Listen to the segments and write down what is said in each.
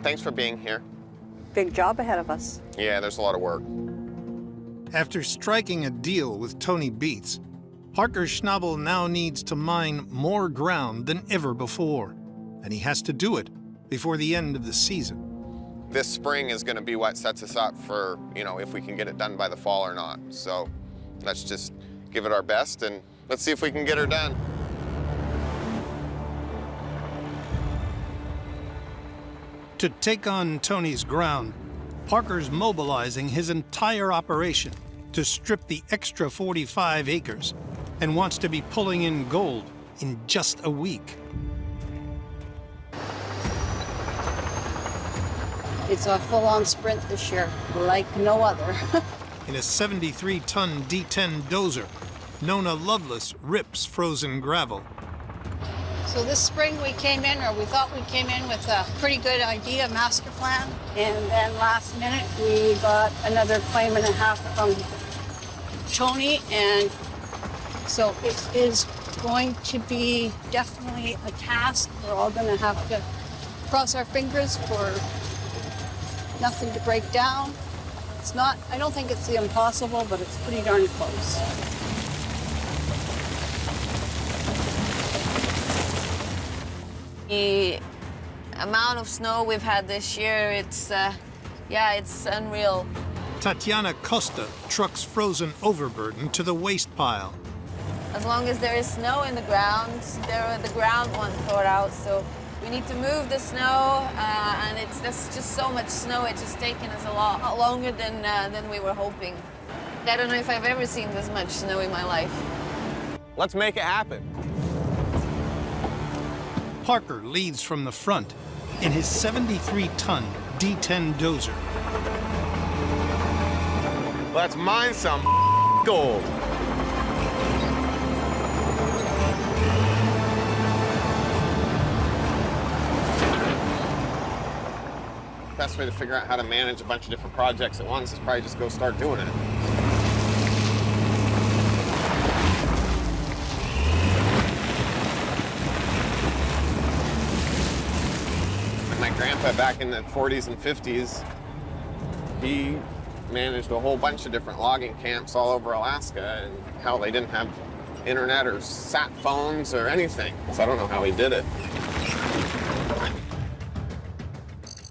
Thanks for being here. Big job ahead of us. Yeah, there's a lot of work. After striking a deal with Tony Beets, Parker Schnabel now needs to mine more ground than ever before, and he has to do it before the end of the season. This spring is going to be what sets us up for, if we can get it done by the fall or not. So let's just give it our best and let's see if we can get her done. To take on Tony's ground, Parker's mobilizing his entire operation to strip the extra 45 acres and wants to be pulling in gold in just a week. It's a full-on sprint this year, like no other. In a 73-ton D10 dozer, Nona Lovelace rips frozen gravel. So this spring we came in, or we thought we came in with a pretty good idea, master plan. And then last minute we got another claim and a half from Tony. And so it is going to be definitely a task. We're all going to have to cross our fingers for nothing to break down. It's not, I don't think it's the impossible, but it's pretty darn close. The amount of snow we've had this year, it's unreal. Tatiana Costa trucks frozen overburden to the waste pile. As long as there is snow in the ground, the ground won't thaw out, so we need to move the snow, and there's just so much snow, it's just taken us a lot longer than we were hoping. I don't know if I've ever seen this much snow in my life. Let's make it happen. Parker leads from the front in his 73-ton D10 dozer. Let's mine some gold. Best way to figure out how to manage a bunch of different projects at once is probably just go start doing it. My grandpa back in the 40s and 50s, he managed a whole bunch of different logging camps all over Alaska, and hell, they didn't have internet or sat phones or anything, so I don't know how he did it.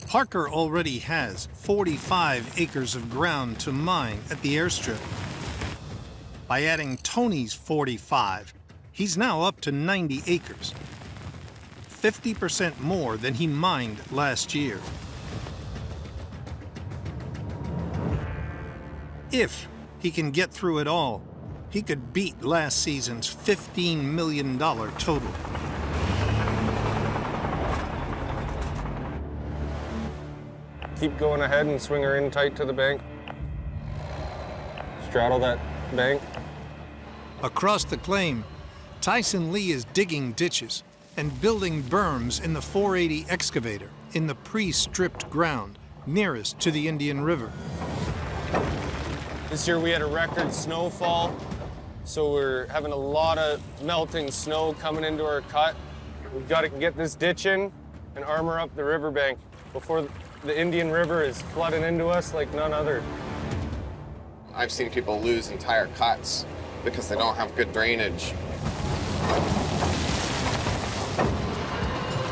Parker already has 45 acres of ground to mine at the airstrip. By adding Tony's 45, he's now up to 90 acres. 50% more than he mined last year. If he can get through it all, he could beat last season's $15 million total. Keep going ahead and swing her in tight to the bank. Straddle that bank. Across the claim, Tyson Lee is digging ditches and building berms in the 480 excavator in the pre-stripped ground nearest to the Indian River. This year we had a record snowfall, so we're having a lot of melting snow coming into our cut. We've got to get this ditch in and armor up the riverbank before the Indian River is flooding into us like none other. I've seen people lose entire cuts because they don't have good drainage.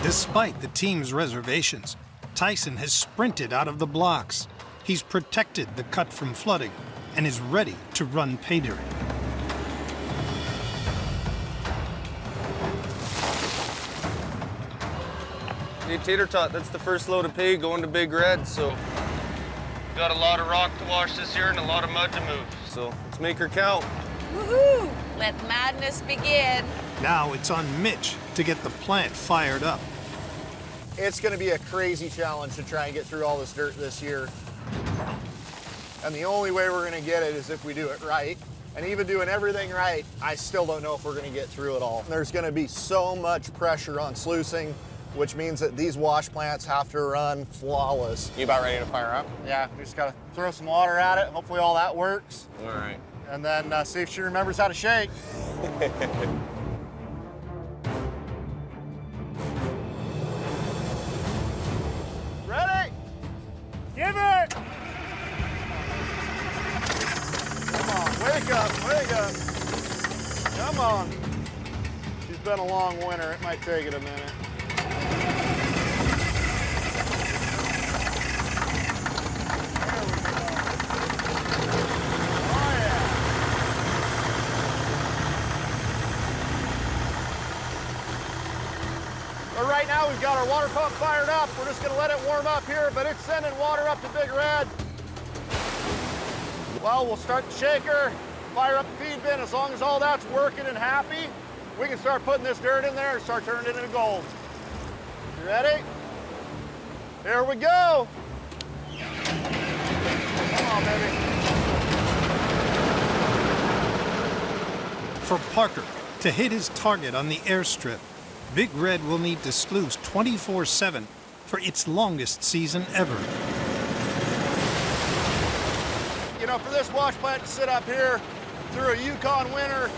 Despite the team's reservations, Tyson has sprinted out of the blocks. He's protected the cut from flooding and is ready to run pay dirt. Hey, Tater Tot, that's the first load of pay going to Big Red, so got a lot of rock to wash this year and a lot of mud to move, so let's make her count. Woohoo! Let madness begin. Now it's on Mitch to get the plant fired up. It's going to be a crazy challenge to try and get through all this dirt this year. And the only way we're going to get it is if we do it right. And even doing everything right, I still don't know if we're going to get through it all. There's going to be so much pressure on sluicing, which means that these wash plants have to run flawless. You about ready to fire up? Yeah, we just got to throw some water at it. Hopefully all that works. All right. And then see if she remembers how to shake. Ready? Give it! Come on, wake up, wake up. Come on. It's been a long winter. It might take it a minute. But right now we've got our water pump fired up. We're just gonna let it warm up here, but it's sending water up to Big Red. Well, we'll start the shaker, fire up the feed bin. As long as all that's working and happy, we can start putting this dirt in there and start turning it into gold. You ready? Here we go. Come on, baby. For Parker to hit his target on the airstrip, Big Red will need to sluice 24/7 for its longest season ever. You know, for this wash plant to sit up here through a Yukon winter,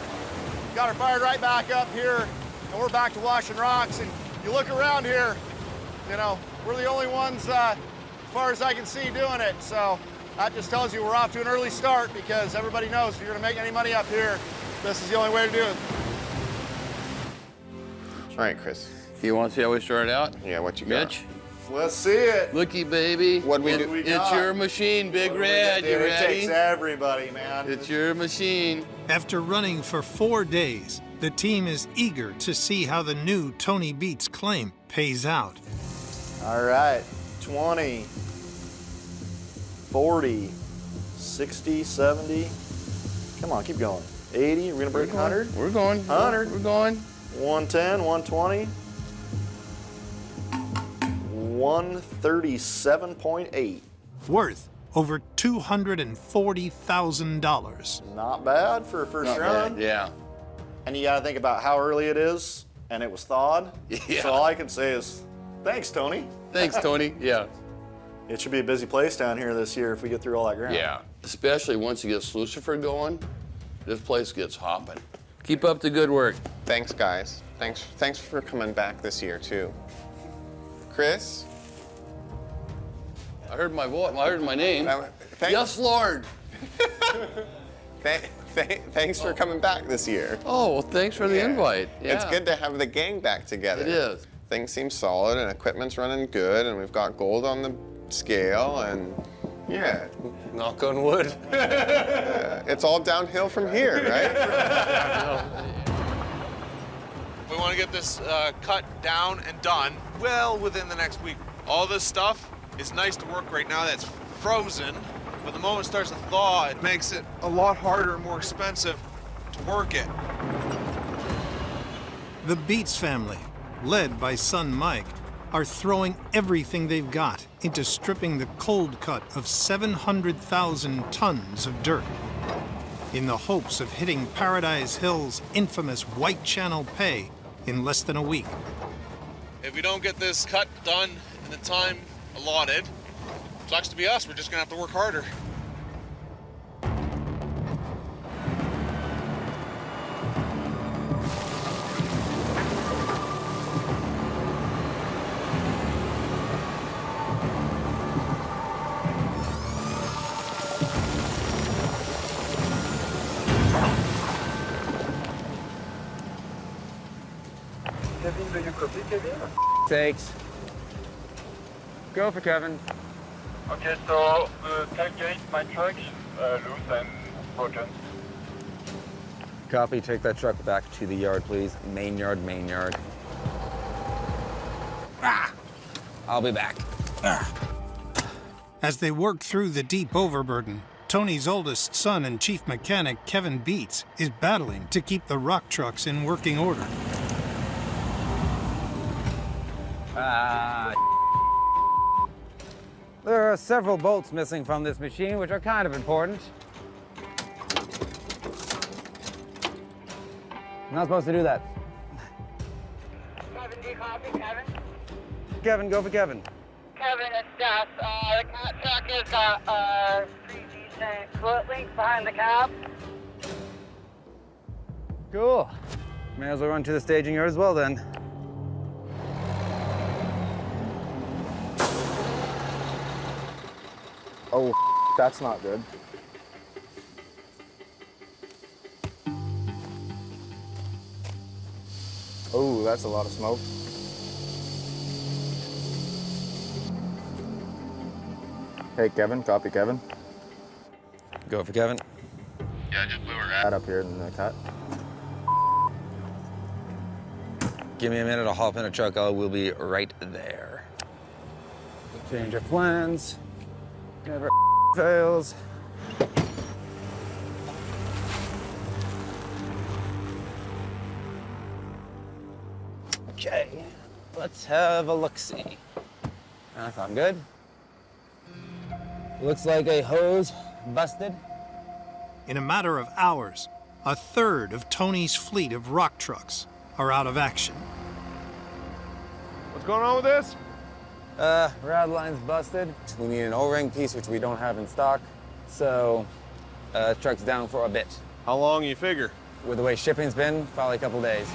got her fired right back up here, and we're back to washing rocks. And you look around here, you know, we're the only ones, as far as I can see, doing it. So that just tells you we're off to an early start, because everybody knows if you're gonna make any money up here, this is the only way to do it. All right, Chris. You want to see how we started out? Yeah, what you got? Mitch? Let's see it. Looky, baby. What'd we do? It's your machine, Big Red. You It ready? takes everybody, man. It's your machine. After running for 4 days, the team is eager to see how the new Tony Beets claim pays out. All right, 20, 40, 60, 70. Come on, keep going. 80, we're gonna break 100. We're going. 100. We're going. 110, 120. 137.8. Worth over $240,000. Not bad for a first Not run. bad, yeah. And you gotta think about how early it is, and it was thawed. Yeah. So all I can say is, thanks, Tony. Thanks, Tony. Yeah. It should be a busy place down here this year if we get through all that ground. Yeah. Especially once you get Slucifer going, this place gets hopping. Keep up the good work. Thanks, guys. Thanks for coming back this year, too. Chris? I heard my voice. I heard my name. Thanks. Yes, Lord. Thanks for coming back this year. Oh, well, thanks for the invite. Yeah. It's good to have the gang back together. It is. Things seem solid and equipment's running good, and we've got gold on the scale, and yeah. Knock on wood. It's all downhill from here, right? We want to get this cut down and done well within the next week. All this stuff is nice to work right now that's frozen, but the moment it starts to thaw, it makes it a lot harder and more expensive to work it. The Beets family, led by son Mike, are throwing everything they've got into stripping the cold cut of 700,000 tons of dirt in the hopes of hitting Paradise Hill's infamous White Channel pay in less than a week. If we don't get this cut done in the time allotted, sucks to be us. We're just gonna have to work harder. Kevin, do you copy, Kevin? Thanks. Go for Kevin. Okay, so the tailgate, my truck, loose and broken. Copy, take that truck back to the yard, please. Main yard, main yard. I'll be back. As they work through the deep overburden, Tony's oldest son and chief mechanic, Kevin Beets, is battling to keep the rock trucks in working order. There are several bolts missing from this machine, which are kind of important. I'm not supposed to do that. Kevin, do you copy, Kevin? Kevin, go for Kevin. Kevin, it's Gus. The cat truck has got pretty decent foot length behind the cab. Cool. May as well run to the staging yard as well then. Oh, that's not good. Oh, that's a lot of smoke. Hey, Kevin, copy Kevin. Go for Kevin. Yeah, I just blew her Right up here in the cut. Give me a minute, I'll hop in a truck. We'll be right there. Change of plans. Never fails. Okay, let's have a look-see. I'm good. Looks like a hose busted. In a matter of hours, a third of Tony's fleet of rock trucks are out of action. What's going on with this? Rad line's busted. We need an O-ring piece, which we don't have in stock. So, truck's down for a bit. How long you figure? With the way shipping's been, probably a couple days.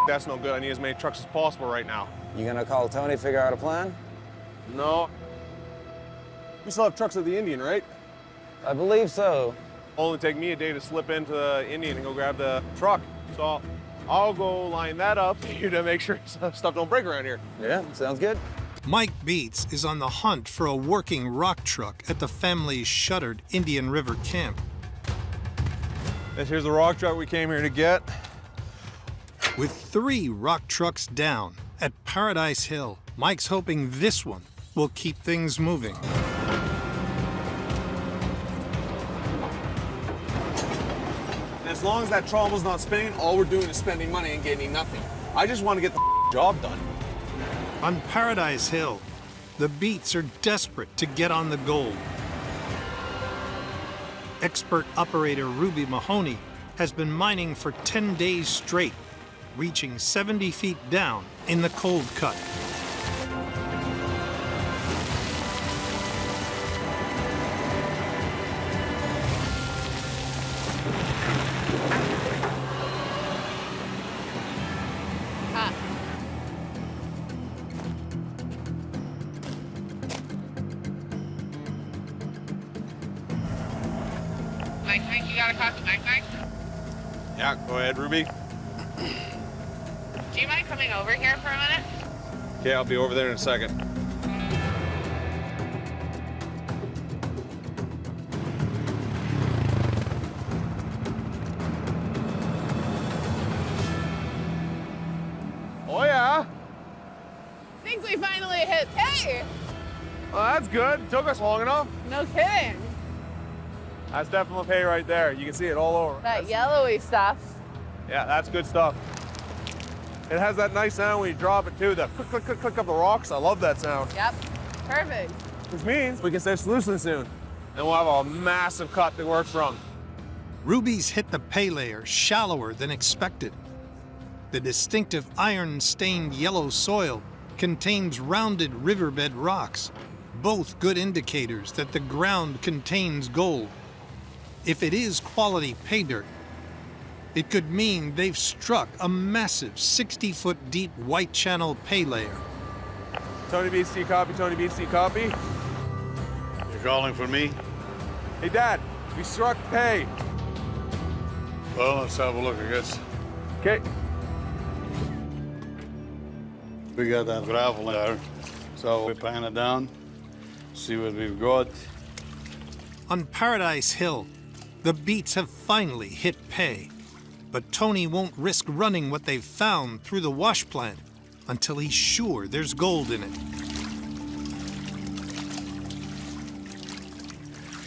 That's no good. I need as many trucks as possible right now. You gonna call Tony, figure out a plan? No. We still have trucks at the Indian, right? I believe so. Only take me a day to slip into the Indian and go grab the truck. So I'll go line that up to make sure stuff don't break around here. Yeah, sounds good. Mike Beets is on the hunt for a working rock truck at the family's shuttered Indian River camp. Here's the rock truck we came here to get. With 3 rock trucks down at Paradise Hill, Mike's hoping this one will keep things moving. As long as that trommel's not spinning, all we're doing is spending money and getting nothing. I just want to get the job done. On Paradise Hill, the Beets are desperate to get on the gold. Expert operator Ruby Mahoney has been mining for 10 days straight, reaching 70 feet down in the cold cut. Mike, you got a copy, Mike? Yeah, go ahead, Ruby. Do you mind coming over here for a minute? Okay, I'll be over there in a second. Oh yeah? I think we finally hit pay. Well, that's good. Took us long enough. No kidding. That's definitely pay right there. You can see it all over. That yellowy stuff. Yeah, that's good stuff. It has that nice sound when you drop it too, the click, click, click, click up the rocks. I love that sound. Yep, perfect. Which means we can start sluicing soon. And we'll have a massive cut to work from. Ruby's hit the pay layer shallower than expected. The distinctive iron-stained yellow soil contains rounded riverbed rocks, both good indicators that the ground contains gold. If it is quality pay dirt, it could mean they've struck a massive 60-foot deep white channel pay layer. Tony Beets, do you copy? Tony Beets, do you copy? You're calling for me? Hey, Dad, we struck pay. Well, let's have a look, I guess. Okay. We got that gravel there, so we're paying it down, see what we've got. On Paradise Hill, the Beets have finally hit pay. But Tony won't risk running what they've found through the wash plant until he's sure there's gold in it.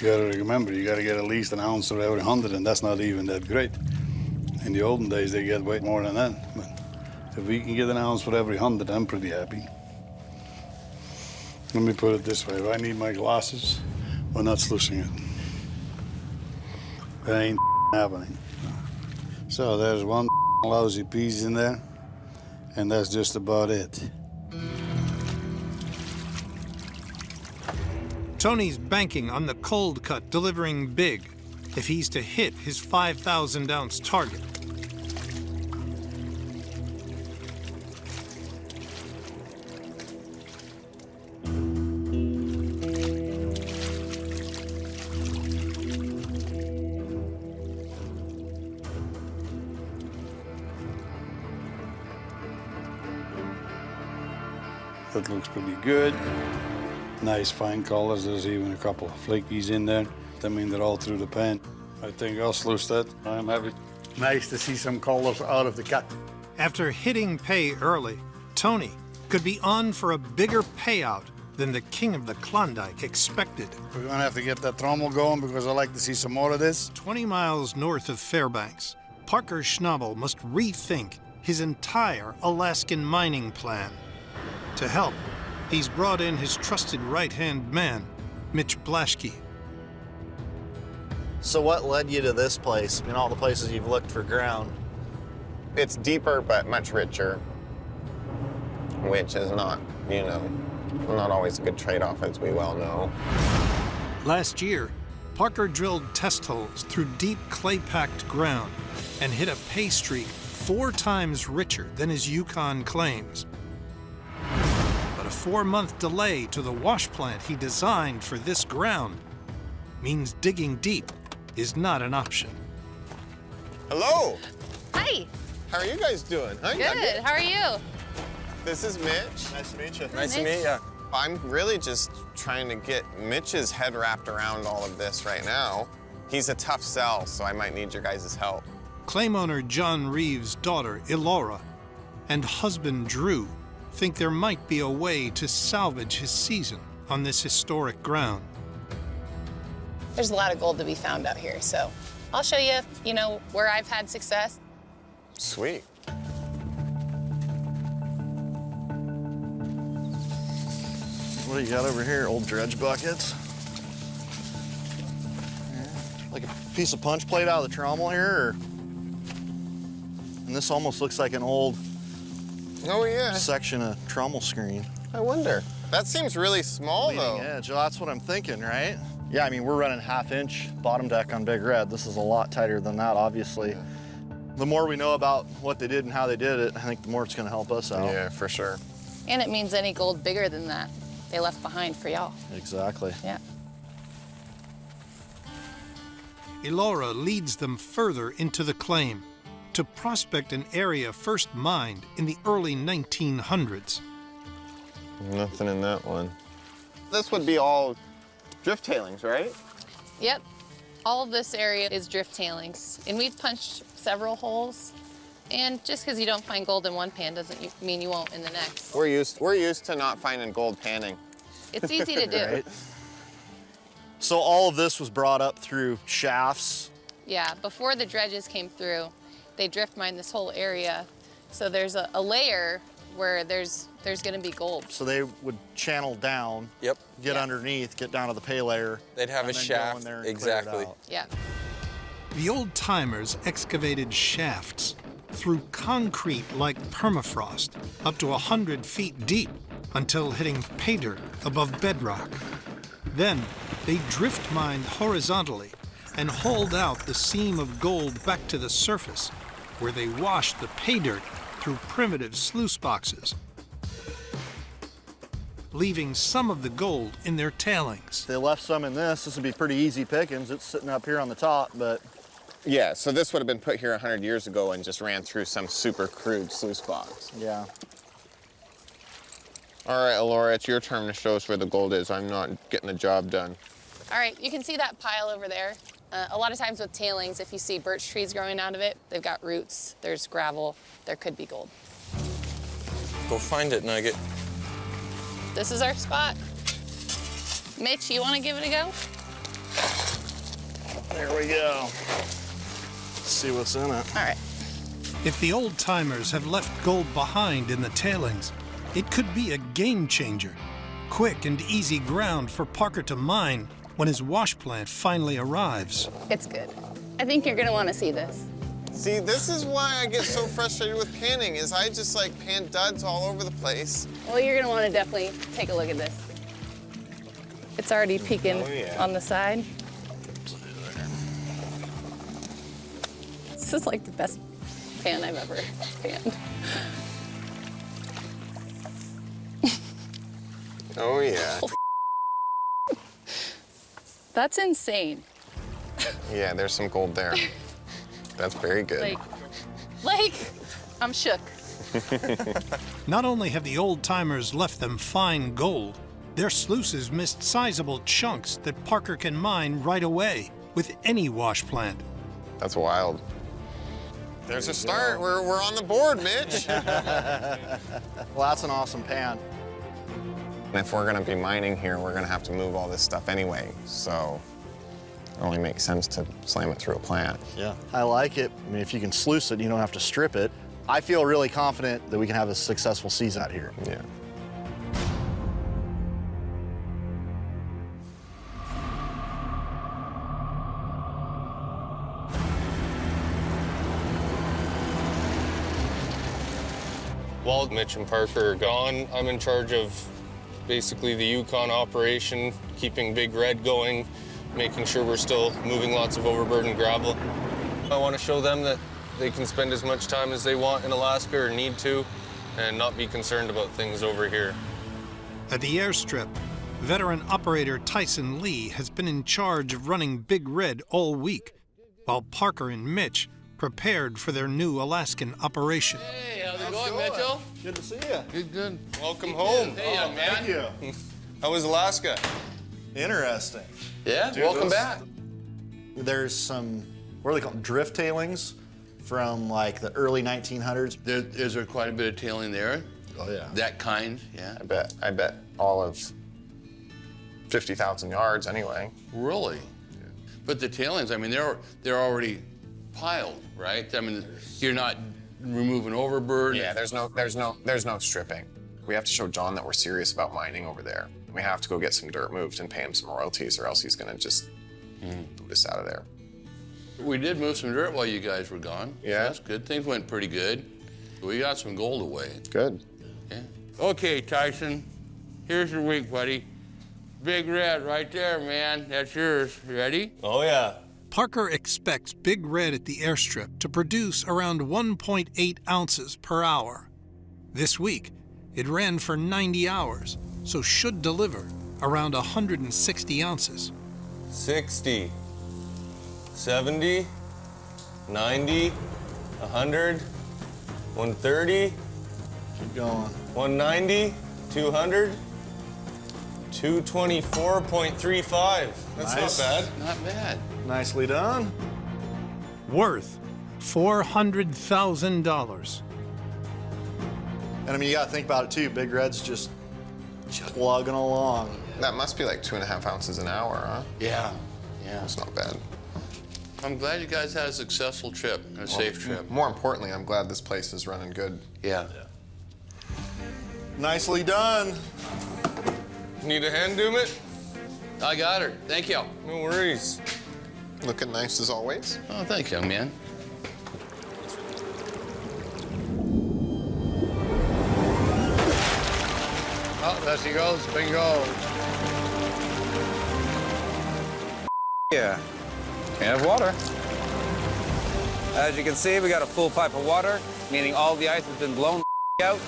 You gotta remember, you gotta get at least an ounce for every 100, and that's not even that great. In the olden days, they get way more than that. But if we can get an ounce for every 100, I'm pretty happy. Let me put it this way, if I need my glasses, we're not sluicing it. That ain't happening. So there's one lousy piece in there, and that's just about it. Tony's banking on the cold cut delivering big if he's to hit his 5,000-ounce target. That looks pretty good. Nice fine colors. There's even a couple of flakies in there. I mean, they're all through the pan. I think I'll sluice that. I'm happy. Nice to see some colors out of the cut. After hitting pay early, Tony could be on for a bigger payout than the king of the Klondike expected. We're gonna have to get that trommel going because I like to see some more of this. 20 miles north of Fairbanks, Parker Schnabel must rethink his entire Alaskan mining plan. To help, he's brought in his trusted right-hand man, Mitch Blaschke. So what led you to this place? I mean, all the places you've looked for ground. It's deeper but much richer, which is not, you know, not always a good trade-off, as we well know. Last year, Parker drilled test holes through deep clay-packed ground and hit a pay streak 4 times richer than his Yukon claims. But a 4-month delay to the wash plant he designed for this ground means digging deep is not an option. Hello. Hi. How are you guys doing? Huh? Good. How are you? This is Mitch. Nice to meet you. Nice to meet you. I'm really just trying to get Mitch's head wrapped around all of this right now. He's a tough sell, so I might need your guys' help. Claim owner John Reeves' daughter, Elora, and husband Drew think there might be a way to salvage his season on this historic ground. There's a lot of gold to be found out here, so I'll show you, you know, where I've had success. Sweet. What do you got over here? Old dredge buckets? Like a piece of punch plate out of the trommel here? Or... And this almost looks like an old Oh, yeah. section of trommel screen. I wonder. That seems really small, Leading though. edge. Well, that's what I'm thinking, right? Yeah, I mean, we're running 1/2-inch bottom deck on Big Red. This is a lot tighter than that, obviously. Yeah. The more we know about what they did and how they did it, I think the more it's gonna help us out. Yeah, for sure. And it means any gold bigger than that, they left behind for y'all. Exactly. Yeah. Elora leads them further into the claim to prospect an area first mined in the early 1900s. Nothing in that one. This would be all drift tailings, right? Yep. All of this area is drift tailings, and we've punched several holes. And just because you don't find gold in one pan doesn't mean you won't in the next. We're used to not finding gold panning. It's easy to do. Right? So all of this was brought up through shafts. Yeah, before the dredges came through, they drift mined this whole area. So there's a layer where there's gonna be gold. So they would channel down, Yep. get Yeah. underneath, get down to the pay layer. They'd have and a then shaft. Go in there and Exactly. clear it out. Yeah. The old timers excavated shafts through concrete like permafrost up to 100 feet deep until hitting pay dirt above bedrock. Then they drift mined horizontally and hauled out the seam of gold back to the surface, where they washed the pay dirt through primitive sluice boxes, leaving some of the gold in their tailings. They left some in this. This would be pretty easy pickings. It's sitting up here on the top, but Yeah, so this would have been put here 100 years ago and just ran through some super crude sluice box. yeah. All right, Elora, it's your turn to show us where the gold is. I'm not getting the job done. All right, you can see that pile over there. A lot of times with tailings, if you see birch trees growing out of it, they've got roots, there's gravel, there could be gold. Go find it, Nugget. This is our spot. Mitch, you want to give it a go? There we go. Let's see what's in it. All right. If the old timers have left gold behind in the tailings, it could be a game changer. Quick and easy ground for Parker to mine when his wash plant finally arrives. It's good. I think you're going to want to see this. See, this is why I get so frustrated with panning, is I just like pan duds all over the place. Well, you're going to want to definitely take a look at this. It's already peeking on the side. This is like the best pan I've ever panned. Oh, yeah. That's insane. Yeah, there's some gold there. That's very good. Like, I'm shook. Not only have the old-timers left them fine gold, their sluices missed sizable chunks that Parker can mine right away with any wash plant. That's wild. There's a start. We're on the board, Mitch. Well, that's an awesome pan. If we're gonna be mining here, we're gonna have to move all this stuff anyway. So it only makes sense to slam it through a plant. Yeah, I like it. I mean, if you can sluice it, you don't have to strip it. I feel really confident that we can have a successful season out here. Yeah. While Mitch and Parker are gone, I'm in charge of basically the Yukon operation, keeping Big Red going, making sure we're still moving lots of overburden gravel. I want to show them that they can spend as much time as they want in Alaska or need to and not be concerned about things over here. At the airstrip, veteran operator Tyson Lee has been in charge of running Big Red all week, while Parker and Mitch prepared for their new Alaskan operation. Hey, how's it going, Mitchell? Good to see you. Good, good. Welcome home. Hey, young man. Thank you. How was Alaska? Interesting. Yeah, Dude, welcome back. There's some, what are they called, drift tailings from like the early 1900s. Is there quite a bit of tailing there? Oh, yeah. That kind, yeah. I bet all of 50,000 yards anyway. Really? Yeah. But the tailings, I mean, they're already piled, right? I mean, you're not removing overburden. Yeah, there's no stripping. We have to show John that we're serious about mining over there. We have to go get some dirt moved and pay him some royalties, or else he's gonna just boot us out of there. We did move some dirt while you guys were gone. Yeah. So that's good. Things went pretty good. We got some gold away. Good. Yeah. Okay, Tyson, here's your week, buddy. Big Red right there, man. That's yours. Ready? Oh, yeah. Parker expects Big Red at the airstrip to produce around 1.8 ounces per hour. This week, it ran for 90 hours, so should deliver around 160 ounces. 60, 70, 90, 100, 130, Keep going. 190, 200, 224.35. That's Nice. not bad. Not bad. Nicely done. Worth $400,000. And I mean, you gotta think about it too. Big Red's just plugging along. That must be like 2.5 ounces an hour, huh? Yeah. Yeah. That's not bad. I'm glad you guys had a successful trip, and a safe trip. More importantly, I'm glad this place is running good. Yeah. Nicely done. Need a hand, Doom it? I got her. Thank you. No worries. Looking nice as always. Oh, thank you, young man. Oh, there she goes. Bingo. Yeah, can't have water. As you can see, we got a full pipe of water, meaning all the ice has been blown out.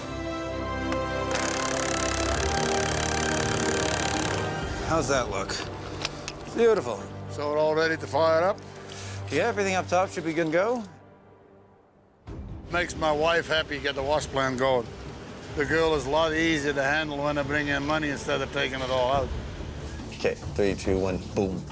How's that look? Beautiful. So we're all ready to fire up? Yeah, everything up top should be good and go. Makes my wife happy to get the wash plant going. The girl is a lot easier to handle when I bring in money instead of taking it all out. Okay, 3, 2, 1, boom.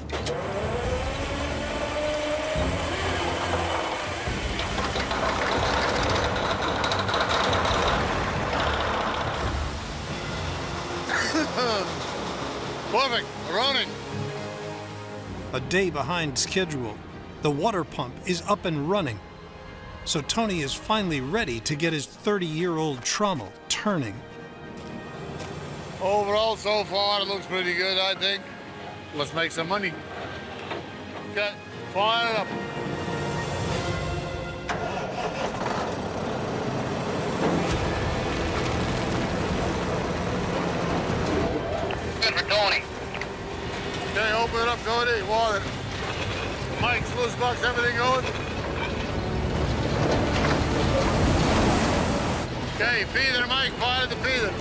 Perfect, running. A day behind schedule, the water pump is up and running. So Tony is finally ready to get his 30-year-old trommel turning. Overall, so far, it looks pretty good, I think. Let's make some money. Okay, fire it up. Good for Tony. Okay, open it up, Cody. Water. Mike, sluice box, everything going? Okay, feed it, Mike. Fire the feeder.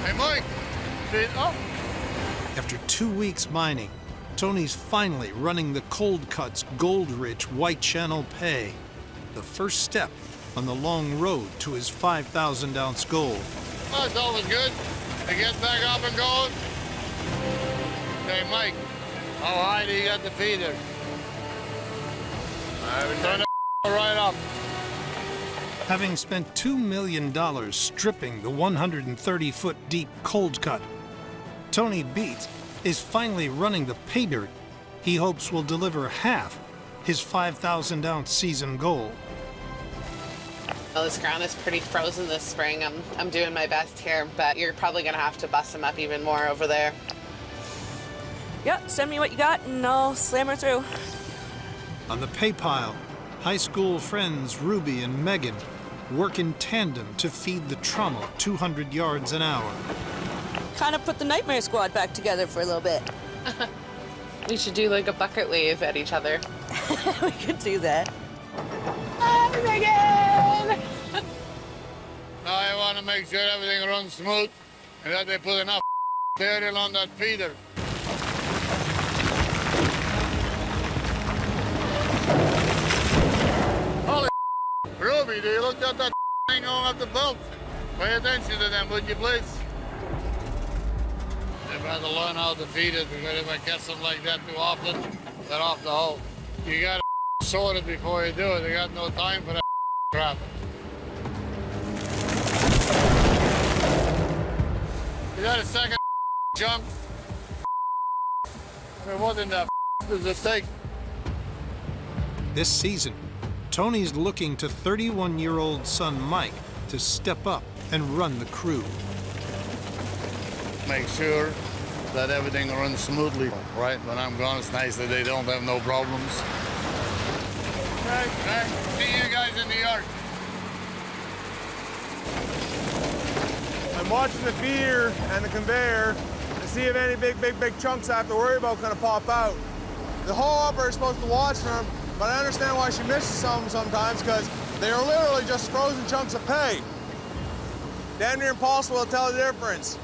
Hey, Mike. Feed up. After 2 weeks mining, Tony's finally running the Cold Cuts gold-rich White Channel pay. the first step on the long road to his 5,000-ounce goal. Oh, it's always good to get back up and going. Hey, Mike, how high do you got the feeder? Turn it right up. Having spent $2 million stripping the 130-foot deep cold cut, Tony Beets is finally running the pay dirt he hopes will deliver half his 5,000-ounce season goal. Well, this ground is pretty frozen this spring. I'm doing my best here, but you're probably gonna have to bust them up even more over there. Yep, send me what you got and I'll slam her through. On the pay pile, high school friends Ruby and Megan work in tandem to feed the trommel 200 yards an hour. Kind of put the Nightmare Squad back together for a little bit. We should do like a bucket wave at each other. We could do that. Hi, Megan! Now I want to make sure everything runs smooth and that they put enough material on that feeder. Holy Ruby, do you look at that thing going up the belt? Pay attention to them, would you please? They've got to learn how to feed it, because if I catch them like that too often, they're off the hole. You got to sort it before you do it. They got no time for that crap. You got a second jump? I mean, what in the does it take? This season, Tony's looking to 31-year-old son Mike to step up and run the crew. Make sure that everything runs smoothly, right? When I'm gone, it's nice that they don't have no problems. Okay. See you guys in the yard. I'm watching the feeder and the conveyor to see if any big chunks I have to worry about kind of pop out. The haul upper is supposed to watch for them, but I understand why she misses some sometimes, because they are literally just frozen chunks of pay. Damn near impossible to tell the difference.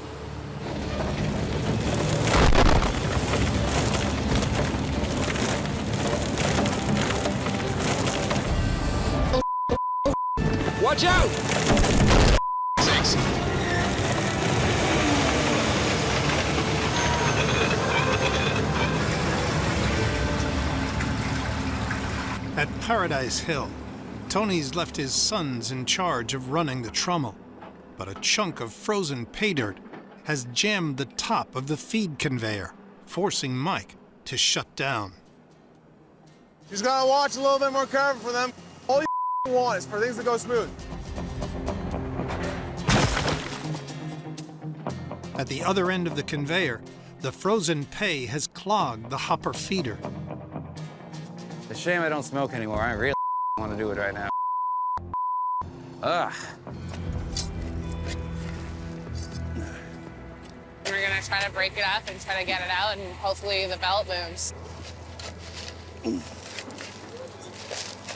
Watch out! Thanks. At Paradise Hill, Tony's left his sons in charge of running the trommel, but a chunk of frozen pay dirt has jammed the top of the feed conveyor, forcing Mike to shut down. She's got to watch a little bit more careful for them. All you want is for things to go smooth. At the other end of the conveyor, the frozen pay has clogged the hopper feeder. It's a shame I don't smoke anymore. I really want to do it right now. Ugh. We're gonna try to break it up and try to get it out, and hopefully the belt moves.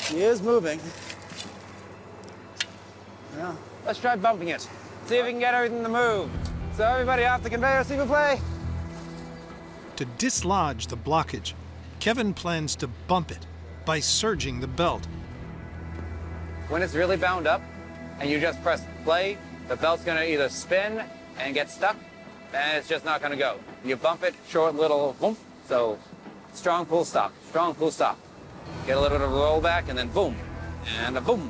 He is moving. Yeah. Let's try bumping it. See if we can get everything to move. So everybody off the conveyor, s'il vous plaît. To dislodge the blockage, Kevin plans to bump it by surging the belt. When it's really bound up and you just press play, the belt's gonna either spin and get stuck, and it's just not gonna go. You bump it, short little boom, so strong pull stop, strong pull stop. Get a little bit of a roll back and then boom, and a boom.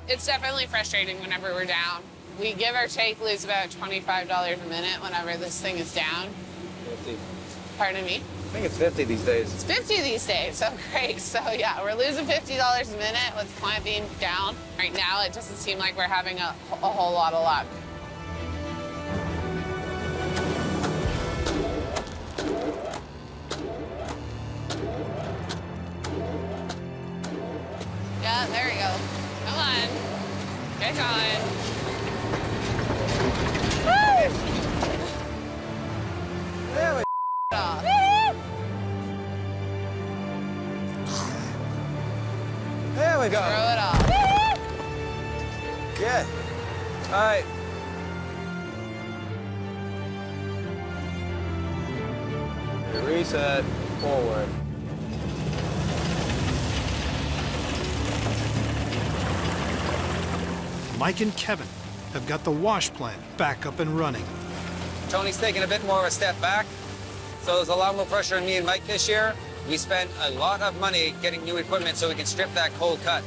It's definitely frustrating whenever we're down. We give or take lose about $25 a minute whenever this thing is down. 50. Pardon me? I think it's 50 these days. It's 50 these days, so great. So yeah, we're losing $50 a minute with the plant being down. Right now, it doesn't seem like we're having a whole lot of luck. Yeah, there we go. Come on. Get going. There we off. There we go. Throw it off. Good. All right. Reset forward. Mike and Kevin have got the wash plant back up and running. Tony's taking a bit more of a step back, so there's a lot more pressure on me and Mike this year. We spent a lot of money getting new equipment so we can strip that cold cut.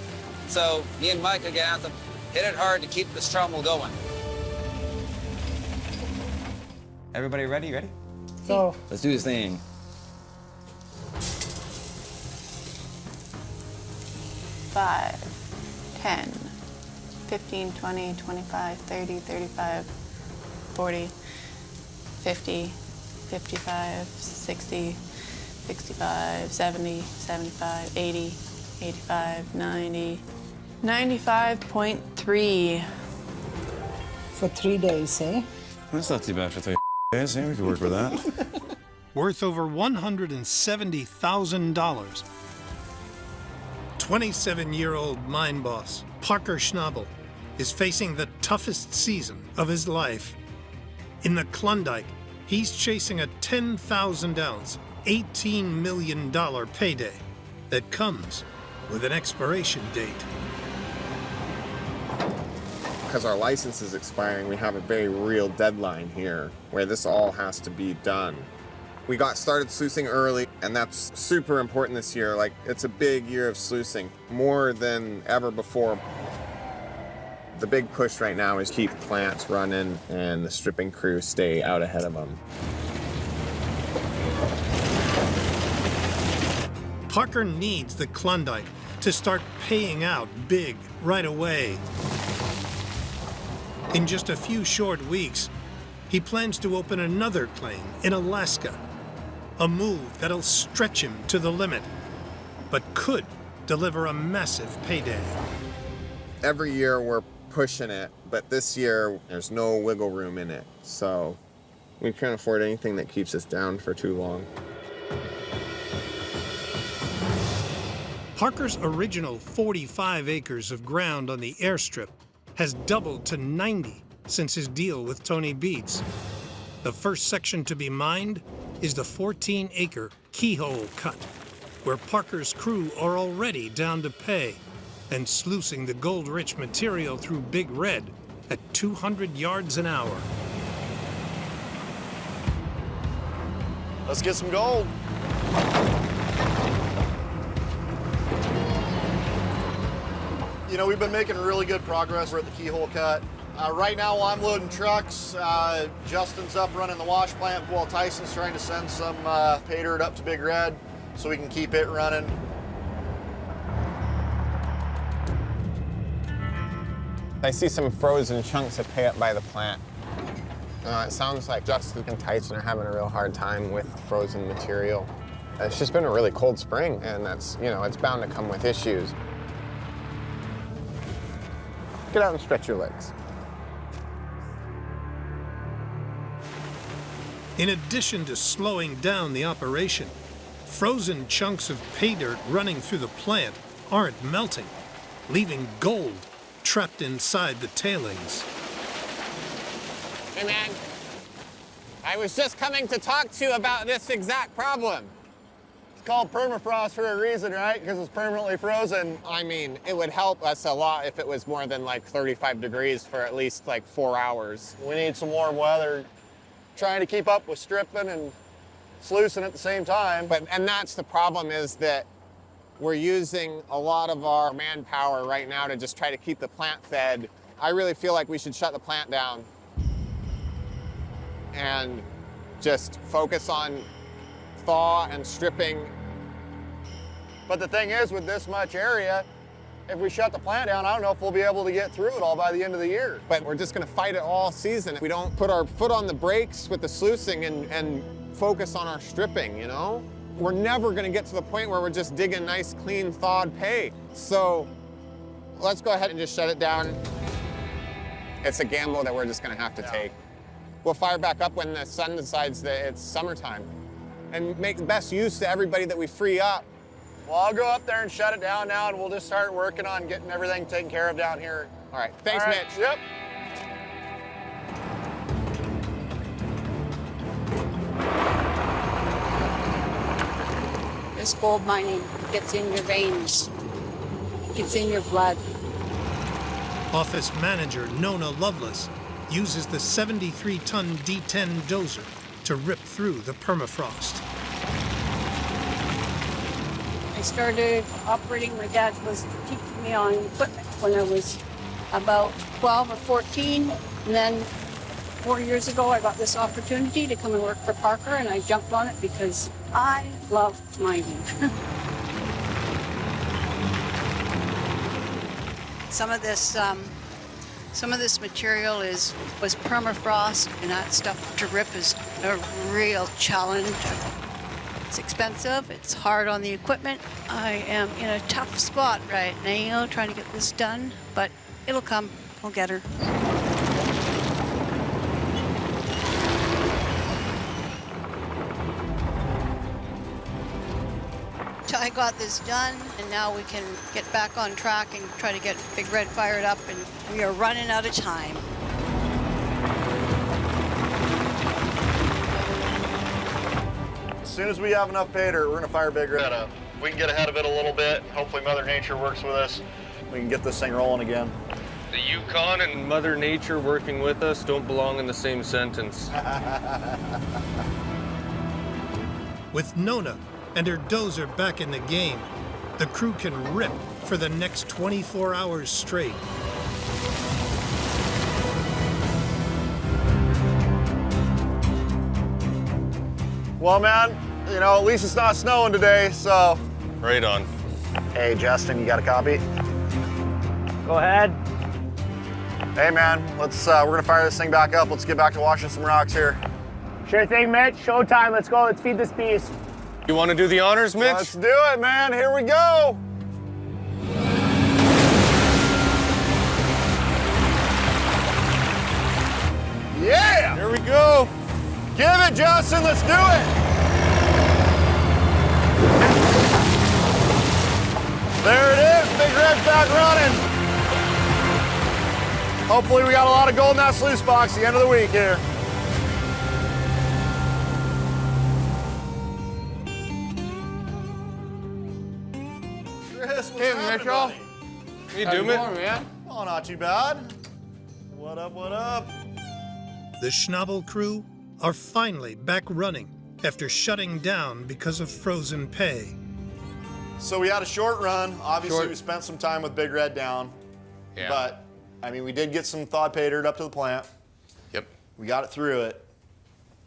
So me and Mike are gonna have to hit it hard to keep the Schnabel going. Everybody ready? You ready? So let's do this thing. 5, 10, 15, 20, 25, 30, 35, 40, 50, 55, 60, 65, 70, 75, 80, 85, 90, 95.3. for 3 days, eh? That's not too bad for 3 days. Yeah, we could work with that. Worth over $170,000. 27-year-old mine boss Parker Schnabel is facing the toughest season of his life. In the Klondike, he's chasing a 10,000-ounce, $18 million payday that comes with an expiration date. Because our license is expiring, we have a very real deadline here where this all has to be done. We got started sluicing early, and that's super important this year. Like, it's a big year of sluicing, more than ever before. The big push right now is keep plants running and the stripping crew stay out ahead of them. Parker needs the Klondike to start paying out big right away. In just a few short weeks, he plans to open another claim in Alaska, a move that'll stretch him to the limit, but could deliver a massive payday. Every year we're pushing it, but this year there's no wiggle room in it, so we can't afford anything that keeps us down for too long. Parker's original 45 acres of ground on the airstrip has doubled to 90 since his deal with Tony Beets. The first section to be mined is the 14-acre Keyhole Cut, where Parker's crew are already down to pay and sluicing the gold-rich material through Big Red at 200 yards an hour. Let's get some gold. You know, we've been making really good progress. We're at the Keyhole Cut. Right now, while I'm loading trucks, Justin's up running the wash plant while Tyson's trying to send some pay dirt up to Big Red so we can keep it running. I see some frozen chunks of pay up by the plant. It sounds like Justin and Tyson are having a real hard time with frozen material. It's just been a really cold spring, and that's, you know, it's bound to come with issues. Get out and stretch your legs. In addition to slowing down the operation, frozen chunks of pay dirt running through the plant aren't melting, leaving gold trapped inside the tailings. Hey man, I was just coming to talk to you about this exact problem. It's called permafrost for a reason, right? Because it's permanently frozen. I mean, it would help us a lot if it was more than like 35 degrees for at least like 4 hours. We need some warm weather. Trying to keep up with stripping and sluicing at the same time. And that's the problem, is that we're using a lot of our manpower right now to just try to keep the plant fed. I really feel like we should shut the plant down and just focus on thaw and stripping. But the thing is, with this much area, if we shut the plant down, I don't know if we'll be able to get through it all by the end of the year. But we're just gonna fight it all season if we don't put our foot on the brakes with the sluicing and focus on our stripping, you know? We're never gonna get to the point where we're just digging nice, clean, thawed pay. So let's go ahead and just shut it down. It's a gamble that we're just gonna have to take. We'll fire back up when the sun decides that it's summertime and make the best use of everybody that we free up. Well, I'll go up there and shut it down now, and we'll just start working on getting everything taken care of down here. All right, thanks, all right. Mitch. Yep. This gold mining gets in your veins, gets in your blood. Office manager Nona Lovelace uses the 73-ton D10 dozer to rip through the permafrost. I started operating, my dad was teaching me on equipment when I was about 12 or 14. And then 4 years ago, I got this opportunity to come and work for Parker, and I jumped on it because I love mining. Some of this material was permafrost, and that stuff to rip is a real challenge. It's expensive, it's hard on the equipment. I am in a tough spot right now trying to get this done, but it'll come. I'll get her. I got this done, and now we can get back on track and try to get Big Red fired up, and we are running out of time. As soon as we have enough pay dirt, we're gonna fire Big Red up. We can get ahead of it a little bit. Hopefully Mother Nature works with us. We can get this thing rolling again. The Yukon and Mother Nature working with us don't belong in the same sentence. With Nona and her dozer back in the game, the crew can rip for the next 24 hours straight. Well, man, you know, at least it's not snowing today, so. Right on. Hey, Justin, you got a copy? Go ahead. Hey, man, we're gonna fire this thing back up. Let's get back to washing some rocks here. Sure thing, Mitch. Showtime. Let's go. Let's feed this beast. You want to do the honors, Mitch? Let's do it, man. Here we go. Yeah! Here we go. Give it, Justin. Let's do it. There it is. Big Red's back running. Hopefully we got a lot of gold in that sluice box at the end of the week here. Chris, what's happening, Mitchell. buddy? How you doing, man? Oh, not too bad. What up, what up? The Schnabel crew are finally back running after shutting down because of frozen pay. So we had a short run. Obviously, we spent some time with Big Red down. Yeah. But, I mean, we did get some thawed pay dirt up to the plant. Yep. We got it through it.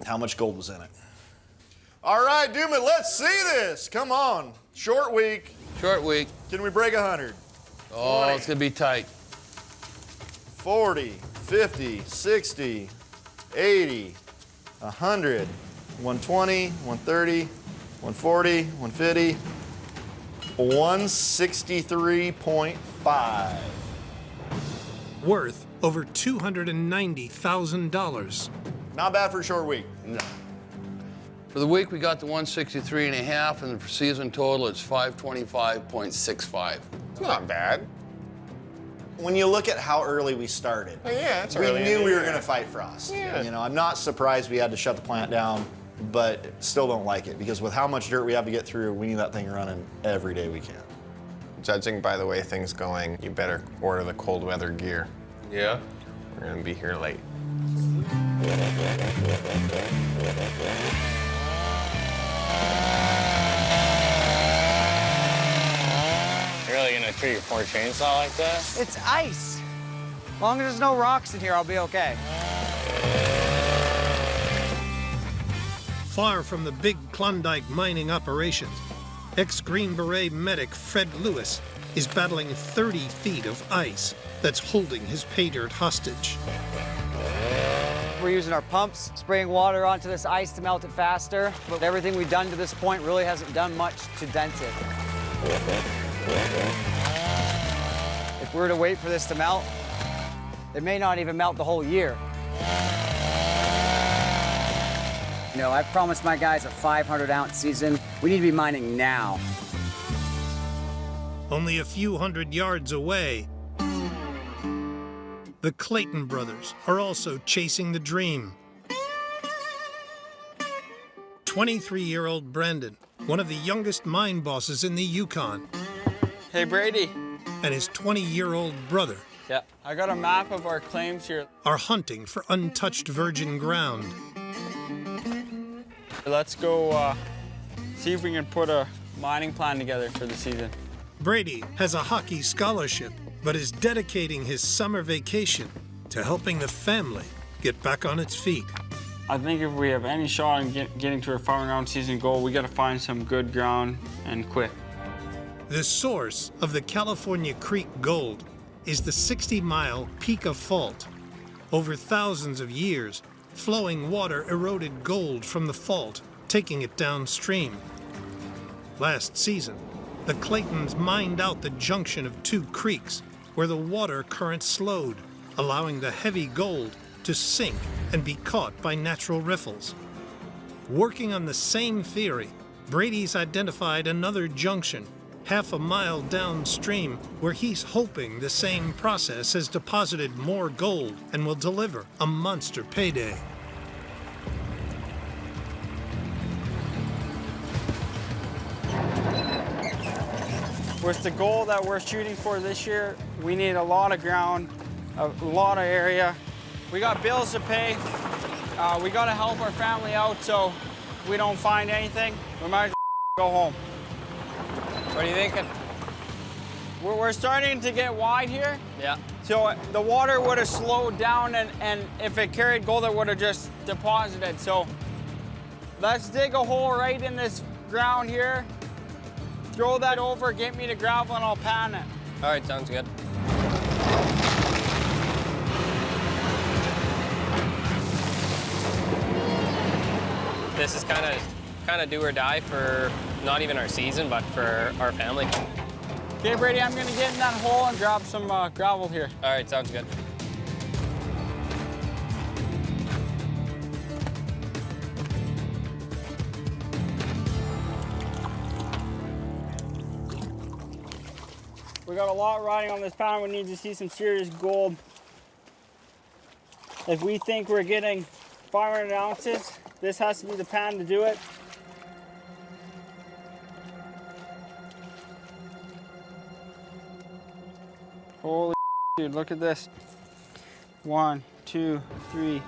How much gold was in it? All right, Doomit, let's see this. Come on. Short week. Short week. Can we break 100? Oh, 20, it's going to be tight. 40, 50, 60, 80, 100, 120, 130, 140, 150, 163.5. Worth over $290,000. Not bad for a short week. No. For the week, we got the 163.5, and for season total, it's 525.65. It's not bad. When you look at how early we started, Yeah, it's we early in knew the we were year. going to fight frost. Yeah. You know, I'm not surprised we had to shut the plant down, but still don't like it because with how much dirt we have to get through, we need that thing running every day we can. Judging by the way things going, you better order the cold weather gear. Yeah. We're gonna be here late. You're really gonna treat your poor chainsaw like that? It's ice. As long as there's no rocks in here, I'll be okay. Far from the big Klondike mining operations, ex-Green Beret medic Fred Lewis is battling 30 feet of ice that's holding his pay dirt hostage. We're using our pumps, spraying water onto this ice to melt it faster, but everything we've done to this point really hasn't done much to dent it. If we were to wait for this to melt, it may not even melt the whole year. You know, I promised my guys a 500-ounce season. We need to be mining now. Only a few hundred yards away, the Clayton Brothers are also chasing the dream. 23-year-old Brandon, one of the youngest mine bosses in the Yukon. Hey, Brady. And his 20-year-old brother, Yeah, I got a map of our claims here. Are hunting for untouched virgin ground. Let's go see if we can put a mining plan together for the season. Brady has a hockey scholarship, but is dedicating his summer vacation to helping the family get back on its feet. I think if we have any shot in getting to our 500-ounce season goal, we got to find some good ground and quick. The source of the California Creek gold is the 60-mile Pica Fault. Over thousands of years, flowing water eroded gold from the fault, taking it downstream. Last season, the Claytons mined out the junction of two creeks where the water current slowed, allowing the heavy gold to sink and be caught by natural riffles. Working on the same theory, Brady's identified another junction half a mile downstream where he's hoping the same process has deposited more gold and will deliver a monster payday. With the goal that we're shooting for this year, we need a lot of ground, a lot of area. We got bills to pay. We got to help our family out so we don't find anything. We might as well go home. What are you thinking? We're starting to get wide here. Yeah. So the water would have slowed down, and if it carried gold, it would have just deposited. So let's dig a hole right in this ground here. Throw that over, get me to gravel, and I'll pan it. All right, sounds good. This is kind of do or die for not even our season, but for our family. Okay, Brady, I'm gonna get in that hole and grab some gravel here. All right, sounds good. We got a lot riding on this pan. We need to see some serious gold. If we think we're getting 500 ounces, this has to be the pan to do it. Holy dude, look at this. 1, 2, 3.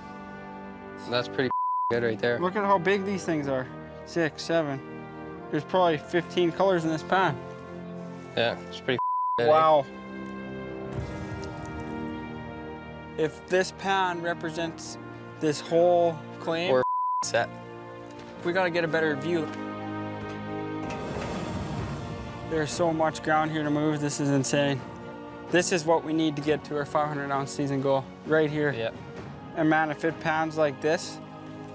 That's pretty good right there. Look at how big these things are. 6, 7. There's probably 15 colors in this pan. Yeah, it's pretty good. Wow. If this pan represents this whole claim, we're set. We gotta get a better view. There's so much ground here to move. This is insane. This is what we need to get to our 500-ounce season goal, right here. Yeah. And man, if it pans like this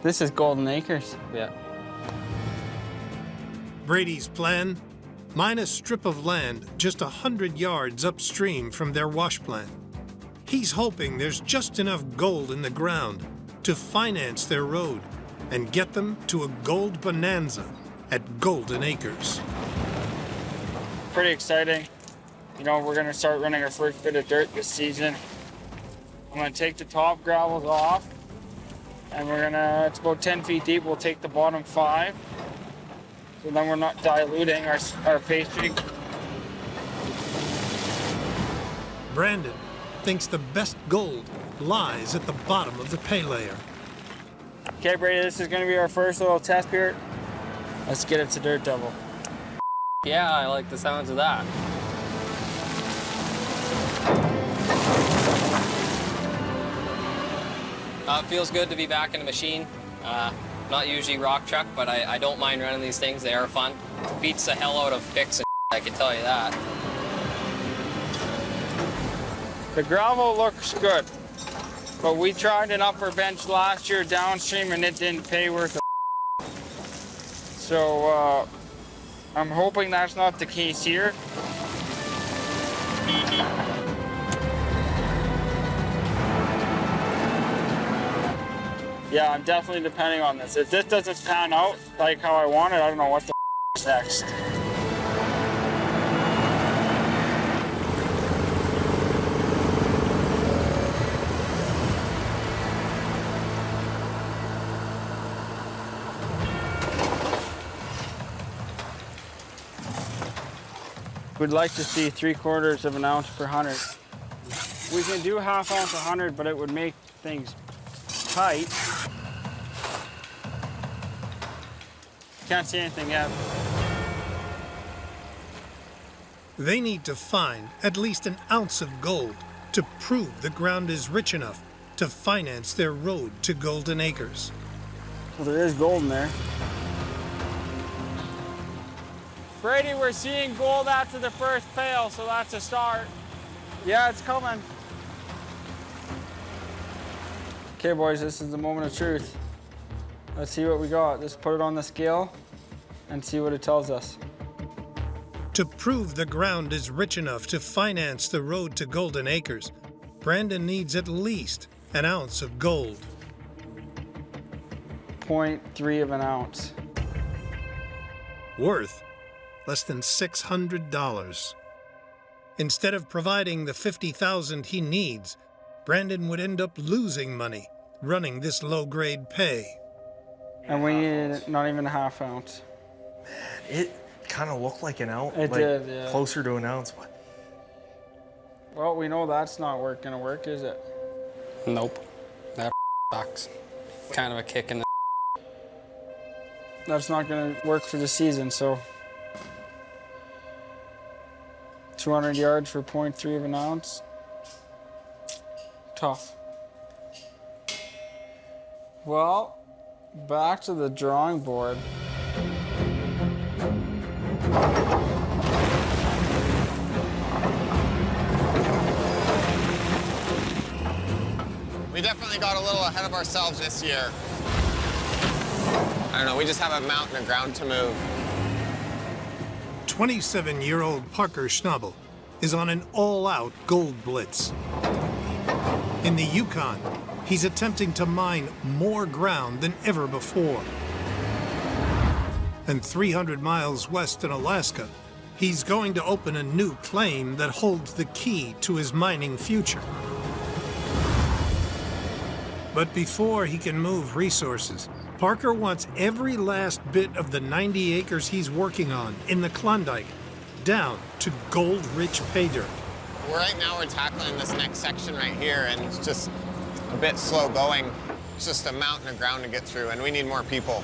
is golden acres. Yeah. Brady's plan? Mine a strip of land just 100 yards upstream from their wash plant. He's hoping there's just enough gold in the ground to finance their road and get them to a gold bonanza at Golden Acres. Pretty exciting. You know, we're gonna start running our first bit of dirt this season. I'm gonna take the top gravels off, and it's about 10 feet deep. We'll take the bottom 5. So then we're not diluting our pastry. Brandon thinks the best gold lies at the bottom of the pay layer. Okay, Brady, this is gonna be our first little test here. Let's get it to Dirt Devil. Yeah, I like the sounds of that. It feels good to be back in the machine. Not usually rock truck, but I don't mind running these things. They are fun. Beats the hell out of picks and I can tell you that. The gravel looks good, but we tried an upper bench last year downstream and it didn't pay worth a. So I'm hoping that's not the case here. Yeah, I'm definitely depending on this. If this doesn't pan out like how I want it, I don't know what the is next. We'd like to see 3/4 of an ounce per 100. We can do half ounce 100, but it would make things tight. Can't see anything yet. They need to find at least an ounce of gold to prove the ground is rich enough to finance their road to Golden Acres. Well, there is gold in there. Brady, we're seeing gold after the first fail, so that's a start. Yeah, it's coming. Okay, boys, this is the moment of truth. Let's see what we got. Just put it on the scale and see what it tells us. To prove the ground is rich enough to finance the road to Golden Acres, Brandon needs at least an ounce of gold. 0.3 of an ounce. Worth less than $600. Instead of providing the $50,000 he needs, Brandon would end up losing money running this low-grade pay. And we need not even a half ounce. It kind of looked like an ounce. It did, yeah. Closer to an ounce, but. Well, we know that's not gonna work, is it? Nope. That sucks. Kind of a kick in the. That's not gonna work for the season, so. 200 yards for 0.3 of an ounce. Tough. Well, back to the drawing board. We definitely got a little ahead of ourselves this year. I don't know, we just have a mountain of ground to move. 27-year-old Parker Schnabel is on an all-out gold blitz. In the Yukon, he's attempting to mine more ground than ever before. And 300 miles west in Alaska, he's going to open a new claim that holds the key to his mining future. But before he can move resources, Parker wants every last bit of the 90 acres he's working on in the Klondike down to gold-rich pay dirt. Right now we're tackling this next section right here, and it's just a bit slow going. It's just a mountain of ground to get through, and we need more people.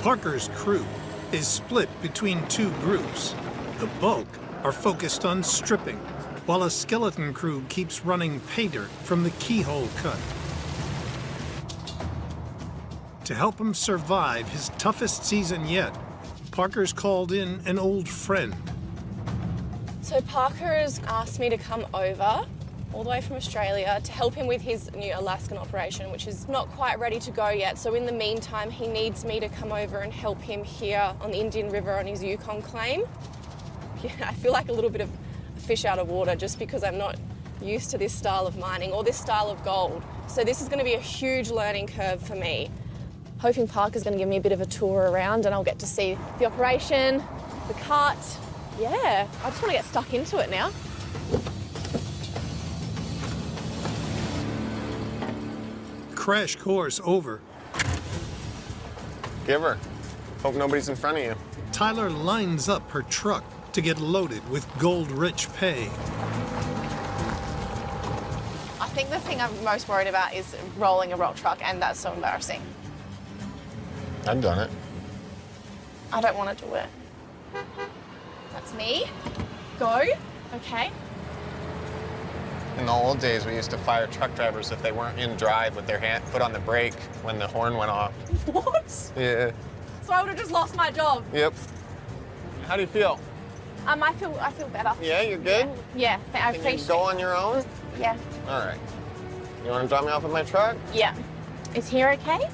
Parker's crew is split between two groups. The bulk are focused on stripping, while a skeleton crew keeps running pay dirt from the keyhole cut. To help him survive his toughest season yet, Parker's called in an old friend. So Parker's asked me to come over all the way from Australia to help him with his new Alaskan operation, which is not quite ready to go yet. So in the meantime, he needs me to come over and help him here on the Indian River on his Yukon claim. Yeah, I feel like a little bit of a fish out of water just because I'm not used to this style of mining or this style of gold. So this is going to be a huge learning curve for me. Hoping Parker's going to give me a bit of a tour around and I'll get to see the operation, the cut. Yeah, I just want to get stuck into it now. Crash course over. Give her. Hope nobody's in front of you. Tyler lines up her truck to get loaded with gold-rich pay. I think the thing I'm most worried about is rolling a rock truck, and that's so embarrassing. I've done it. I don't want to do it. That's me. Go. Okay. In the old days, we used to fire truck drivers if they weren't in drive with their foot on the brake when the horn went off. What? Yeah. So I would have just lost my job. Yep. How do you feel? I feel better. Yeah, you're good? Yeah, I Can appreciate you go on your own? Yeah. All right. You want to drop me off at my truck? Yeah. Is here okay?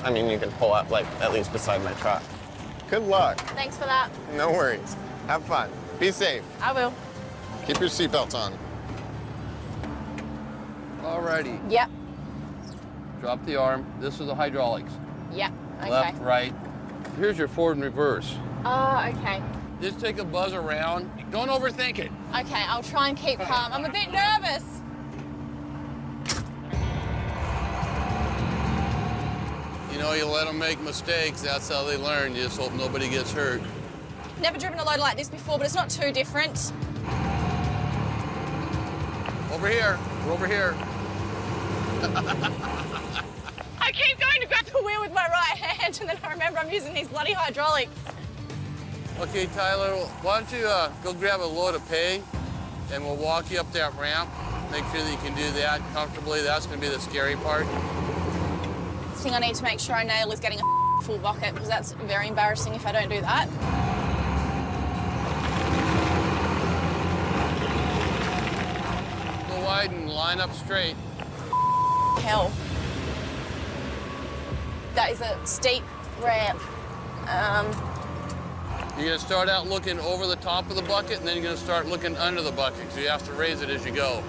I mean, you can pull up, like, at least beside my truck. Good luck. Thanks for that. No worries. Have fun. Be safe. I will. Keep your seatbelts on. Alrighty. Yep. Drop the arm. This is the hydraulics. Yep. Okay. Left, right. Here's your forward and reverse. Oh, okay. Just take a buzz around. Don't overthink it. Okay, I'll try and keep calm. I'm a bit nervous. You know, you let them make mistakes. That's how they learn. You just hope nobody gets hurt. Never driven a load like this before, but it's not too different. Over here. We're over here. I keep going to grab the wheel with my right hand, and then I remember I'm using these bloody hydraulics. Okay, Tyler, why don't you go grab a load of pay, and we'll walk you up that ramp. Make sure that you can do that comfortably. That's going to be the scary part. The thing I need to make sure I nail is getting a full bucket, because that's very embarrassing if I don't do that. Go wide and line up straight. Hell. That is a steep ramp. You're going to start out looking over the top of the bucket, and then you're going to start looking under the bucket, so you have to raise it as you go.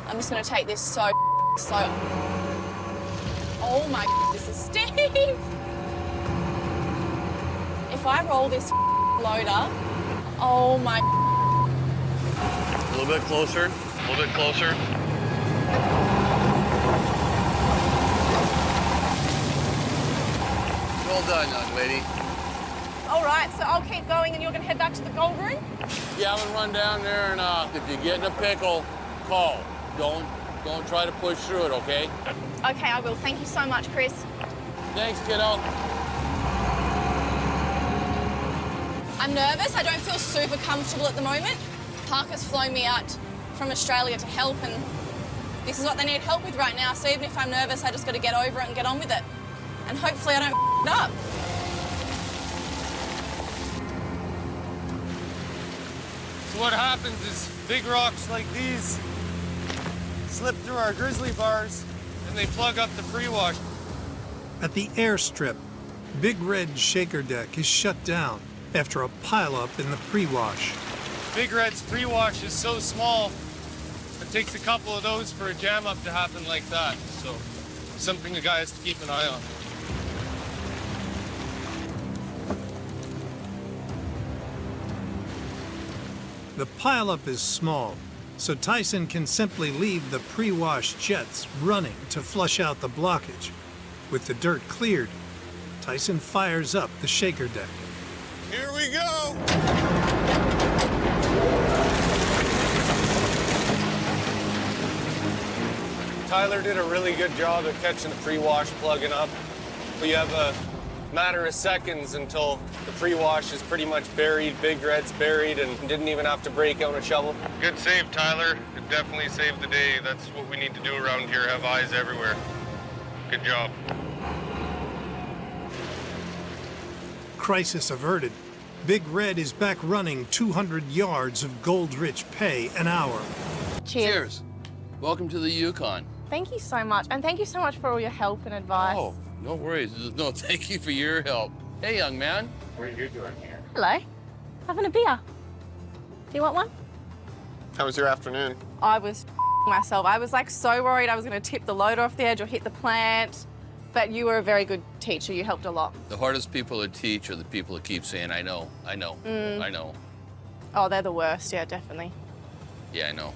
I'm just going to take this so slow. Oh my, this is steep. If I roll this loader, oh my. A little bit closer, a little bit closer. Well done, young lady. All right, so I'll keep going and you're going to head back to the gold room? Yeah, I'm going to run down there, and if you get in a pickle, call. Don't try to push through it, okay? Okay, I will. Thank you so much, Chris. Thanks, kiddo. I'm nervous. I don't feel super comfortable at the moment. Parker's flown me out from Australia to help, and this is what they need help with right now. So even if I'm nervous, I just got to get over it and get on with it. And hopefully I don't f*** it up. So what happens is big rocks like these slip through our grizzly bars and they plug up the pre-wash. At the airstrip, Big Red's shaker deck is shut down after a pileup in the pre-wash. Big Red's pre-wash is so small, it takes a couple of those for a jam up to happen like that. So something the guy has to keep an eye on. The pileup is small, so Tyson can simply leave the pre-wash jets running to flush out the blockage. With the dirt cleared, Tyson fires up the shaker deck. Here we go. Tyler did a really good job at catching the pre-wash plugging up. We have a matter of seconds until the pre-wash is pretty much buried, Big Red's buried, and didn't even have to break out a shovel. Good save, Tyler. It definitely saved the day. That's what we need to do around here, have eyes everywhere. Good job. Crisis averted. Big Red is back running 200 yards of gold-rich pay an hour. Cheers. Welcome to the Yukon. Thank you so much. And thank you so much for all your help and advice. Oh, no worries. No, thank you for your help. Hey, young man. What are you doing here? Hello. Having a beer. Do you want one? How was your afternoon? I was myself. I was like so worried I was going to tip the loader off the edge or hit the plant. But you were a very good teacher. You helped a lot. The hardest people to teach are the people that keep saying, I know, I know, I know. Oh, they're the worst. Yeah, definitely. Yeah, I know.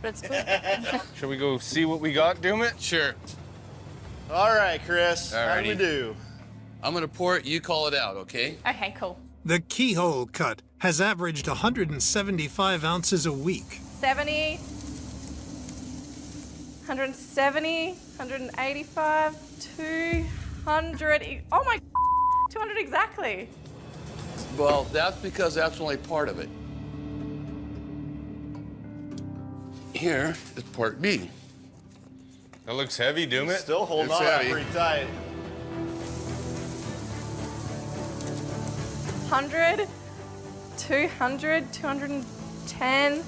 But it's good. Shall we go see what we got, Doomit? Sure. All right, Chris. How do we Alrighty. do? I'm going to pour it. You call it out, okay? Okay, cool. The keyhole cut has averaged 175 ounces a week. 70, 170, 185, 200. Oh my, 200 exactly. Well, that's because that's only part of it. Here is part B. That looks heavy, Doomit. Still holding It's on heavy. pretty tight. 100, 200, 210,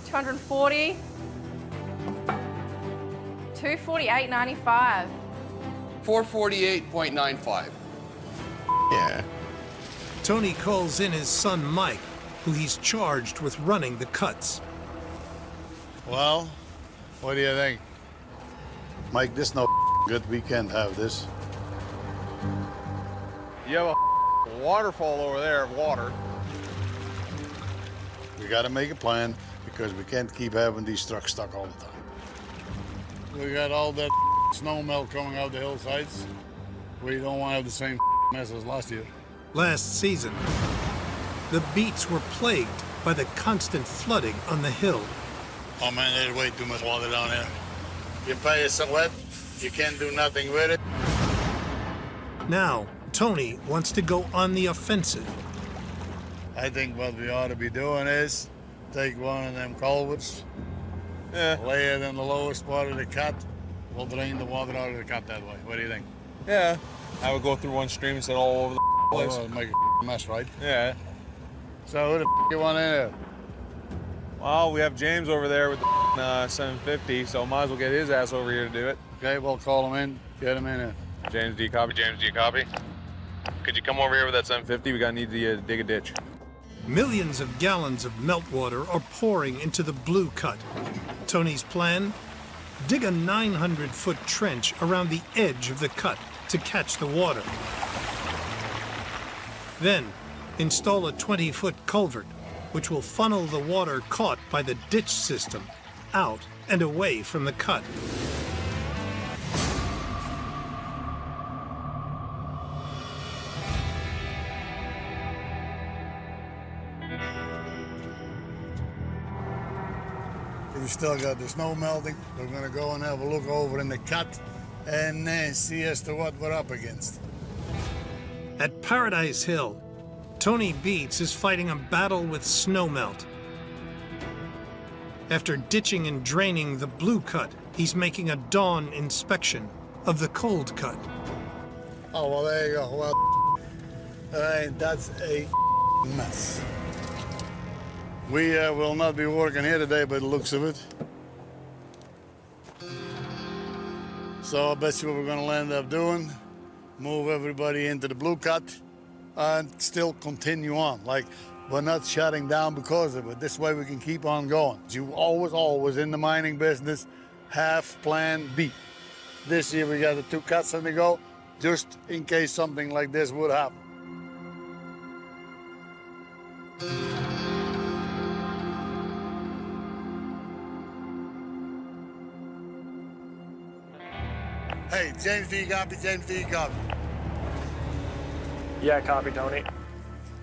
240, 248.95. 448.95. Yeah. Tony calls in his son Mike, who he's charged with running the cuts. Well, what do you think? Mike, this no good. We can't have this. You have a waterfall over there of water. We got to make a plan because we can't keep having these trucks stuck all the time. We got all that snow melt coming out the hillsides. We don't want to have the same mess as last year. Last season, the Beets were plagued by the constant flooding on the hill. Oh man, there's way too much water down here. You pay us some wet, you can't do nothing with it. Now, Tony wants to go on the offensive. I think what we ought to be doing is take one of them culverts, lay it in the lowest part of the cut. We'll drain the water out of the cut that way. What do you think? Yeah. I would go through one stream instead of all over the place. Well, make a mess, right? Yeah. So who the you want in there? Well, we have James over there with the 750, so might as well get his ass over here to do it. Okay, we'll call him in. Get him in there. James, do you copy? James, do you copy? Could you come over here with that 750? We gotta need to dig a ditch. Millions of gallons of meltwater are pouring into the blue cut. Tony's plan? Dig a 900-foot trench around the edge of the cut to catch the water. Then, install a 20-foot culvert, which will funnel the water caught by the ditch system out and away from the cut. We still got the snow melting. We're gonna go and have a look over in the cut and see as to what we're up against. At Paradise Hill, Tony Beets is fighting a battle with snowmelt. After ditching and draining the blue cut, he's making a dawn inspection of the cold cut. Oh, well, there you go. Well, that's a mess. We will not be working here today by the looks of it. So I bet you what we're gonna end up doing, move everybody into the blue cut and still continue on. Like, we're not shutting down because of it. This way we can keep on going. You always in the mining business have plan B. This year we got the 2 cuts on the go, just in case something like this would happen. Hey, James, do you copy? James, do you copy? Yeah, copy, Tony.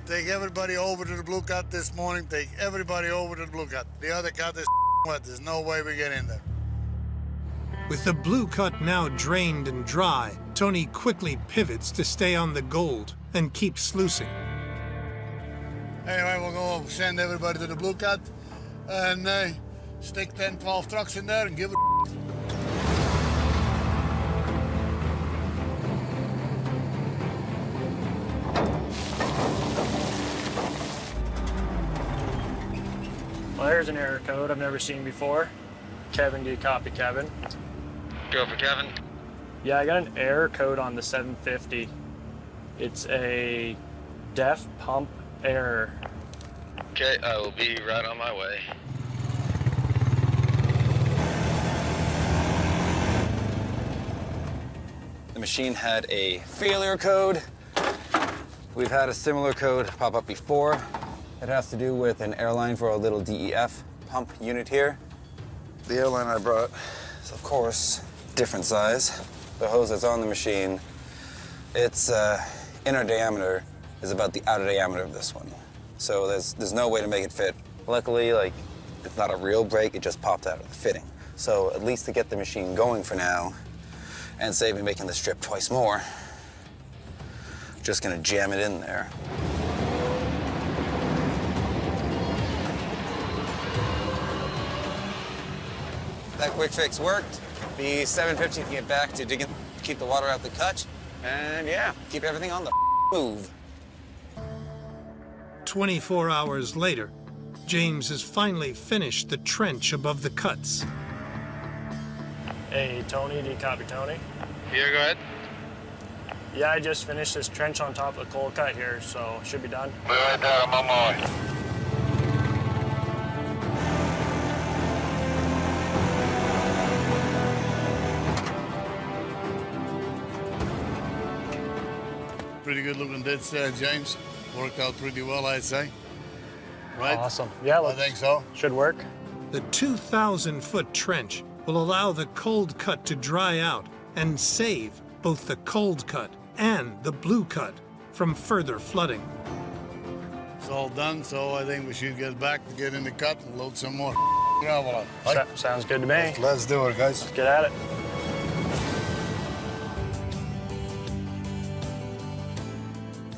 Take everybody over to the blue cut this morning. Take everybody over to the blue cut. The other cut is wet. There's no way we get in there. With the blue cut now drained and dry, Tony quickly pivots to stay on the gold and keep sluicing. Anyway, we'll go send everybody to the blue cut and stick 10, 12 trucks in there and give it. Well, there's an error code I've never seen before. Kevin, do you copy, Kevin? Go for Kevin. Yeah, I got an error code on the 750. It's a def pump error. Okay, I will be right on my way. The machine had a failure code. We've had a similar code pop up before. It has to do with an airline for a little DEF pump unit here. The airline I brought is, of course, different size. The hose that's on the machine, its inner diameter is about the outer diameter of this one. So there's no way to make it fit. Luckily, like, it's not a real break, it just popped out of the fitting. So at least to get the machine going for now and save me making the strip twice more, just gonna jam it in there. That quick fix worked. The 750 can get back to digging, keep the water out the cut, and yeah, keep everything on the move. 24 hours later, James has finally finished the trench above the cuts. Hey, Tony, do you copy, Tony? Yeah, go ahead. Yeah, I just finished this trench on top of the cold cut here, so should be done. Be right there, I'm on my way. Pretty good looking ditch there, James. Worked out pretty well, I'd say. Right? Awesome. Yeah, I think so. Should work. The 2,000-foot trench will allow the cold cut to dry out and save both the cold cut and the blue cut from further flooding. It's all done, so I think we should get back to get in the cut and load some more. gravel on. Sounds good to me. Let's do it, guys. Let's get at it.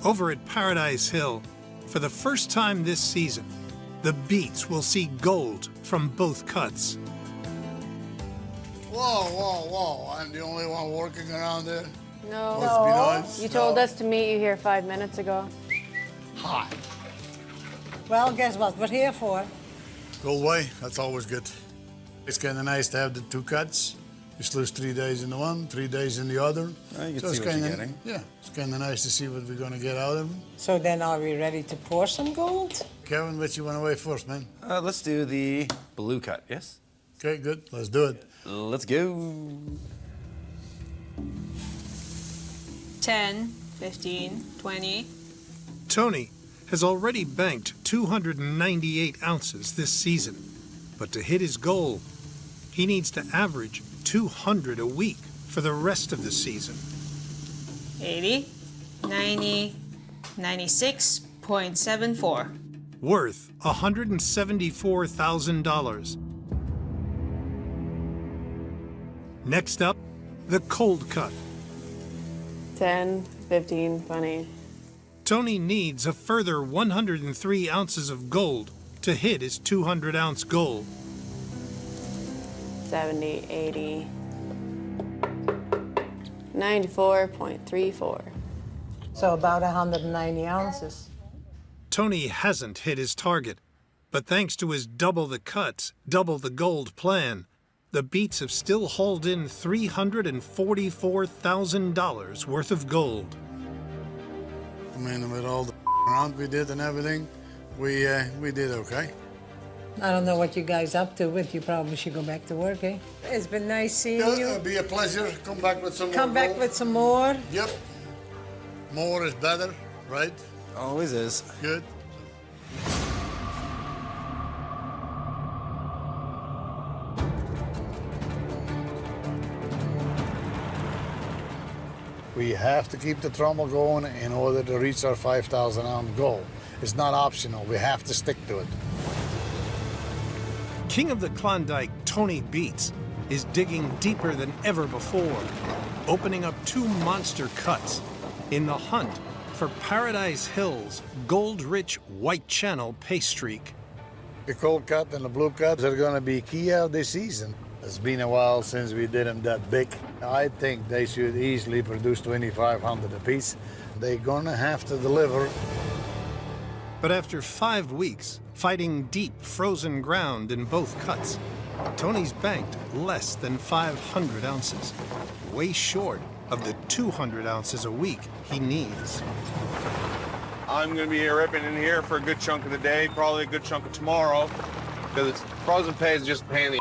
Over at Paradise Hill, for the first time this season, the Beets will see gold from both cuts. Whoa, whoa, whoa. I'm the only one working around there. No. Must be nice. You told us to meet you here 5 minutes ago. Hi. Well, guess what we're here for? Gold way, that's always good. It's kind of nice to have the two cuts. You sluice 3 days in the one, 3 days in the other. You can So it's see what you're kinda- getting. Yeah, it's kind of nice to see what we're going to get out of them. So then are we ready to pour some gold? Kevin, what you want to weigh first, man? Let's do the blue cut, yes? Okay, good. Let's do it. Let's go. 10, 15, 20. Tony has already banked 298 ounces this season, but to hit his goal, he needs to average 200 a week for the rest of the season. 80, 90, 96.74. Worth $174,000. Next up, the cold cut. 10, 15, 20. Tony needs a further 103 ounces of gold to hit his 200-ounce goal. 70, 80, 94.34. So about 190 ounces. Tony hasn't hit his target, but thanks to his double the cuts, double the gold plan, the Beets have still hauled in $344,000 worth of gold. I mean, with all the around we did and everything, we did okay. I don't know what you guys up to, but you probably should go back to work, eh? It's been nice seeing you. It'll be a pleasure. Come back with some more. Come back gold. with some more. Yep. More is better, right? Always is. Good. We have to keep the trommel going in order to reach our 5,000-ounce goal. It's not optional. We have to stick to it. King of the Klondike, Tony Beets, is digging deeper than ever before, opening up 2 monster cuts in the hunt for Paradise Hill's gold-rich white channel pay streak. The cold cut and the blue cuts are going to be key out this season. It's been a while since we did them that big. I think they should easily produce 2,500 apiece. They're going to have to deliver. But after 5 weeks fighting deep frozen ground in both cuts, Tony's banked less than 500 ounces, way short of the 200 ounces a week he needs. I'm going to be ripping in here for a good chunk of the day, probably a good chunk of tomorrow, because it's frozen pay is just a pain in the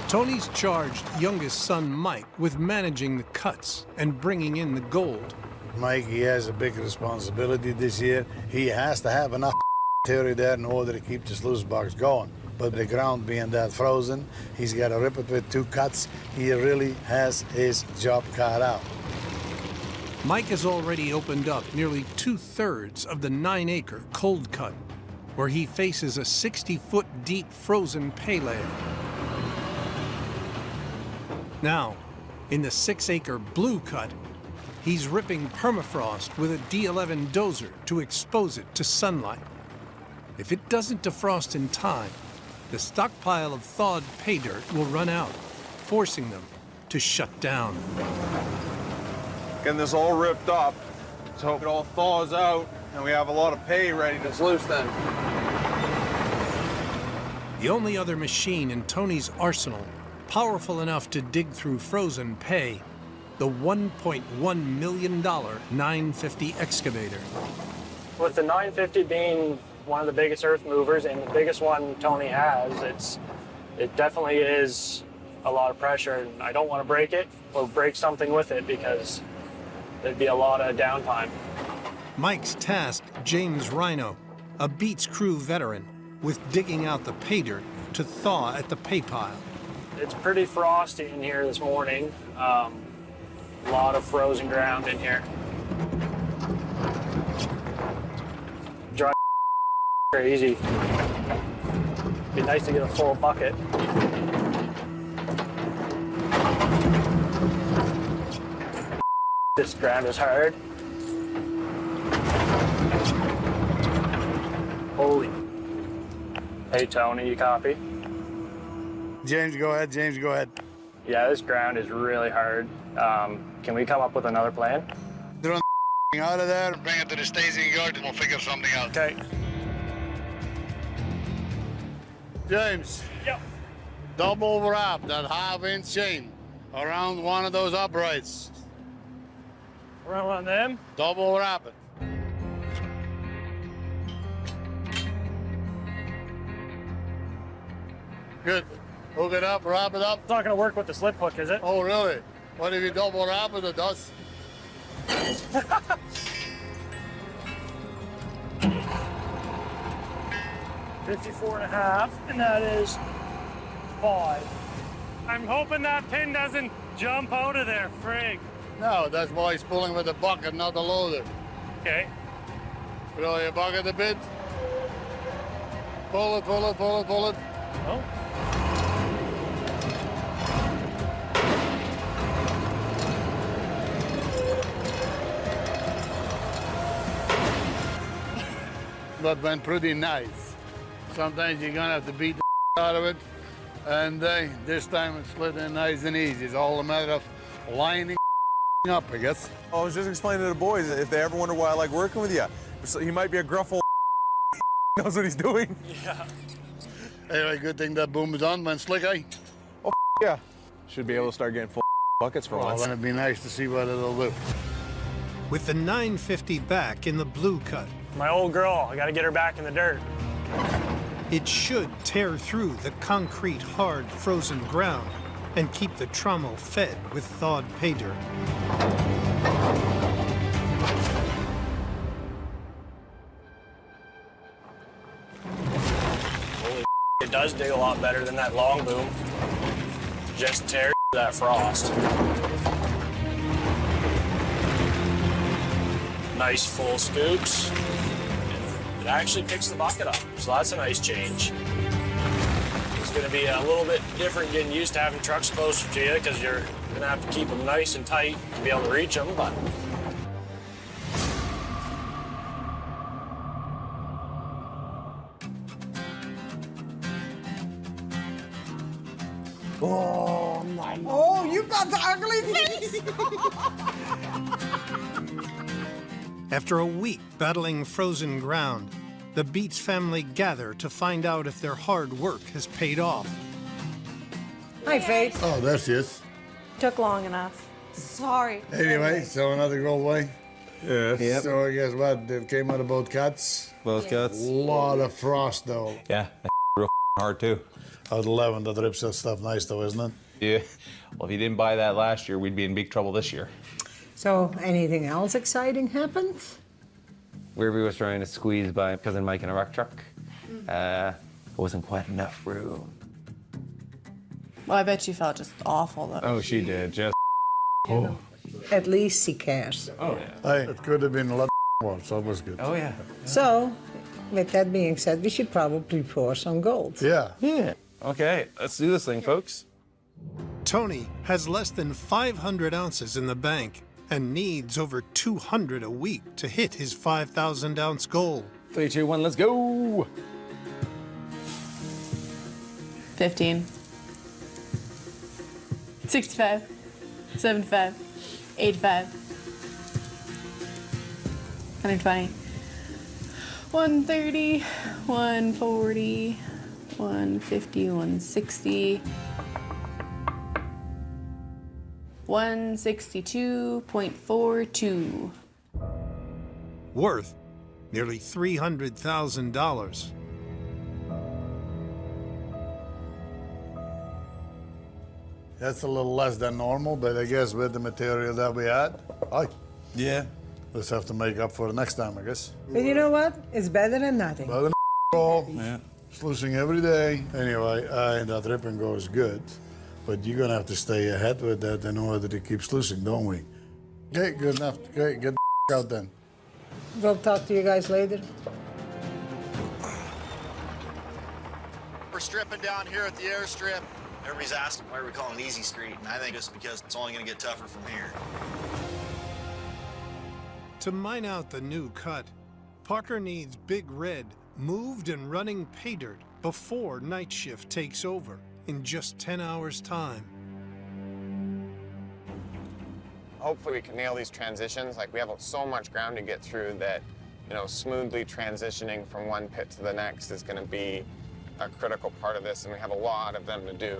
Tony's charged youngest son Mike with managing the cuts and bringing in the gold. Mike, he has a big responsibility this year. He has to have enough theory there in order to keep the sluice box going. But the ground being that frozen, he's got to rip it with 2 cuts. He really has his job cut out. Mike has already opened up nearly 2/3 of the 9-acre cold cut, where he faces a 60-foot deep frozen pay layer. Now, in the 6-acre blue cut, he's ripping permafrost with a D11 dozer to expose it to sunlight. If it doesn't defrost in time, the stockpile of thawed pay dirt will run out, forcing them to shut down. Getting this all ripped up. Let's hope it all thaws out and we have a lot of pay ready to sluice then. The only other machine in Tony's arsenal powerful enough to dig through frozen pay, the $1.1 million 950 excavator. With the 950 being one of the biggest earth movers and the biggest one Tony has, it definitely is a lot of pressure. And I don't want to break it or break something with it because there'd be a lot of downtime. Mike's tasked James Rhino, a Beets crew veteran, with digging out the pay dirt to thaw at the pay pile. It's pretty frosty in here this morning. A lot of frozen ground in here. Dry crazy. Be nice to get a full bucket. This ground is hard. Holy. Hey, Tony, you copy? James, go ahead. James, go ahead. Yeah, this ground is really hard. Can we come up with another plan? Throw the out of there, bring it to the staging yard, and we'll figure something out. Okay. James. Yep. Double wrap that half-inch chain around one of those uprights. Around one of them? Double wrap it. Good. Hook it up, wrap it up. It's not going to work with the slip hook, is it? Oh, really? What if you double wrap it? It does. $54.5, and that is 5. I'm hoping that pin doesn't jump out of there, frig. No, that's why he's pulling with the bucket, not the loader. Okay. Throw your bucket a bit. Pull it, pull it, pull it, pull it. Oh. That went pretty nice. Sometimes you're gonna have to beat the out of it. And this time it's slid in nice and easy. It's all a matter of lining up, I guess. I was just explaining to the boys if they ever wonder why I like working with you. So he might be a gruff old knows what he's doing. Yeah. Anyway, good thing that boom is on, man. Slick, eh? Oh, yeah. Should be able to start getting full buckets for once. Well, then it'd be nice to see what it'll do. With the 950 back in the blue cut, My old girl, I got to get her back in the dirt. it should tear through the concrete, hard, frozen ground and keep the trommel fed with thawed pay dirt. Holy it does dig a lot better than that long boom. Just tear that frost. Nice full scoops. It actually picks the bucket up, so that's a nice change. It's going to be a little bit different getting used to having trucks closer to you because you're going to have to keep them nice and tight to be able to reach them, but Oh, my. Oh, you got the ugly face. After a week battling frozen ground, the Beets family gather to find out if their hard work has paid off. Hi, Faith. Oh, that's it. Took long enough. Sorry. Anyway, so another goal way. Yeah. Yep. So I guess what? They came out of both cuts. Both cuts. A lot of frost, though. Yeah, real hard too. Out 11, that rips that stuff nice, though, isn't it? Yeah. Well, if you didn't buy that last year, we'd be in big trouble this year. So, anything else exciting happened? Weirby was trying to squeeze by cousin Mike in a rock truck. Wasn't quite enough room. Well, I bet you felt just awful though. Oh, she did. Just. Oh. At least he cares. Oh, yeah. Hey, it could have been a lot worse. That was good. Oh, yeah. So, with that being said, we should probably pour some gold. Yeah. Yeah. Okay, let's do this thing, folks. Tony has less than 500 ounces in the bank and needs over 200 a week to hit his 5,000-ounce goal. 3, 2, 1, let's go! 15. 65. 75. 85. 120. 130. 140. 150. 160. 162.42. Worth nearly $300,000. That's a little less than normal, but I guess with the material that we had, yeah, let's have to make up for it next time, I guess. But you know what? It's better than nothing. Better than all. Yeah. Sluicing every day. Anyway, that rip and go is good, but you're gonna have to stay ahead with that in order to keep sluicing, don't we? Okay, good enough. Okay, get the out then. We'll talk to you guys later. stripping down here at the airstrip. Everybody's asking why we call it an easy street, and I think it's because it's only going to get tougher from here. To mine out the new cut, Parker needs Big Red moved and running pay dirt before night shift takes over in just 10 hours' time. Hopefully we can nail these transitions. Like, we have so much ground to get through that, you know, smoothly transitioning from one pit to the next is going to be a critical part of this, and we have a lot of them to do.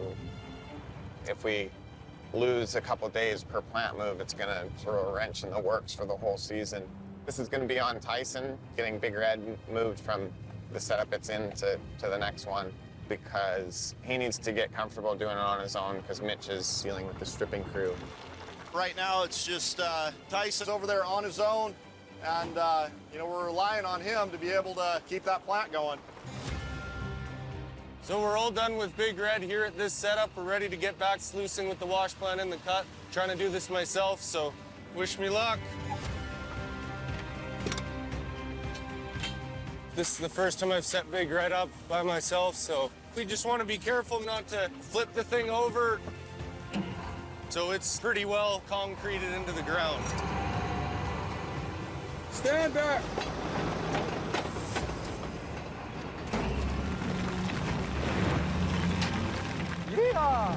If we lose a couple days per plant move, it's going to throw a wrench in the works for the whole season. This is going to be on Tyson, getting Big Red moved from the setup it's in to the next one, because he needs to get comfortable doing it on his own, because Mitch is dealing with the stripping crew. Right now, it's just Tyson's over there on his own, and you know, we're relying on him to be able to keep that plant going. So we're all done with Big Red here at this setup. We're ready to get back sluicing with the wash plant in the cut. Trying to do this myself, so wish me luck. This is the first time I've set Big Red up by myself, so we just want to be careful not to flip the thing over. So it's pretty well concreted into the ground. Stand back! Yeah!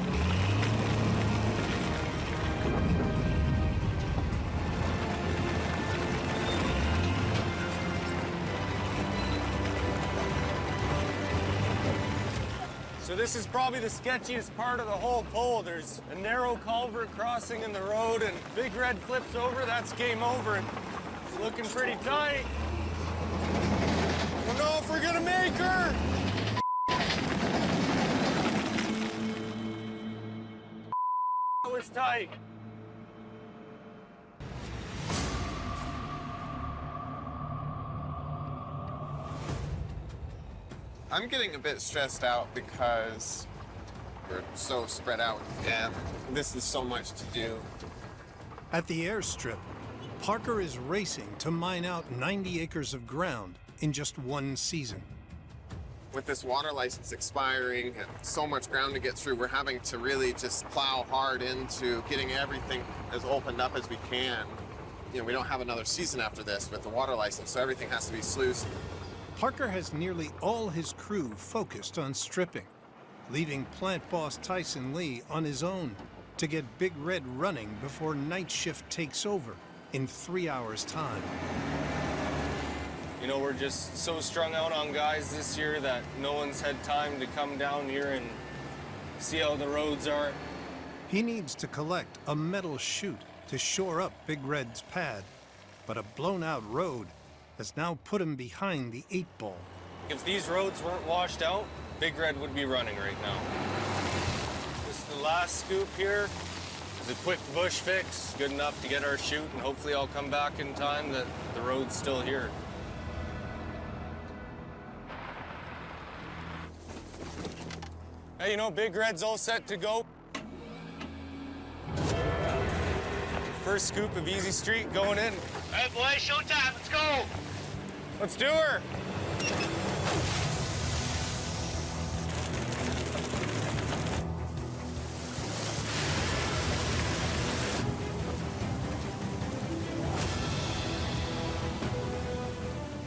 So this is probably the sketchiest part of the whole pull. There's a narrow culvert crossing in the road, and Big Red flips over, that's game over. It's looking pretty tight. I don't know if we're gonna make her! That was tight. I'm getting a bit stressed out because we're so spread out, and this is so much to do. At the airstrip, Parker is racing to mine out 90 acres of ground in just one season. With this water license expiring and so much ground to get through, we're having to really just plow hard into getting everything as opened up as we can. You know, we don't have another season after this with the water license, so everything has to be sluiced. Parker has nearly all his crew focused on stripping, leaving plant boss Tyson Lee on his own to get Big Red running before night shift takes over in 3 hours' time. You know, we're just so strung out on guys this year that no one's had time to come down here and see how the roads are. He needs to collect a metal chute to shore up Big Red's pad, but a blown-out road has now put him behind the 8-ball. If these roads weren't washed out, Big Red would be running right now. This is the last scoop here. It's a quick bush fix, good enough to get our chute, and hopefully I'll come back in time that the road's still here. Hey, you know, Big Red's all set to go. First scoop of Easy Street going in. Hey, boys, showtime. Let's go. Let's do her.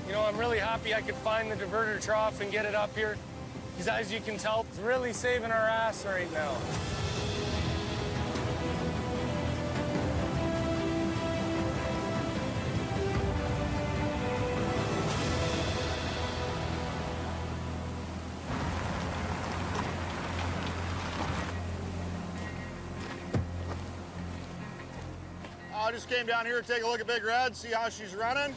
You know, I'm really happy I could find the diverter trough and get it up here. Because as you can tell, it's really saving our ass right now. I just came down here to take a look at Big Red, see how she's running.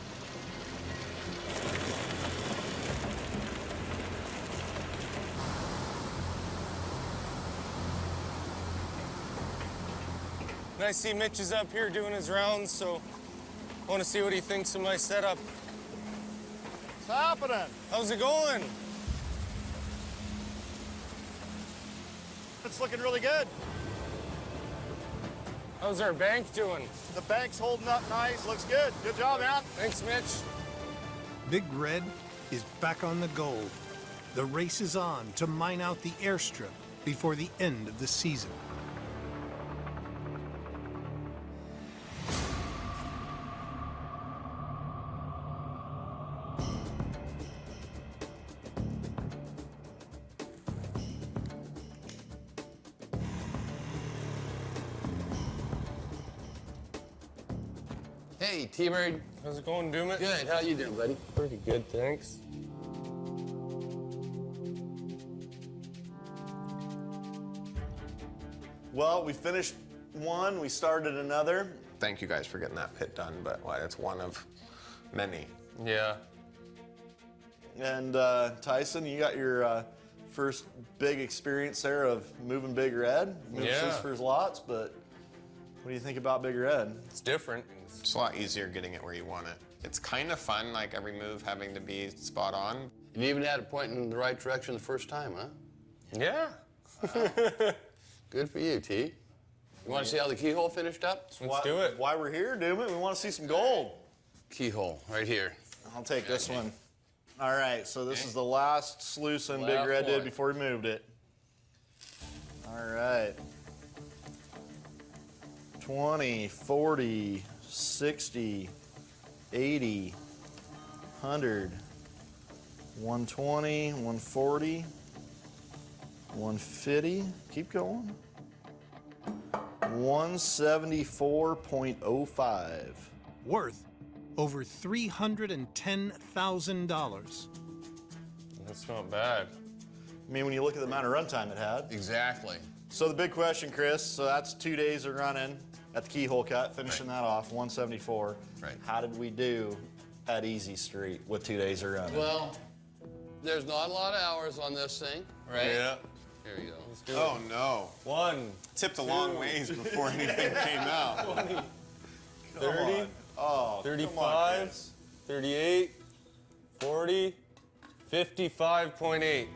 And I see Mitch is up here doing his rounds, so I want to see what he thinks of my setup. What's happening? How's it going? It's looking really good. How's our bank doing? The bank's holding up nice. Looks good. Good job, man. Thanks, Mitch. Big Red is back on the goal, The race is on to mine out the airstrip before the end of the season. Hey, T-Bird. How's it going, Doomit? Good. How you doing, buddy? Pretty good, thanks. Well, we finished one, we started another. Thank you guys for getting that pit done, but it's one of many. Yeah. And Tyson, you got your first big experience there of moving Big Red. Moved Yeah. for his lots, but what do you think about Big Red? It's different. It's a lot easier getting it where you want it. It's kind of fun, like every move having to be spot on. You even had it pointing in the right direction the first time, huh? Yeah. Good for you, T. You want to see how the keyhole finished up? Let's do it. Why we're here, Doom it. We want to see some gold. Keyhole, right here. I'll take this one. All right, so this is the last sluicing Big Last Red did one. before he moved it. All right. 20, 40, 60, 80, 100, 120, 140, 150. Keep going. 174.05. Worth over $310,000. That's not bad. I mean, when you look at the amount of runtime it had. Exactly. So the big question, Chris, so that's 2 days of running at the keyhole cut, finishing that off, 174. Right. How did we do at Easy Street with 2 days of running? Well, there's not a lot of hours on this thing, right? Yeah. Here you go. Let's do Oh, it. no. 1, Tipped a long ways before anything came out. 20, Come 30, on. Oh, 35, come on, Chris. 38, 40, 55.8.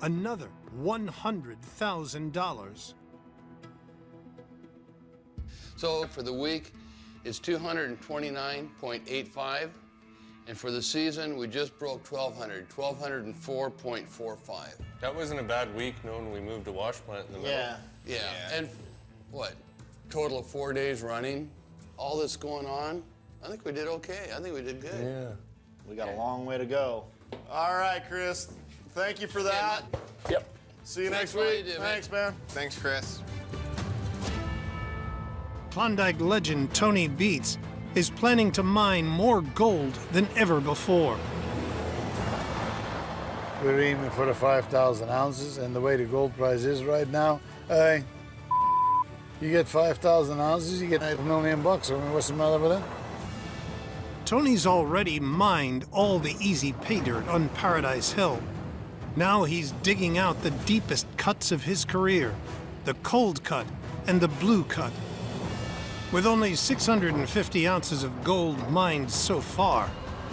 Another $100,000. So for the week, it's 229.85. And for the season, we just broke 1,200, 1,204.45. That wasn't a bad week knowing we moved a wash plant in the middle. Yeah. Yeah. And what? Total of 4 days running, all this going on. I think we did okay. I think we did good. Yeah. We got a long way to go. All right, Chris. Thank you for that. Yep. See you Thanks next for all you week. do, man. Thanks, man. Thanks, Chris. Klondike legend Tony Beets is planning to mine more gold than ever before. We're aiming for the 5,000 ounces, and the way the gold price is right now, you get 5,000 ounces, you get $8 million. I mean, what's the matter with that? Tony's already mined all the easy pay dirt on Paradise Hill. Now he's digging out the deepest cuts of his career, the cold cut and the blue cut. With only 650 ounces of gold mined so far,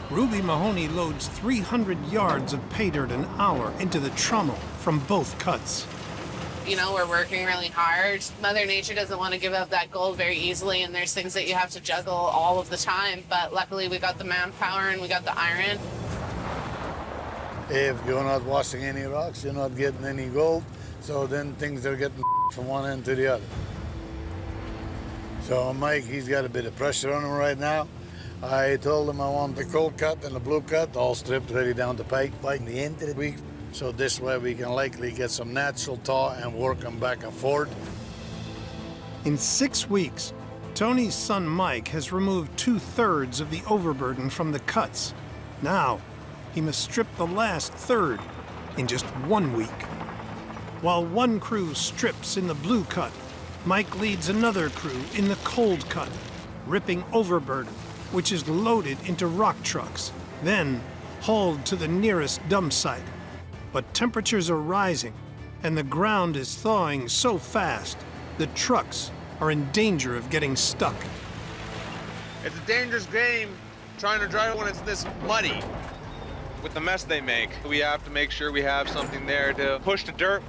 Ruby Mahoney loads 300 yards of pay dirt an hour into the trommel from both cuts. You know, we're working really hard. Mother Nature doesn't want to give up that gold very easily, and there's things that you have to juggle all of the time. But luckily, we got the manpower and we got the iron. If you're not washing any rocks, you're not getting any gold, so then things are getting from one end to the other. So Mike, he's got a bit of pressure on him right now. I told him I want the cold cut and the blue cut all stripped ready down to pike by the end of the week. So this way we can likely get some natural thaw and work them back and forth. In 6 weeks, Tony's son Mike has removed 2/3 of the overburden from the cuts. Now, he must strip the last third in just 1 week. While one crew strips in the blue cut, Mike leads another crew in the cold cut, ripping overburden, which is loaded into rock trucks, then hauled to the nearest dump site. But temperatures are rising, and the ground is thawing so fast, the trucks are in danger of getting stuck. It's a dangerous game trying to drive when it's this muddy. With the mess they make, we have to make sure we have something there to push the dirt.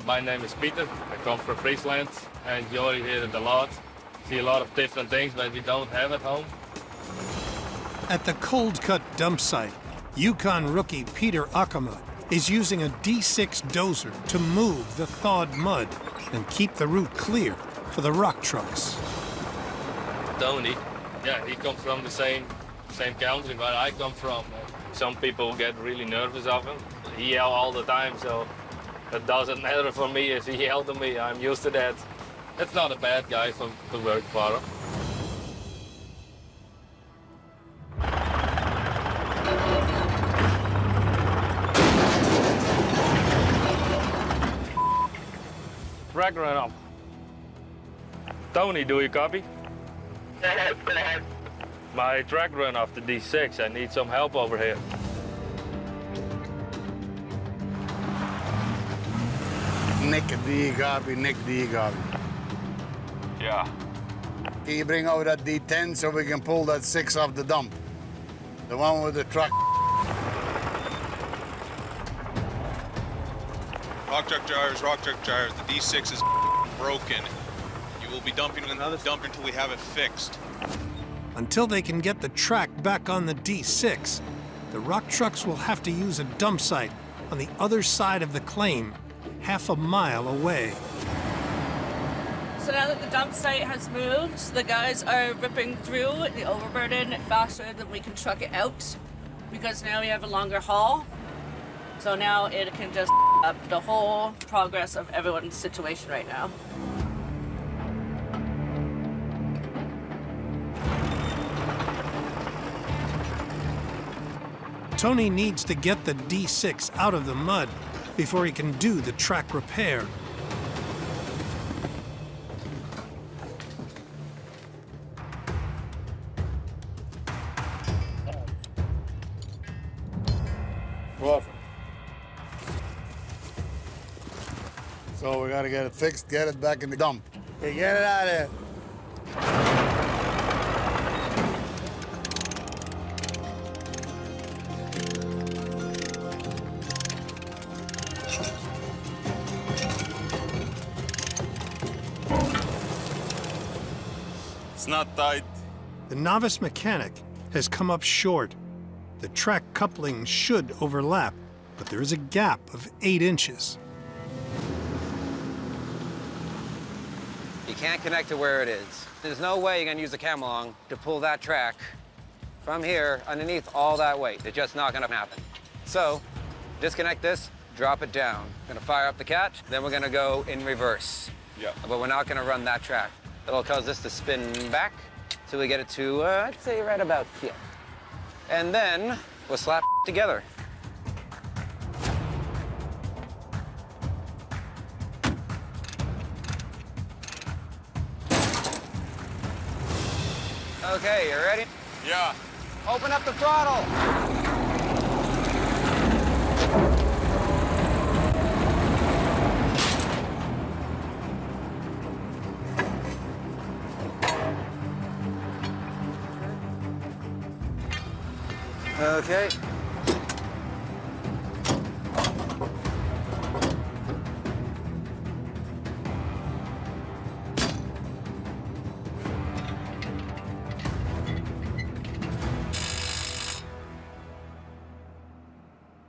My name is Peter. I come from Friesland. I enjoy it a lot. See a lot of different things that we don't have at home. At the cold cut dump site, Yukon rookie Peter Akama is using a D6 dozer to move the thawed mud and keep the route clear for the rock trucks. Tony, yeah, he comes from the same country where I come from. Some people get really nervous of him. He yells all the time, so it doesn't matter for me if he yells at me. I'm used to that. It's not a bad guy to work for him. Track run up. Tony, do you copy? My track run off the D6. I need some help over here. Nick, do you copy? Nick, do you copy? Yeah. Can you bring over that D10 so we can pull that 6 off the dump? The one with the truck. Rock truck drivers, the D6 is broken. You will be dumping another dump until we have it fixed. Until they can get the track back on the D6, the rock trucks will have to use a dump site on the other side of the claim, half a mile away. So now that the dump site has moved, the guys are ripping through the overburden faster than we can truck it out, because now we have a longer haul. So now it can just up the whole progress of everyone's situation right now. Tony needs to get the D6 out of the mud before he can do the track repair. Perfect. So we gotta get it fixed, get it back in the dump. Hey, get it out of there. It's not tight. The novice mechanic has come up short. The track couplings should overlap, but there is a gap of 8 inches. You can't connect to where it is. There's no way you're gonna use the cam-along to pull that track from here underneath all that weight. It's just not gonna happen. So, disconnect this, drop it down. Gonna fire up the catch, then we're gonna go in reverse. Yeah. But we're not gonna run that track. That'll cause this to spin back till we get it to, I'd say right about here. And then we'll slap together. Okay, you ready? Yeah. Open up the throttle. Okay.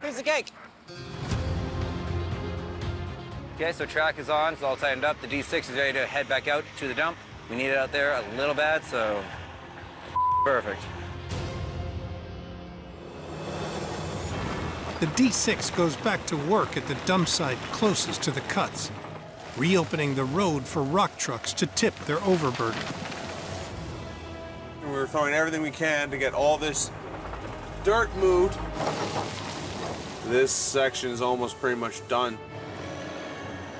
Piece of cake. Okay, so track is on, it's all tightened up. The D6 is ready to head back out to the dump. We need it out there a little bad, so perfect. The D6 goes back to work at the dump site closest to the cuts, reopening the road for rock trucks to tip their overburden. We're throwing everything we can to get all this dirt moved. This section is almost pretty much done.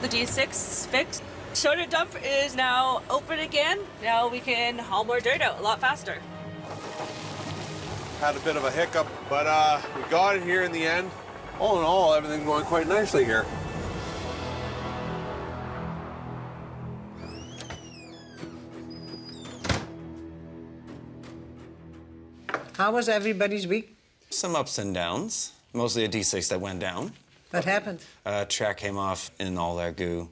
The D6 is fixed. Shoulder dump is now open again. Now we can haul more dirt out a lot faster. Had a bit of a hiccup, but we got it here in the end. All in all, everything going quite nicely here. How was everybody's week? Some ups and downs. Mostly a D6 that went down. What happened? Track came off in all that goo.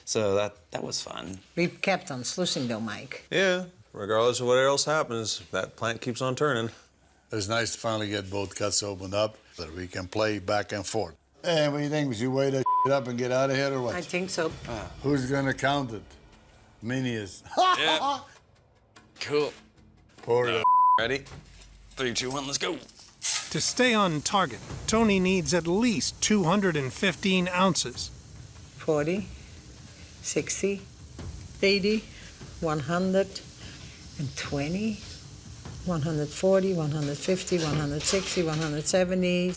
So that was fun. We kept on sluicing though, Mike. Yeah, regardless of what else happens, that plant keeps on turning. It's nice to finally get both cuts opened up so that we can play back and forth. Hey, what do you think? We should weigh that up and get out of here or what? I think so. Who's gonna count it? Minnie is. Yeah. Cool. Pour it. Ready? 3, 2, 1, let's go. To stay on target, Tony needs at least 215 ounces. 40, 60, 80, 120, 140, 150, 160, 170,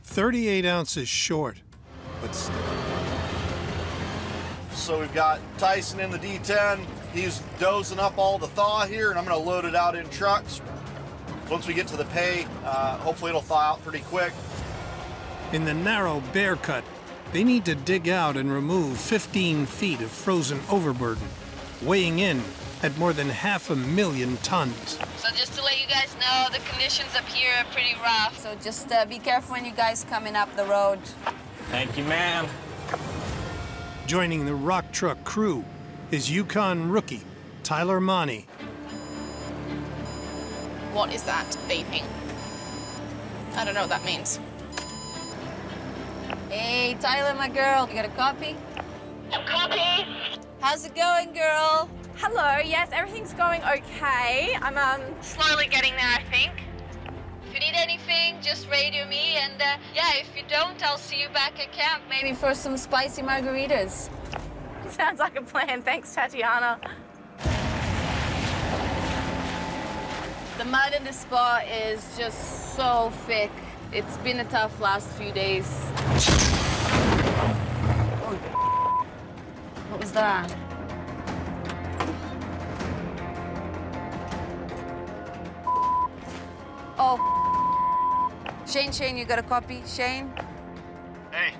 38 ounces short. But still. So we've got Tyson in the D10. He's dozing up all the thaw here, and I'm going to load it out in trucks. Once we get to the pay, hopefully it'll thaw out pretty quick. In the narrow bear cut, they need to dig out and remove 15 feet of frozen overburden, weighing in at more than 500,000 tons. So just to let you guys know, the conditions up here are pretty rough. So just be careful when you guys coming up the road. Thank you, ma'am. Joining the rock truck crew is Yukon rookie Tyler Money. What is that beeping? I don't know what that means. Hey, Tyler, my girl, you got a copy? Copy. How's it going, girl? Hello. Yes, everything's going okay. I'm slowly getting there, I think. If you need anything, just radio me, and yeah, if you don't, I'll see you back at camp, maybe for some spicy margaritas. Sounds like a plan. Thanks, Tatiana. The mud in this spot is just so thick. It's been a tough last few days. Oh, what was that? Oh, Shane, you got a copy? Shane? Hey.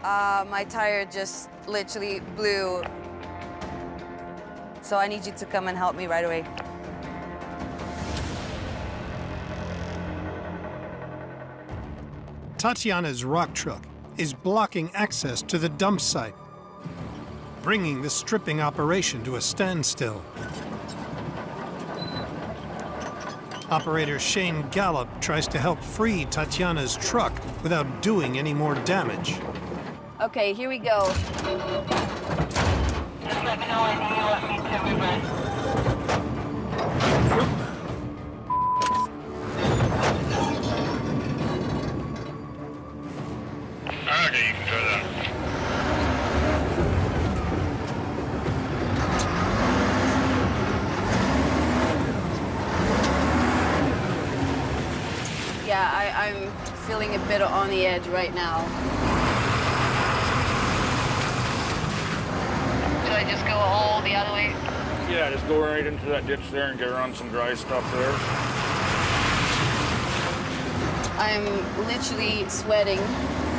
My tire just literally blew. So I need you to come and help me right away. Tatiana's rock truck is blocking access to the dump site, bringing the stripping operation to a standstill. Operator Shane Gallup tries to help free Tatiana's truck without doing any more damage. Okay, here we go. Just let me know if you want me to reverse. Okay, you can try that. Yeah, I'm feeling a bit on the edge right now. Should I just go all the other way? Yeah, just go right into that ditch there and get around some dry stuff there. I'm literally sweating,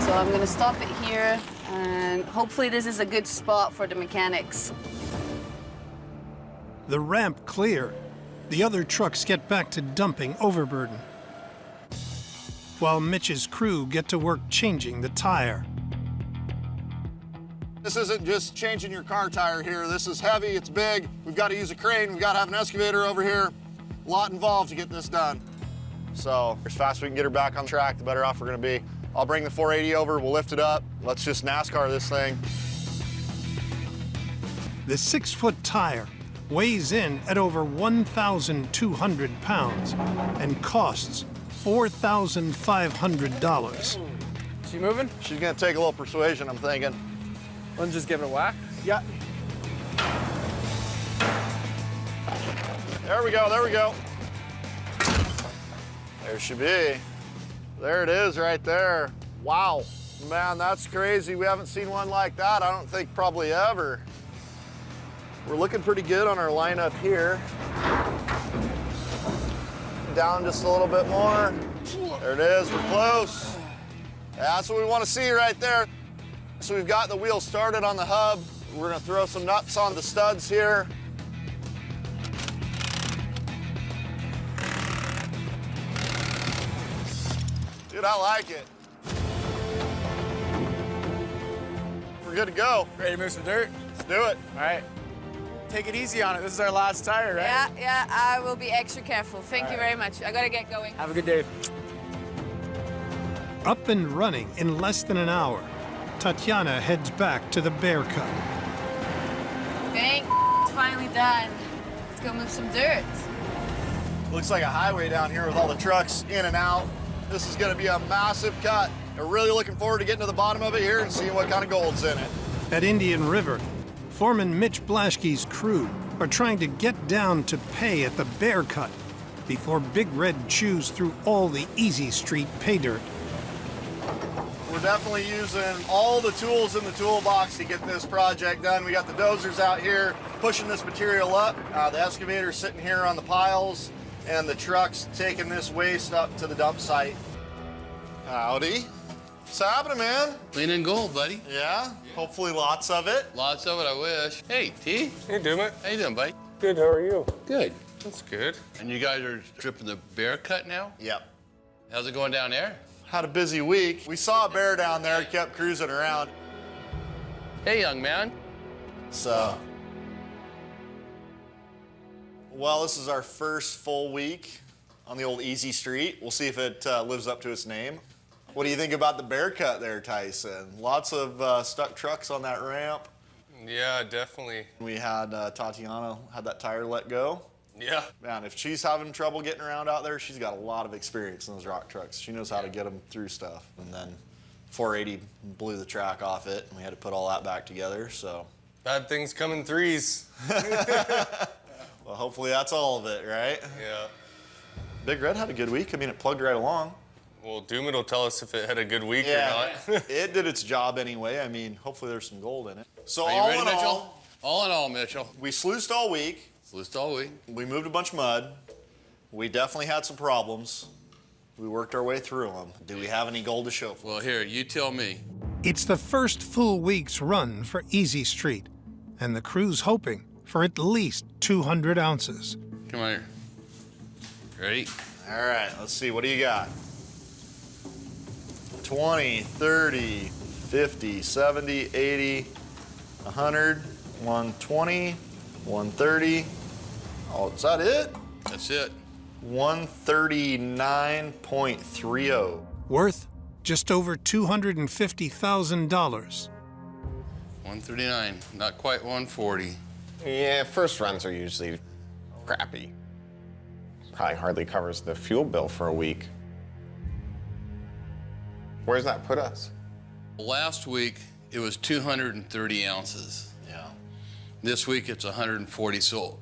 so I'm gonna stop it here, and hopefully this is a good spot for the mechanics. The ramp clear, the other trucks get back to dumping overburden, while Mitch's crew get to work changing the tire. This isn't just changing your car tire here. This is heavy, it's big. We've got to use a crane, we've got to have an excavator over here. A lot involved to get this done. So as fast as we can get her back on track, the better off we're gonna be. I'll bring the 480 over, we'll lift it up. Let's just NASCAR this thing. The 6-foot tire weighs in at over 1,200 pounds and costs $4,500. She moving? She's gonna take a little persuasion, I'm thinking. Let's just give it a whack. Yeah. There we go, there we go. There she be. There it is right there. Wow, man, that's crazy. We haven't seen one like that, I don't think probably ever. We're looking pretty good on our lineup here. Down just a little bit more. There it is, we're close. That's what we want to see right there. So we've got the wheel started on the hub. We're gonna throw some nuts on the studs here. Dude, I like it. We're good to go. Ready to move some dirt? Let's do it. All right. Take it easy on it. This is our last tire, right? Yeah, I will be extra careful. Thank you very much. I gotta get going. Have a good day. Up and running in less than an hour, Tatiana heads back to the bear cut. Thank it's finally done. Let's go move some dirt. Looks like a highway down here with all the trucks in and out. This is gonna be a massive cut. We're really looking forward to getting to the bottom of it here and seeing what kind of gold's in it. At Indian River, Foreman Mitch Blaschke's crew are trying to get down to pay at the bear cut before Big Red chews through all the Easy Street pay dirt. We're definitely using all the tools in the toolbox to get this project done. We got the dozers out here pushing this material up, the excavator's sitting here on the piles, and the truck's taking this waste up to the dump site. Howdy. What's happening, man? Cleaning gold, buddy. Yeah? Hopefully lots of it. Lots of it, I wish. Hey, T. Hey, Dumit. How you doing, buddy? Good, how are you? Good. That's good. And you guys are stripping the bear cut now? Yep. How's it going down there? Had a busy week. We saw a bear down there, kept cruising around. Hey, young man. So, well, this is our first full week on the old Easy Street. We'll see if it lives up to its name. What do you think about the bear cut there, Tyson? Lots of stuck trucks on that ramp. Yeah, definitely. We had Tatiana had that tire let go. Yeah. Man, if she's having trouble getting around out there, she's got a lot of experience in those rock trucks. She knows how to get them through stuff. And then 480 blew the track off it, and we had to put all that back together, so. Bad things come in threes. Well, hopefully that's all of it, right? Yeah. Big Red had a good week. I mean, it plugged right along. Well, Dumit will tell us if it had a good week or not. It did its job anyway. I mean, hopefully there's some gold in it. So Are you ready, Mitchell? All in all, Mitchell. We sluiced all week. Sluiced all week. We moved a bunch of mud. We definitely had some problems. We worked our way through them. Do we have any gold to show for? Well, here, you tell me. It's the first full week's run for Easy Street, and the crew's hoping for at least 200 ounces. Come on here. Ready? All right, let's see. What do you got? 20, 30, 50, 70, 80, 100, 120, 130. Oh, is that it? That's it. 139.30. Worth just over $250,000. 139, not quite 140. Yeah, first runs are usually crappy. Probably hardly covers the fuel bill for a week. Where's that put us? Last week, it was 230 ounces. Yeah. This week, it's 140, so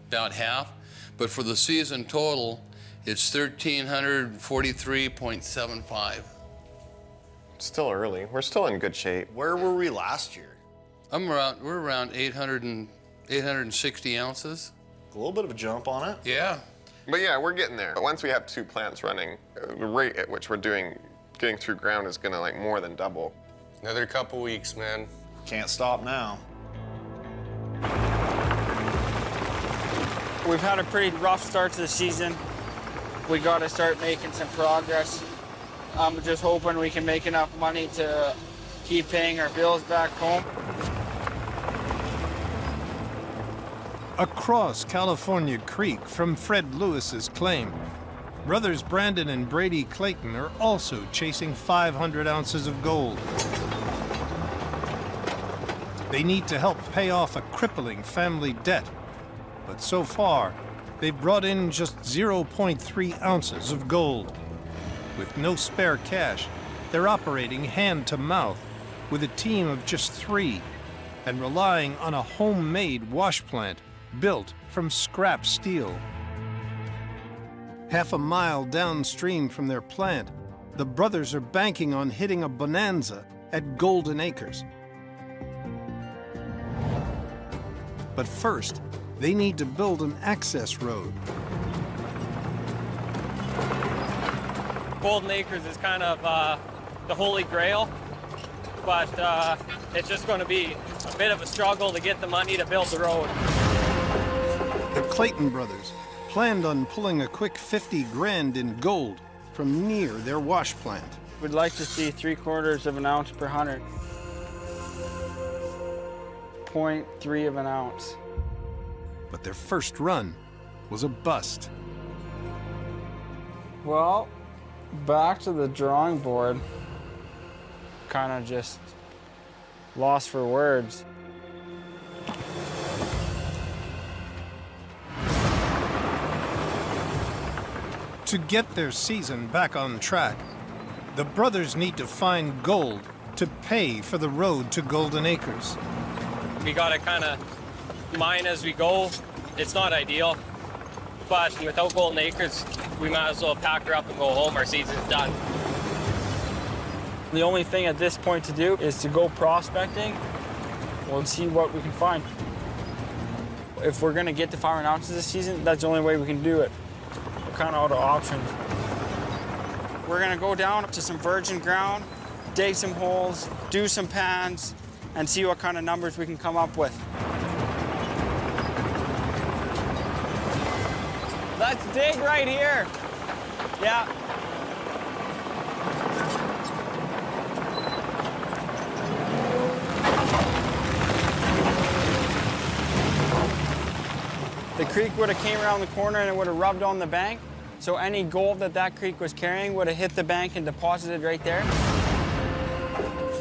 about half. But for the season total, it's 1,343.75. Still early. We're still in good shape. Where were we last year? We're around 860 ounces. A little bit of a jump on it. Yeah. But yeah, we're getting there. But once we have two plants running, the rate at which we're getting through ground is gonna like more than double. Another couple weeks, man. Can't stop now. We've had a pretty rough start to the season. We got to start making some progress. I'm just hoping we can make enough money to keep paying our bills back home. Across California Creek from Fred Lewis's claim, brothers Brandon and Brady Clayton are also chasing 500 ounces of gold. They need to help pay off a crippling family debt, but so far, they've brought in just 0.3 ounces of gold. With no spare cash, they're operating hand to mouth with a team of just 3 and relying on a homemade wash plant built from scrap steel. Half a mile downstream from their plant, the brothers are banking on hitting a bonanza at Golden Acres. But first, they need to build an access road. Golden Acres is kind of the holy grail, but it's just going to be a bit of a struggle to get the money to build the road. The Clayton brothers planned on pulling a quick 50 grand in gold from near their wash plant. We'd like to see 3/4 of an ounce per 100. 0.3 of an ounce. But their first run was a bust. Well, back to the drawing board. Kind of just lost for words. To get their season back on track, the brothers need to find gold to pay for the road to Golden Acres. We gotta kind of mine as we go. It's not ideal, but without Golden Acres, we might as well pack her up and go home. Our season's done. The only thing at this point to do is to go prospecting. We'll see what we can find. If we're gonna get to 500 ounces this season, that's the only way we can do it. We're kind of out of options. We're gonna go down to some virgin ground, dig some holes, do some pans, and see what kind of numbers we can come up with. Let's dig right here. Yeah. The creek would have came around the corner and it would have rubbed on the bank. So any gold that creek was carrying would have hit the bank and deposited right there.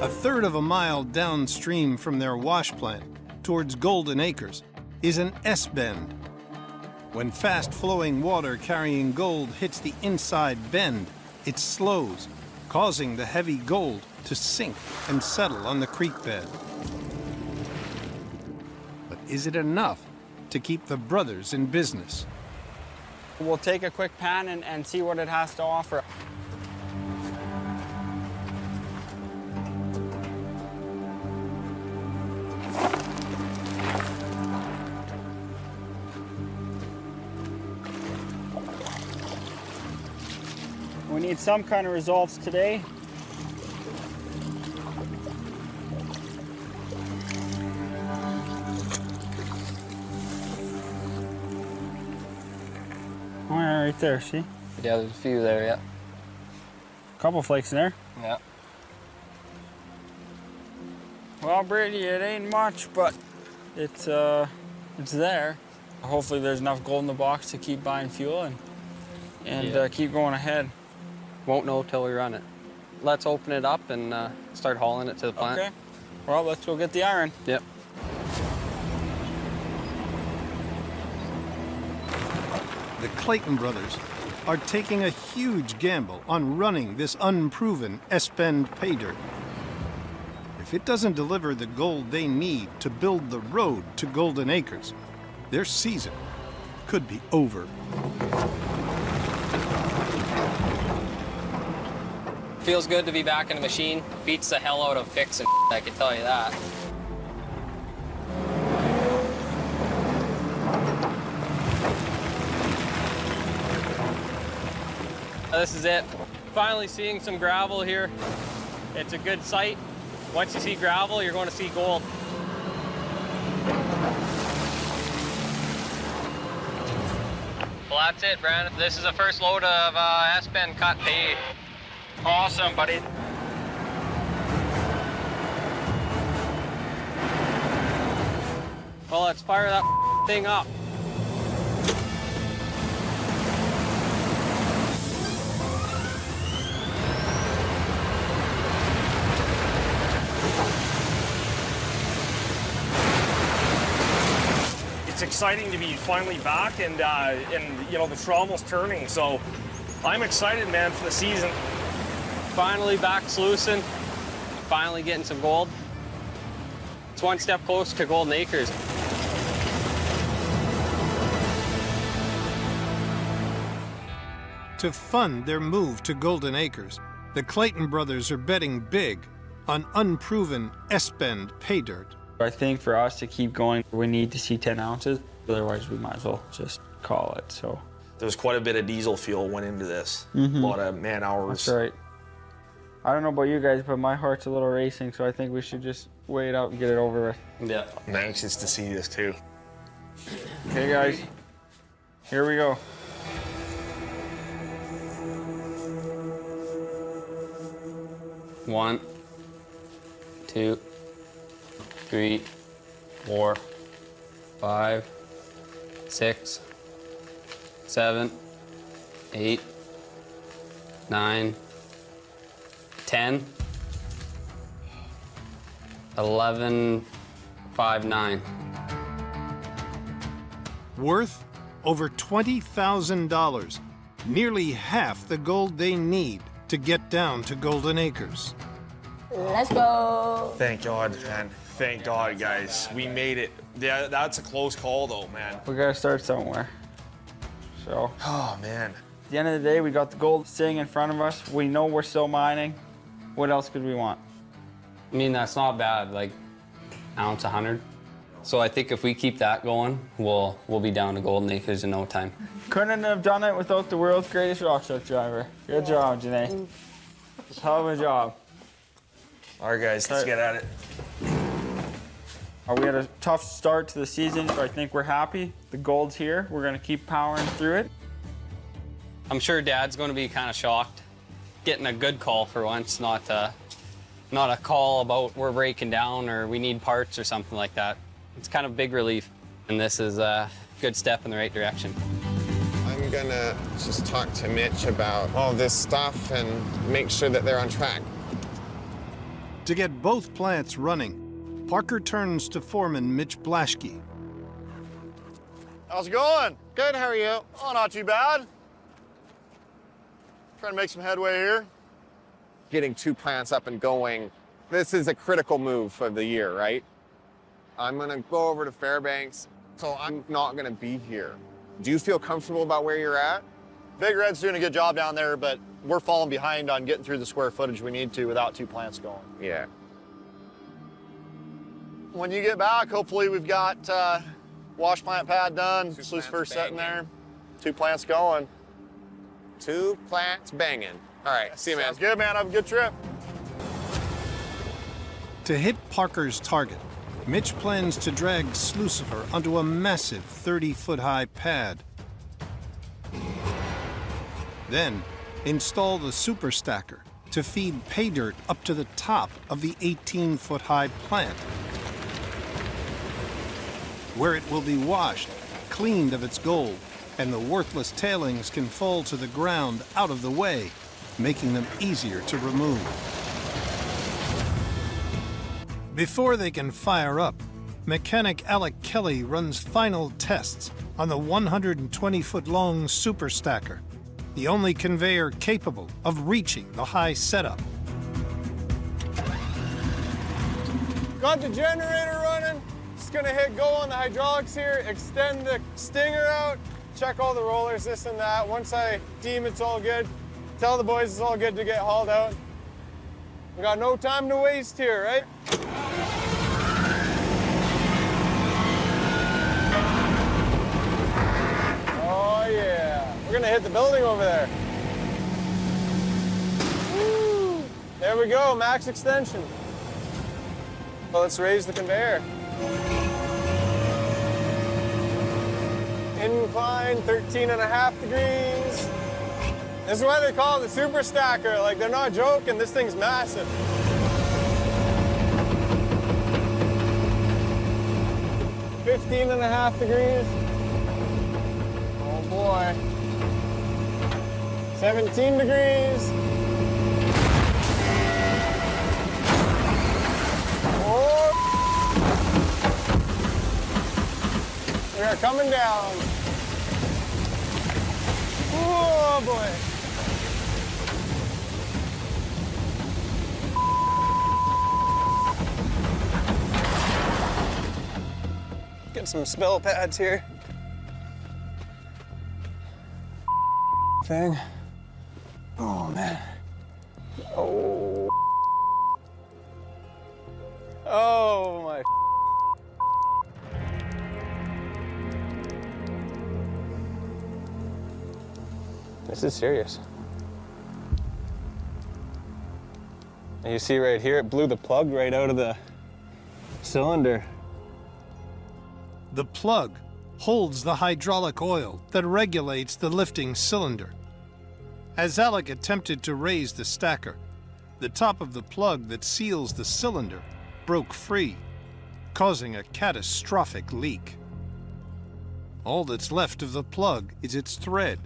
A third of a mile downstream from their wash plant, towards Golden Acres, is an S-bend. When fast-flowing water carrying gold hits the inside bend, it slows, causing the heavy gold to sink and settle on the creek bed. But is it enough to keep the brothers in business? We'll take a quick pan and see what it has to offer. We need some kind of results today. Oh, yeah, right there, see? Yeah, there's a few there, yeah. Couple flakes in there. Yeah. Well, Brady, it ain't much, but it's there. Hopefully there's enough gold in the box to keep buying fuel and keep going ahead. Won't know till we run it. Let's open it up and start hauling it to the plant. Okay. Well, let's go get the iron. Yep. The Clayton brothers are taking a huge gamble on running this unproven S-bend pay dirt. If it doesn't deliver the gold they need to build the road to Golden Acres, their season could be over. Feels good to be back in the machine. Beats the hell out of fixing, I can tell you that. This is it. Finally seeing some gravel here. It's a good sight. Once you see gravel, you're going to see gold. Well, that's it, Brandon. This is the first load of S-bend cut paid. Awesome, buddy. Well, let's fire that thing up. It's exciting to be finally back, and you know, the trouble's turning. So I'm excited, man, for the season. Finally back sluicing, finally getting some gold. It's one step closer to Golden Acres. To fund their move to Golden Acres, the Clayton brothers are betting big on unproven S-bend pay dirt. I think for us to keep going, we need to see 10 ounces. Otherwise, we might as well just call it. So There's quite a bit of diesel fuel went into this. Mhm. A lot of man hours. that's right. I don't know about you guys, but my heart's a little racing, so I think we should just wait out and get it over with. Yeah. I'm anxious to see this too. Okay, guys, here we go. 1, 2, 3, 4, 5, 6, 7, 8, 9, 10, 11, 5, 9. Worth over $20,000, nearly half the gold they need to get down to Golden Acres. Let's go. Thank God, man. Thank God, guys. We made it. Yeah, that's a close call, though, man. We gotta start somewhere. So. Oh, man. At the end of the day, we got the gold sitting in front of us. We know we're still mining. What else could we want? I mean, that's not bad, like ounce 100. So I think if we keep that going, we'll be down to Golden Acres in no time. Couldn't have done it without the world's greatest rock truck driver. Good job, Janae. Hell of a job. All right, guys, let's get at it. We had a tough start to the season, but I think we're happy. The gold's here. We're gonna keep powering through it. I'm sure Dad's going to be kind of shocked, getting a good call for once, not a call about we're breaking down or we need parts or something like that. It's kind of big relief, and this is a good step in the right direction. I'm gonna just talk to Mitch about all this stuff and make sure that they're on track. To get both plants running, Parker turns to foreman Mitch Blaschke. How's it going? Good, how are you? Oh, not too bad. Trying to make some headway here. Getting 2 plants up and going, this is a critical move of the year, right? I'm gonna go over to Fairbanks, so I'm not gonna be here. Do you feel comfortable about where you're at? Big Red's doing a good job down there, but we're falling behind on getting through the square footage we need to without 2 plants going. Yeah. When you get back, hopefully we've got wash plant pad done, sluice first setting there, 2 plants going. 2 plants banging. All right, see you, man. Sounds good, man. Have a good trip. To hit Parker's target, Mitch plans to drag Slucifer onto a massive 30-foot-high pad. Then install the super stacker to feed pay dirt up to the top of the 18-foot-high plant, where it will be washed, cleaned of its gold, and the worthless tailings can fall to the ground out of the way, making them easier to remove. Before they can fire up, mechanic Alec Kelly runs final tests on the 120-foot-long super stacker, the only conveyor capable of reaching the high setup. Got the generator running. Just gonna hit go on the hydraulics here, extend the stinger out, check all the rollers, this and that. Once I deem it's all good, tell the boys it's all good to get hauled out. We got no time to waste here, right? Oh yeah, we're gonna hit the building over there. Woo. There we go, max extension. Well, let's raise the conveyor. Incline, 13.5 degrees. This is why they call it the super stacker. Like, they're not joking, this thing's massive. $15.5 degrees. Oh boy. 17 degrees. Oh. We are coming down. Oh boy. Get some spill pads here. Thing. Oh man. Oh. Oh my. This is serious. And you see right here, it blew the plug right out of the cylinder. The plug holds the hydraulic oil that regulates the lifting cylinder. As Alec attempted to raise the stacker, the top of the plug that seals the cylinder broke free, causing a catastrophic leak. All that's left of the plug is its thread,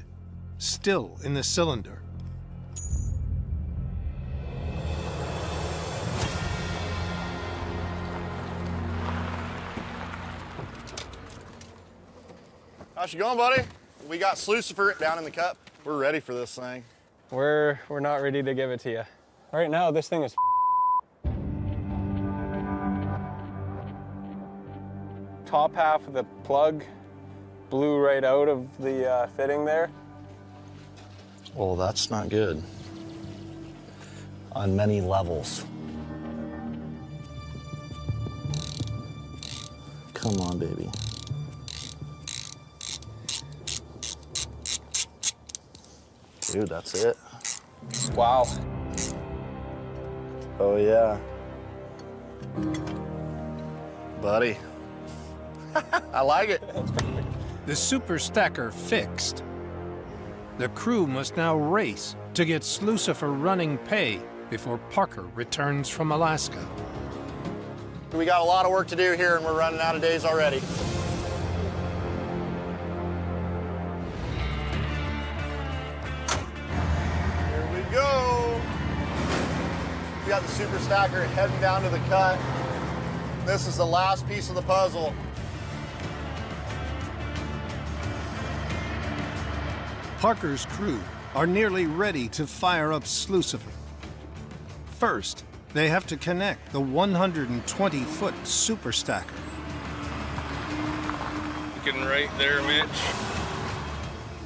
still in the cylinder. How's you going, buddy? We got Slucifer down in the cup. We're ready for this thing. We're not ready to give it to you. Right now, this thing is top half of the plug blew right out of the fitting there. Well, that's not good. On many levels. Come on, baby. Dude, that's it. Wow. Oh, yeah. Buddy. I like it. The super stacker fixed. The crew must now race to get Slucifer running pay before Parker returns from Alaska. We got a lot of work to do here, and we're running out of days already. Here we go. We got the super stacker heading down to the cut. This is the last piece of the puzzle. Parker's crew are nearly ready to fire up Slucifer. First, they have to connect the 120-foot super stacker. Looking right there, Mitch.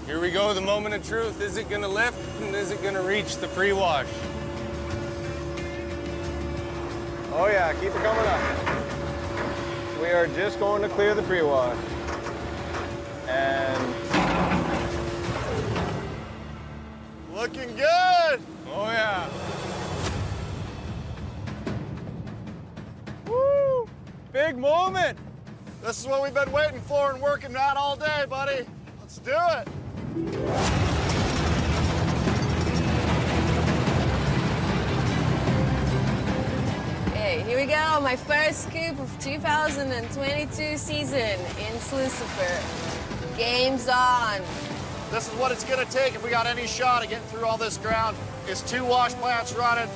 Here we go, the moment of truth. Is it gonna lift and is it gonna reach the pre-wash? Oh yeah, keep it coming up. We are just going to clear the pre-wash. And looking good. oh yeah. Woo! Big moment. This is what we've been waiting for and working at all day, buddy. Let's do it. Okay, here we go. My first scoop of 2022 season in Slucifer. Game's on. This is what it's gonna take if we got any shot at getting through all this ground. It's 2 wash plants running,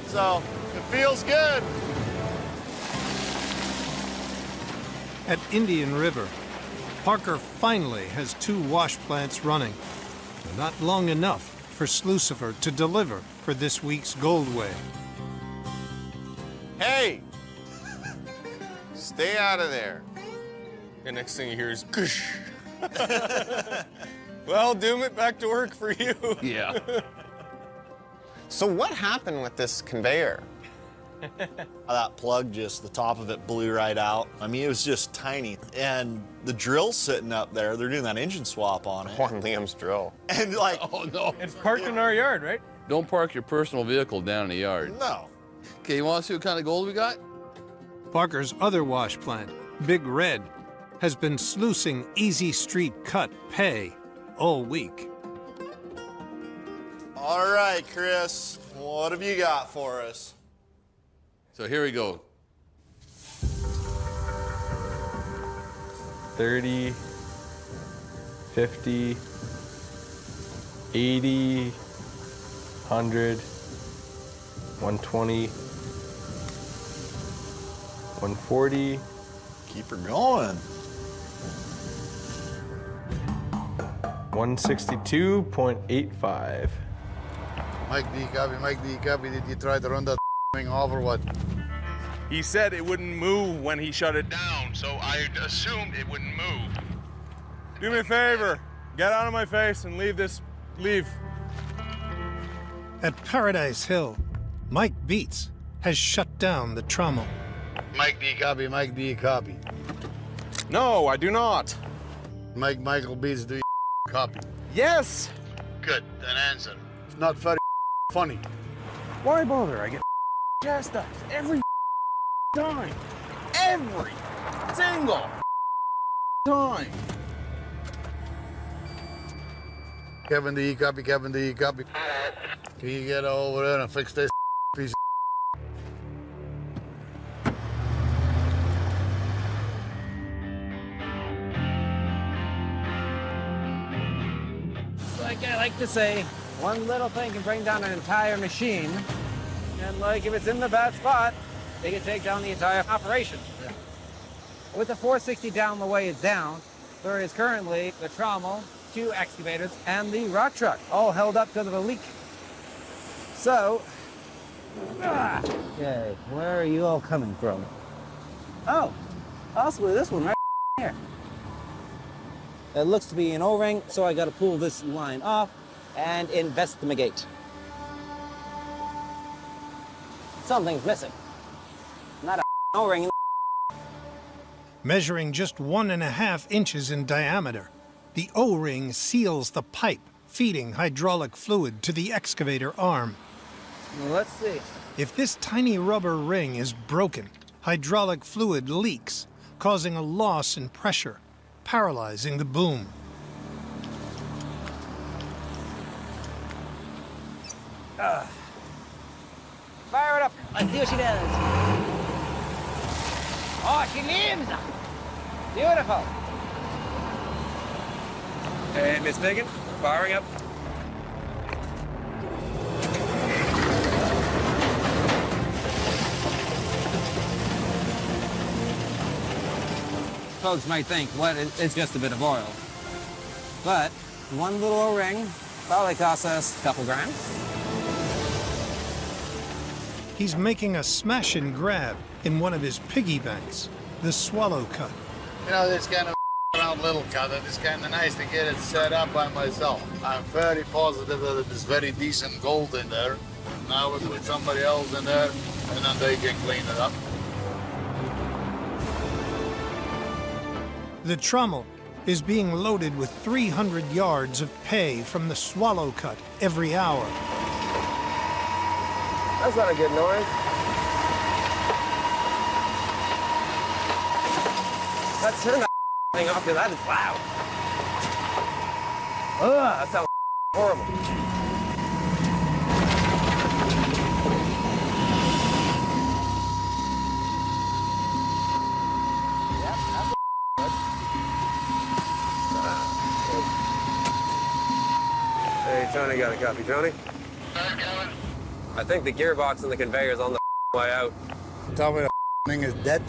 so it feels good. At Indian River, Parker finally has 2 wash plants running, but not long enough for Slucifer to deliver for this week's Gold Way. Hey! Stay out of there. The next thing you hear is goosh. Well, doom it, back to work for you. Yeah. So what happened with this conveyor? That plug just, the top of it blew right out. I mean, it was just tiny. And the drill's sitting up there. They're doing that engine swap on it. On Liam's drill. And like, Oh, no. It's parked in our yard, right? Don't park your personal vehicle down in the yard. no. Okay, you want to see what kind of gold we got? Parker's other wash plant, Big Red, has been sluicing Easy Street Cut pay all week. All right, Chris, what have you got for us? So here we go. 30, 50, 80, 100, 120, 140. Keep her going. 162.85. Mike D, copy. Did you try to run that thing off or what? He said it wouldn't move when he shut it down, so I assumed it wouldn't move. Do me a favor. Get out of my face and leave. At Paradise Hill, Mike Beets has shut down the trommel. Mike D, copy. No, I do not. Michael Beets, do you copy? Yes. Good, then answer. It's not very funny. Why bother? I get chastised every time. Every single time. Kevin D, copy. Can you get over there and fix this piece of Like I like to say, one little thing can bring down an entire machine. And like if it's in the bad spot, they can take down the entire operation. Yeah. With the 460 down the way it's down, there is currently the trommel, 2 excavators, and the rock truck, all held up because of a leak. So, okay, where are you all coming from? Oh, possibly this one right here. It looks to be an O-ring, so I gotta pull this line off and investigate. Something's missing. Not a O-ring. Measuring just 1.5 inches in diameter, the O-ring seals the pipe feeding hydraulic fluid to the excavator arm. Let's see. If this tiny rubber ring is broken, hydraulic fluid leaks, causing a loss in pressure, paralyzing the boom. Fire it up. Let's see what she does. Oh, she lives. Beautiful. Hey, Miss Megan, firing up. Folks might think, what, it's just a bit of oil. But one little O-ring probably costs us a couple grams. He's making a smash and grab in one of his piggy banks, the swallow cut. You know, this kind of around little cut, and it's kind of nice to get it set up by myself. I'm very positive that there's very decent gold in there. Now we put somebody else in there, and then they can clean it up. The trommel is being loaded with 300 yards of pay from the swallow cut every hour. That's not a good noise. Let's turn that thing off because that is loud. Ugh, that sounds horrible. Yep, that's good. Hey, Tony, got a copy, Tony? I think the gearbox and the conveyor's on the way out. Tell me the thing is dead.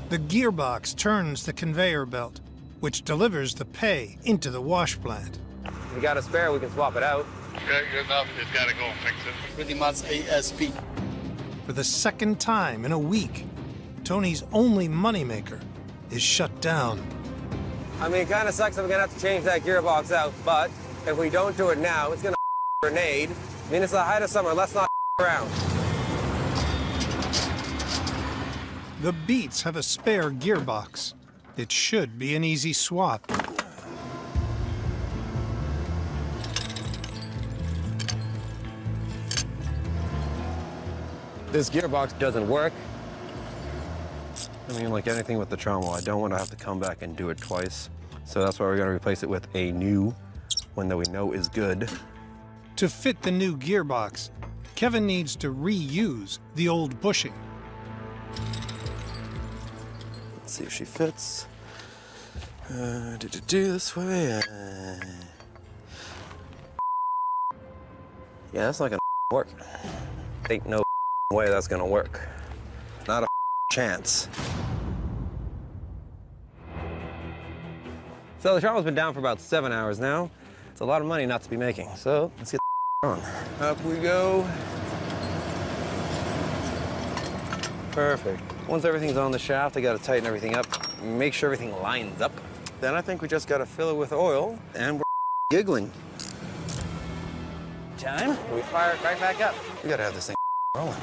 The gearbox turns the conveyor belt, which delivers the pay into the wash plant. If you got a spare, we can swap it out. Okay, good enough. Just gotta go and fix it. Pretty much ASP. For the second time in a week, Tony's only moneymaker is shut down. I mean, it kind of sucks if we're gonna have to change that gearbox out, but if we don't do it now, it's gonna grenade. I mean, it's the height of summer. Let's not around. The Beets have a spare gearbox. It should be an easy swap. This gearbox doesn't work. I mean, like anything with the trommel, I don't want to have to come back and do it twice. So that's why we're going to replace it with a new one that we know is good. To fit the new gearbox, Kevin needs to reuse the old bushing. Let's see if she fits. This way. Yeah, that's not gonna work. Ain't no way that's gonna work. Not a chance. So the trommel's been down for about 7 hours now. It's a lot of money not to be making. So let's get on. Up we go. Perfect. Once everything's on the shaft, I gotta tighten everything up, make sure everything lines up. Then I think we just gotta fill it with oil, and we're giggling. Time, we fire it right back up. We gotta have this thing rolling.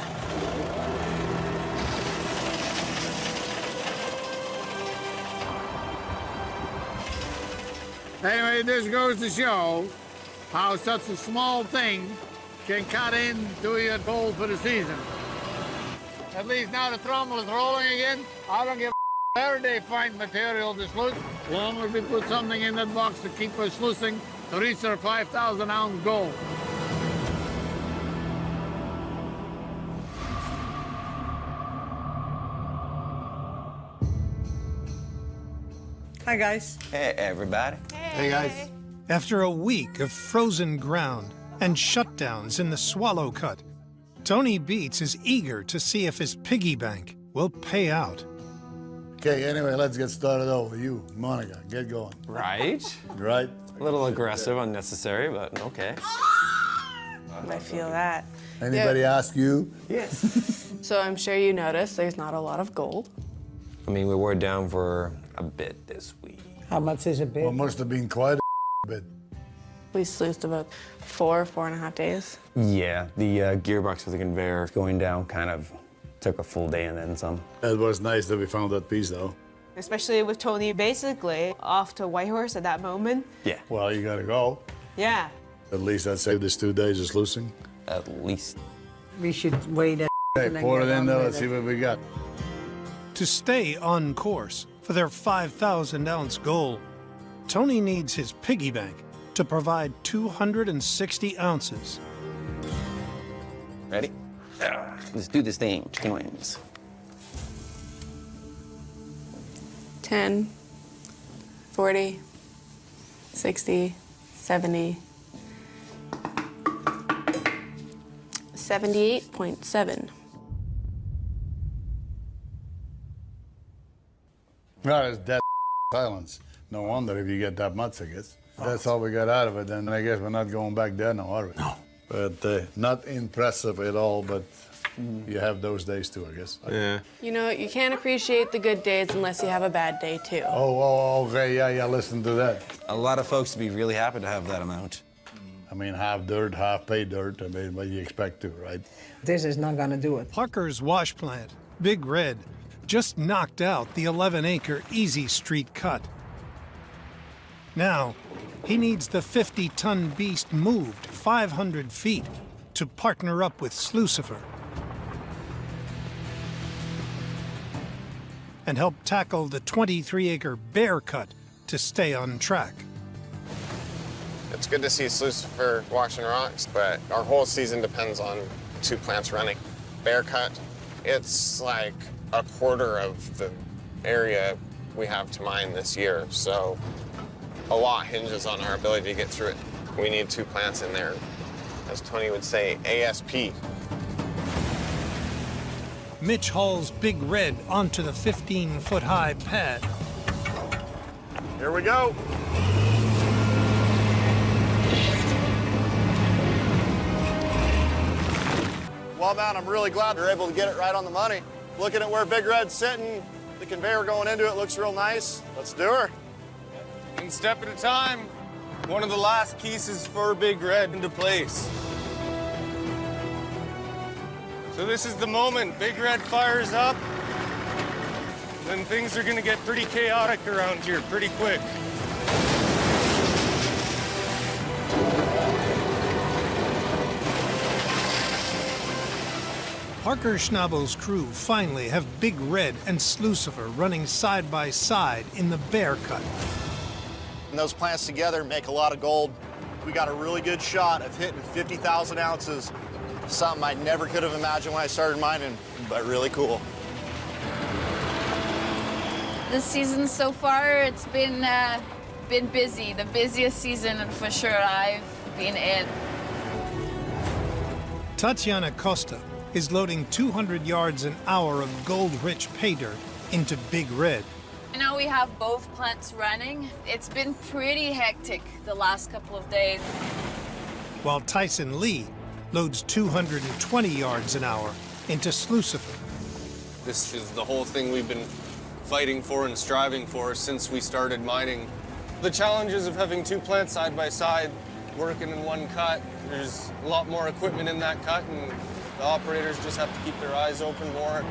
Anyway, this goes to show how such a small thing can cut into your goal for the season. At least now the trommel is rolling again. I don't give a where they find material to sluice, as long as we put something in that box to keep us sluicing to reach our 5,000-ounce goal. Hi, guys. Hey, everybody. Hey, guys. After a week of frozen ground and shutdowns in the Swallow Cut, Tony Beets is eager to see if his piggy bank will pay out. Okay, anyway, let's get started over. You, Monica, get going. Right? Right? A little aggressive, unnecessary, but okay. I feel that. Anybody ask you? Yes. So I'm sure you noticed there's not a lot of gold. I mean, we were down for a bit this week. How much is a bit? Well, must have been quite a bit. We sleuthed about 4.5 days. Yeah, the gearbox for the conveyor going down kind of took a full day and then some. It was nice that we found that piece, though. Especially with Tony basically off to Whitehorse at that moment. Yeah. Well, you gotta go. Yeah. At least I'd say this 2 days is loosing. At least. We should wait a Hey, and then pour get it in on there, with let's see what we got. To stay on course for their 5,000-ounce goal, Tony needs his piggy bank to provide 260 ounces. Ready? Let's do this thing, chicken wings. 10, 40, 60, 70, 78.7. Well, it's dead silence. No wonder if you get that much, I guess. That's all we got out of it, then I guess we're not going back there now, are we? No. But not impressive at all, but you have those days too, I guess. Yeah. You know, you can't appreciate the good days unless you have a bad day too. Okay, yeah, listen to that. A lot of folks would be really happy to have that amount. I mean, half dirt, half pay dirt. I mean, what do you expect to, right? This is not gonna do it. Parker's wash plant, Big Red, just knocked out the 11-acre Easy Street cut. Now, he needs the 50-ton beast moved 500 feet to partner up with Slucifer and help tackle the 23-acre Bear cut to stay on track. It's good to see Slucifer washing rocks, but our whole season depends on 2 plants running. Bear cut, it's like a quarter of the area we have to mine this year, so a lot hinges on our ability to get through it. We need 2 plants in there, as Tony would say, ASP. Mitch hauls Big Red onto the 15-foot-high pad. Here we go. Well, man, I'm really glad they're able to get it right on the money. Looking at where Big Red's sitting, the conveyor going into it looks real nice. Let's do her. One step at a time. One of the last pieces for Big Red into place. So this is the moment. Big Red fires up. Then things are gonna get pretty chaotic around here pretty quick. Parker Schnabel's crew finally have Big Red and Slucifer running side by side in the Bear cut. And those plants together make a lot of gold. We got a really good shot of hitting 50,000 ounces. Something I never could have imagined when I started mining, but really cool. This season so far, it's been busy. The busiest season for sure I've been in. Tatiana Costa is loading 200 yards an hour of gold-rich pay dirt into Big Red. Now we have both plants running. It's been pretty hectic the last couple of days. While Tyson Lee loads 220 yards an hour into Slucifer. This is the whole thing we've been fighting for and striving for since we started mining. The challenges of having 2 plants side by side, working in one cut. There's a lot more equipment in that cut, and the operators just have to keep their eyes open more.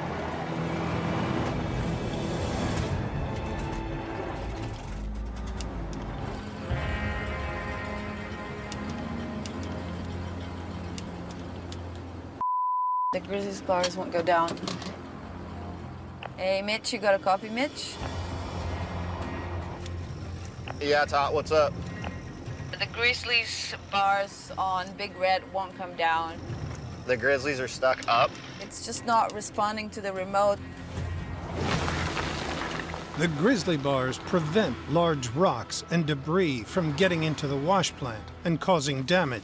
The grizzly bars won't go down. Hey, Mitch, you got a copy, Mitch? Yeah, Tot, what's up? The grizzlies bars on Big Red won't come down. The grizzlies are stuck up. It's just not responding to the remote. The grizzly bars prevent large rocks and debris from getting into the wash plant and causing damage.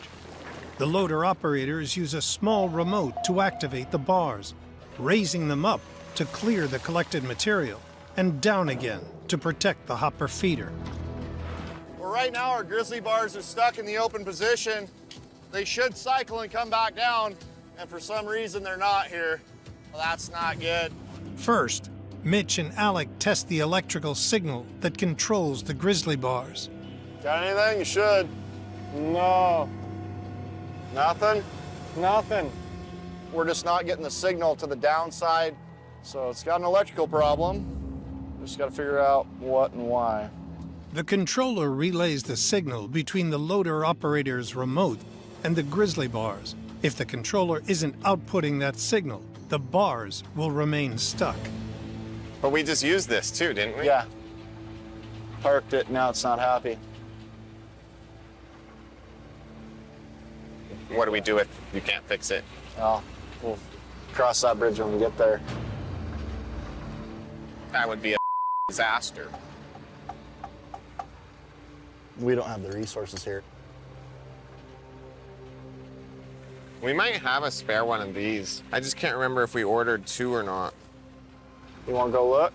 The loader operators use a small remote to activate the bars, raising them up to clear the collected material and down again to protect the hopper feeder. Well, right now our grizzly bars are stuck in the open position. They should cycle and come back down, and for some reason they're not here. Well, that's not good. First, Mitch and Alec test the electrical signal that controls the grizzly bars. Got anything? You should. No. Nothing? Nothing. We're just not getting the signal to the downside, so it's got an electrical problem. Just got to figure out what and why. The controller relays the signal between the loader operator's remote and the grizzly bars. If the controller isn't outputting that signal, the bars will remain stuck. But we just used this too, didn't we? Yeah. Parked it, now it's not happy. What do we do if you can't fix it? Well, we'll cross that bridge when we get there. That would be a disaster. We don't have the resources here. We might have a spare one of these. I just can't remember if we ordered 2 or not. You want to go look?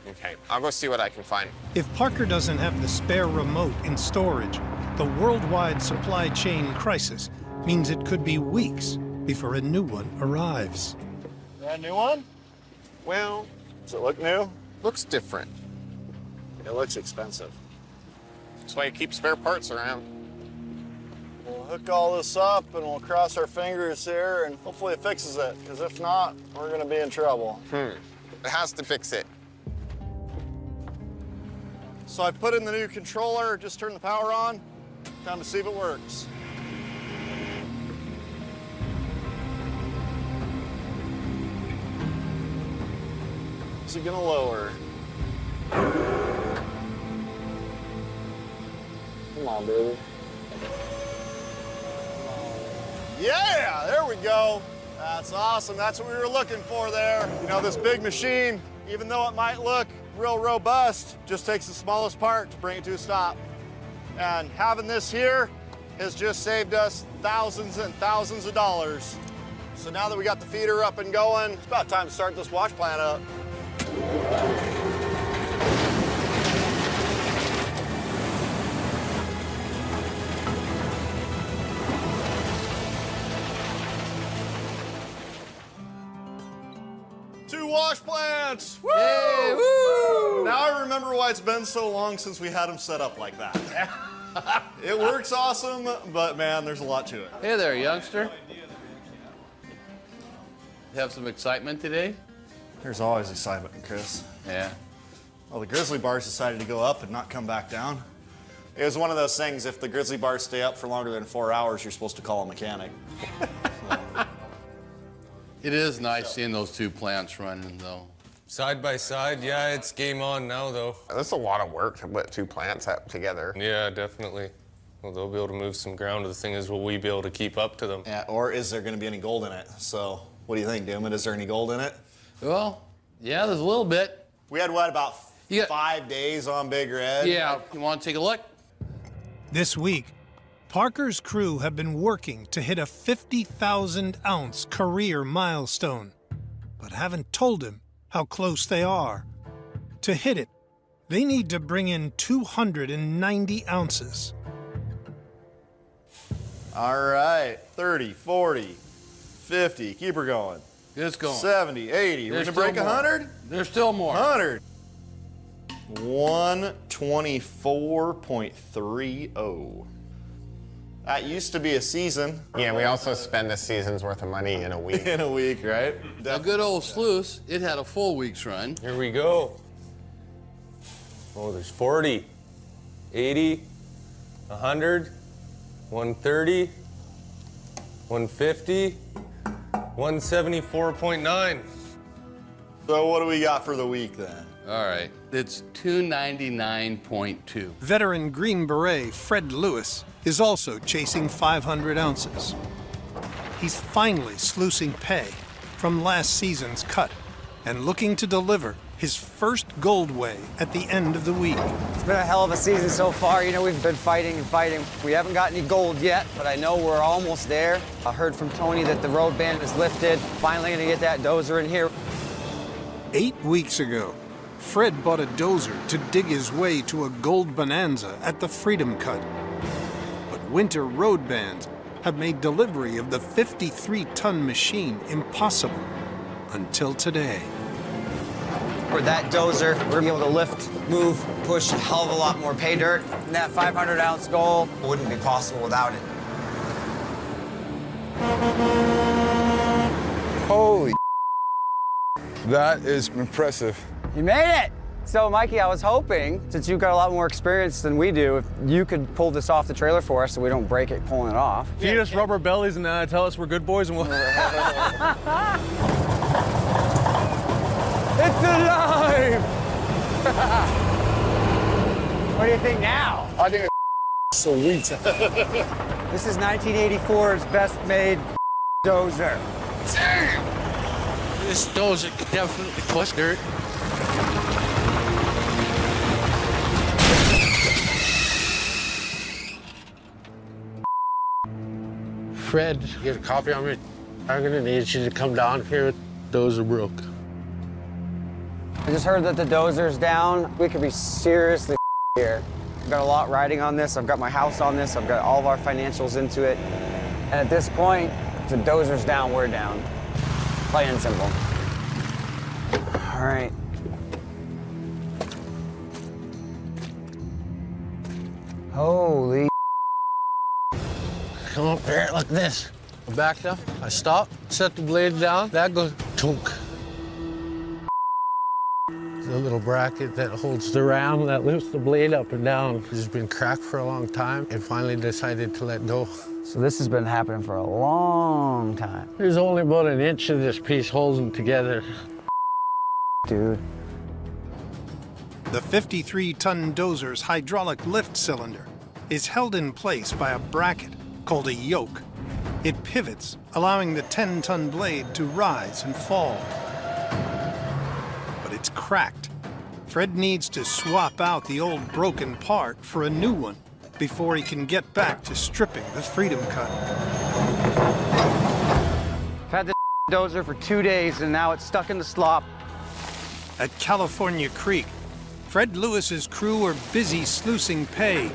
Okay, I'll go see what I can find. If Parker doesn't have the spare remote in storage, the worldwide supply chain crisis means it could be weeks before a new one arrives. Brand new one? Well, does it look new? Looks different. It looks expensive. That's why you keep spare parts around. We'll hook all this up and we'll cross our fingers here and hopefully it fixes it, because if not, we're gonna be in trouble. It has to fix it. So I put in the new controller, just turned the power on. Time to see if it works. Is it gonna lower? Come on, baby. Yeah, there we go. That's awesome. That's what we were looking for there. You know, this big machine, even though it might look real robust, just takes the smallest part to bring it to a stop. And having this here has just saved us thousands and thousands of dollars. So now that we got the feeder up and going, it's about time to start this wash plant up. Wash plants! Woo! Hey, woo! Now I remember why it's been so long since we had them set up like that. It works awesome, but man, there's a lot to it. Hey there, youngster. You have some excitement today? There's always excitement, Chris. Yeah. Well, the grizzly bars decided to go up and not come back down. It was one of those things, if the grizzly bars stay up for longer than 4 hours, you're supposed to call a mechanic. It is nice seeing those 2 plants running, though. Side by side, yeah, it's game on now, though. That's a lot of work to put 2 plants up together. Yeah, definitely. Well, they'll be able to move some ground. The thing is, will we be able to keep up to them? Yeah, or is there going to be any gold in it? So, what do you think, Doomit? Is there any gold in it? Well, yeah, there's a little bit. We had, what, about 5 days on Big Red? Yeah, you want to take a look? This week, Parker's crew have been working to hit a 50,000-ounce career milestone, but haven't told him how close they are. To hit it, they need to bring in 290 ounces. All right, 30, 40, 50, keep her going. It's going. 70, 80, we're gonna break 100? There's still more. 100. 124.30. That used to be a season. Yeah, we also spend a season's worth of money in a week. In a week, right? A good old sluice, it had a full week's run. Here we go. Oh, there's 40, 80, 100, 130, 150, 174.9. So what do we got for the week then? All right, it's 299.2. Veteran Green Beret Fred Lewis is also chasing 500 ounces. He's finally sluicing pay from last season's cut and looking to deliver his first gold weigh at the end of the week. It's been a hell of a season so far. You know, we've been fighting and fighting. We haven't got any gold yet, but I know we're almost there. I heard from Tony that the road ban is lifted. Finally gonna get that dozer in here. 8 weeks ago, Fred bought a dozer to dig his way to a gold bonanza at the Freedom Cut. But winter road bans have made delivery of the 53-ton machine impossible until today. For that dozer, we're gonna be able to lift, move, push a hell of a lot more pay dirt. And that 500-ounce goal wouldn't be possible without it. Holy that is impressive. You made it! So, Mikey, I was hoping, since you've got a lot more experience than we do, if you could pull this off the trailer for us so we don't break it pulling it off. Feed us rubber bellies and tell us we're good boys and we'll... It's alive! What do you think now? I think it's sweet. This is 1984's best made dozer. This dozer could definitely push dirt. Fred, get a copy on me. I'm gonna need you to come down here. Dozer broke. I just heard that the dozer's down. We could be seriously here. I've got a lot riding on this. I've got my house on this. I've got all of our financials into it. And at this point, if the dozer's down, we're down. Plain and simple. All right. Holy. Come up here like this. I backed up, I stopped, set the blade down. That goes tunk. The little bracket that holds the ram that lifts the blade up and down has been cracked for a long time and finally decided to let go. So this has been happening for a long time. There's only about an inch of this piece holding together. Dude. The 53-ton dozer's hydraulic lift cylinder is held in place by a bracket called a yoke. It pivots, allowing the 10-ton blade to rise and fall. But it's cracked. Fred needs to swap out the old broken part for a new one before he can get back to stripping the Freedom Cut. I've had this dozer for 2 days and now it's stuck in the slop. At California Creek, Fred Lewis's crew are busy sluicing pay,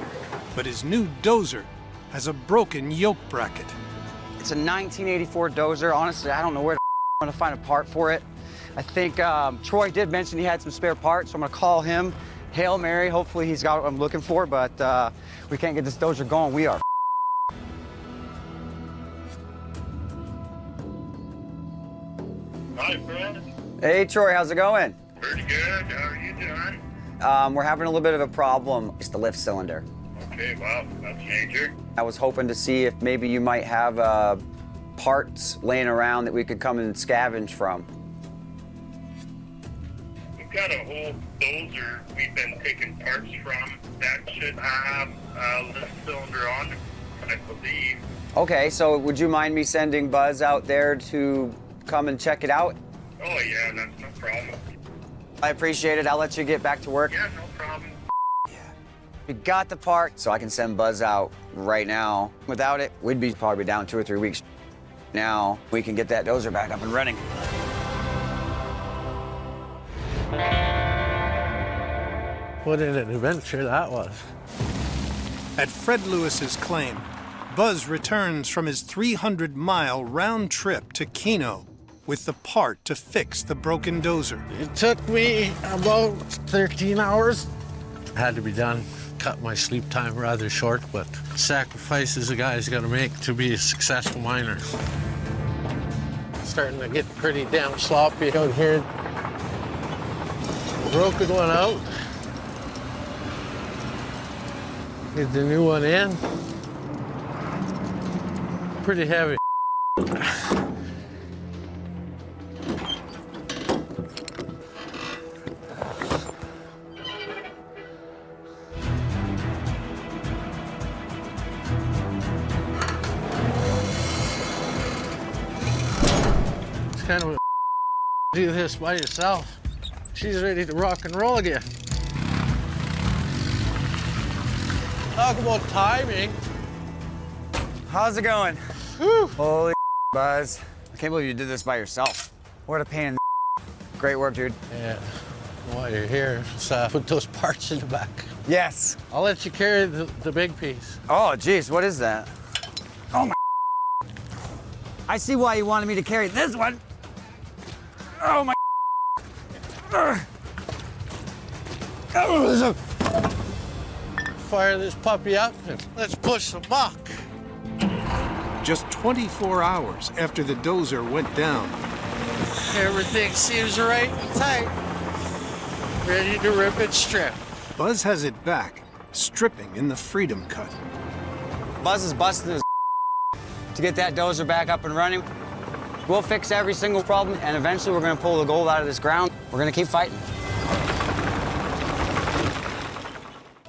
but his new dozer has a broken yoke bracket. It's a 1984 dozer. Honestly, I don't know where I'm gonna find a part for it. I think Troy did mention he had some spare parts, so I'm gonna call him. Hail Mary, hopefully he's got what I'm looking for, but we can't get this dozer going. We are Hi, Fred. Hey, Troy, how's it going? Pretty good. How are you doing? We're having a little bit of a problem. It's the lift cylinder. Okay, well, that's major. I was hoping to see if maybe you might have parts laying around that we could come and scavenge from. We've got a whole dozer we've been taking parts from. That should have a lift cylinder on it, I believe. Okay, so would you mind me sending Buzz out there to come and check it out? Oh, yeah, that's no problem. I appreciate it. I'll let you get back to work. Yeah, no problem. We got the part, so I can send Buzz out right now. Without it, we'd be probably down 2 or 3 weeks. Now, we can get that dozer back up and running. What an adventure that was. At Fred Lewis's claim, Buzz returns from his 300-mile round trip to Keno with the part to fix the broken dozer. It took me about 13 hours. Had to be done. Cut my sleep time rather short, but sacrifices a guy's got to make to be a successful miner. Starting to get pretty damn sloppy out here. Broken one out. Get the new one in. Pretty heavy. It's kind of do this by yourself. She's ready to rock and roll again. Talk about timing. How's it going? Whew. Holy Buzz. I can't believe you did this by yourself. What a pain in the Great work, dude. Yeah. While you're here, so put those parts in the back. Yes. I'll let you carry the big piece. Oh, geez, what is that? Oh, my. I see why you wanted me to carry this one. Oh, my. Fire this puppy up and let's push some muck. Just 24 hours after the dozer went down, Everything seems right and tight. Ready to rip and strip. Buzz has it back, stripping in the Freedom Cut. Buzz is busting his to get that dozer back up and running. We'll fix every single problem, and eventually we're gonna pull the gold out of this ground. We're gonna keep fighting.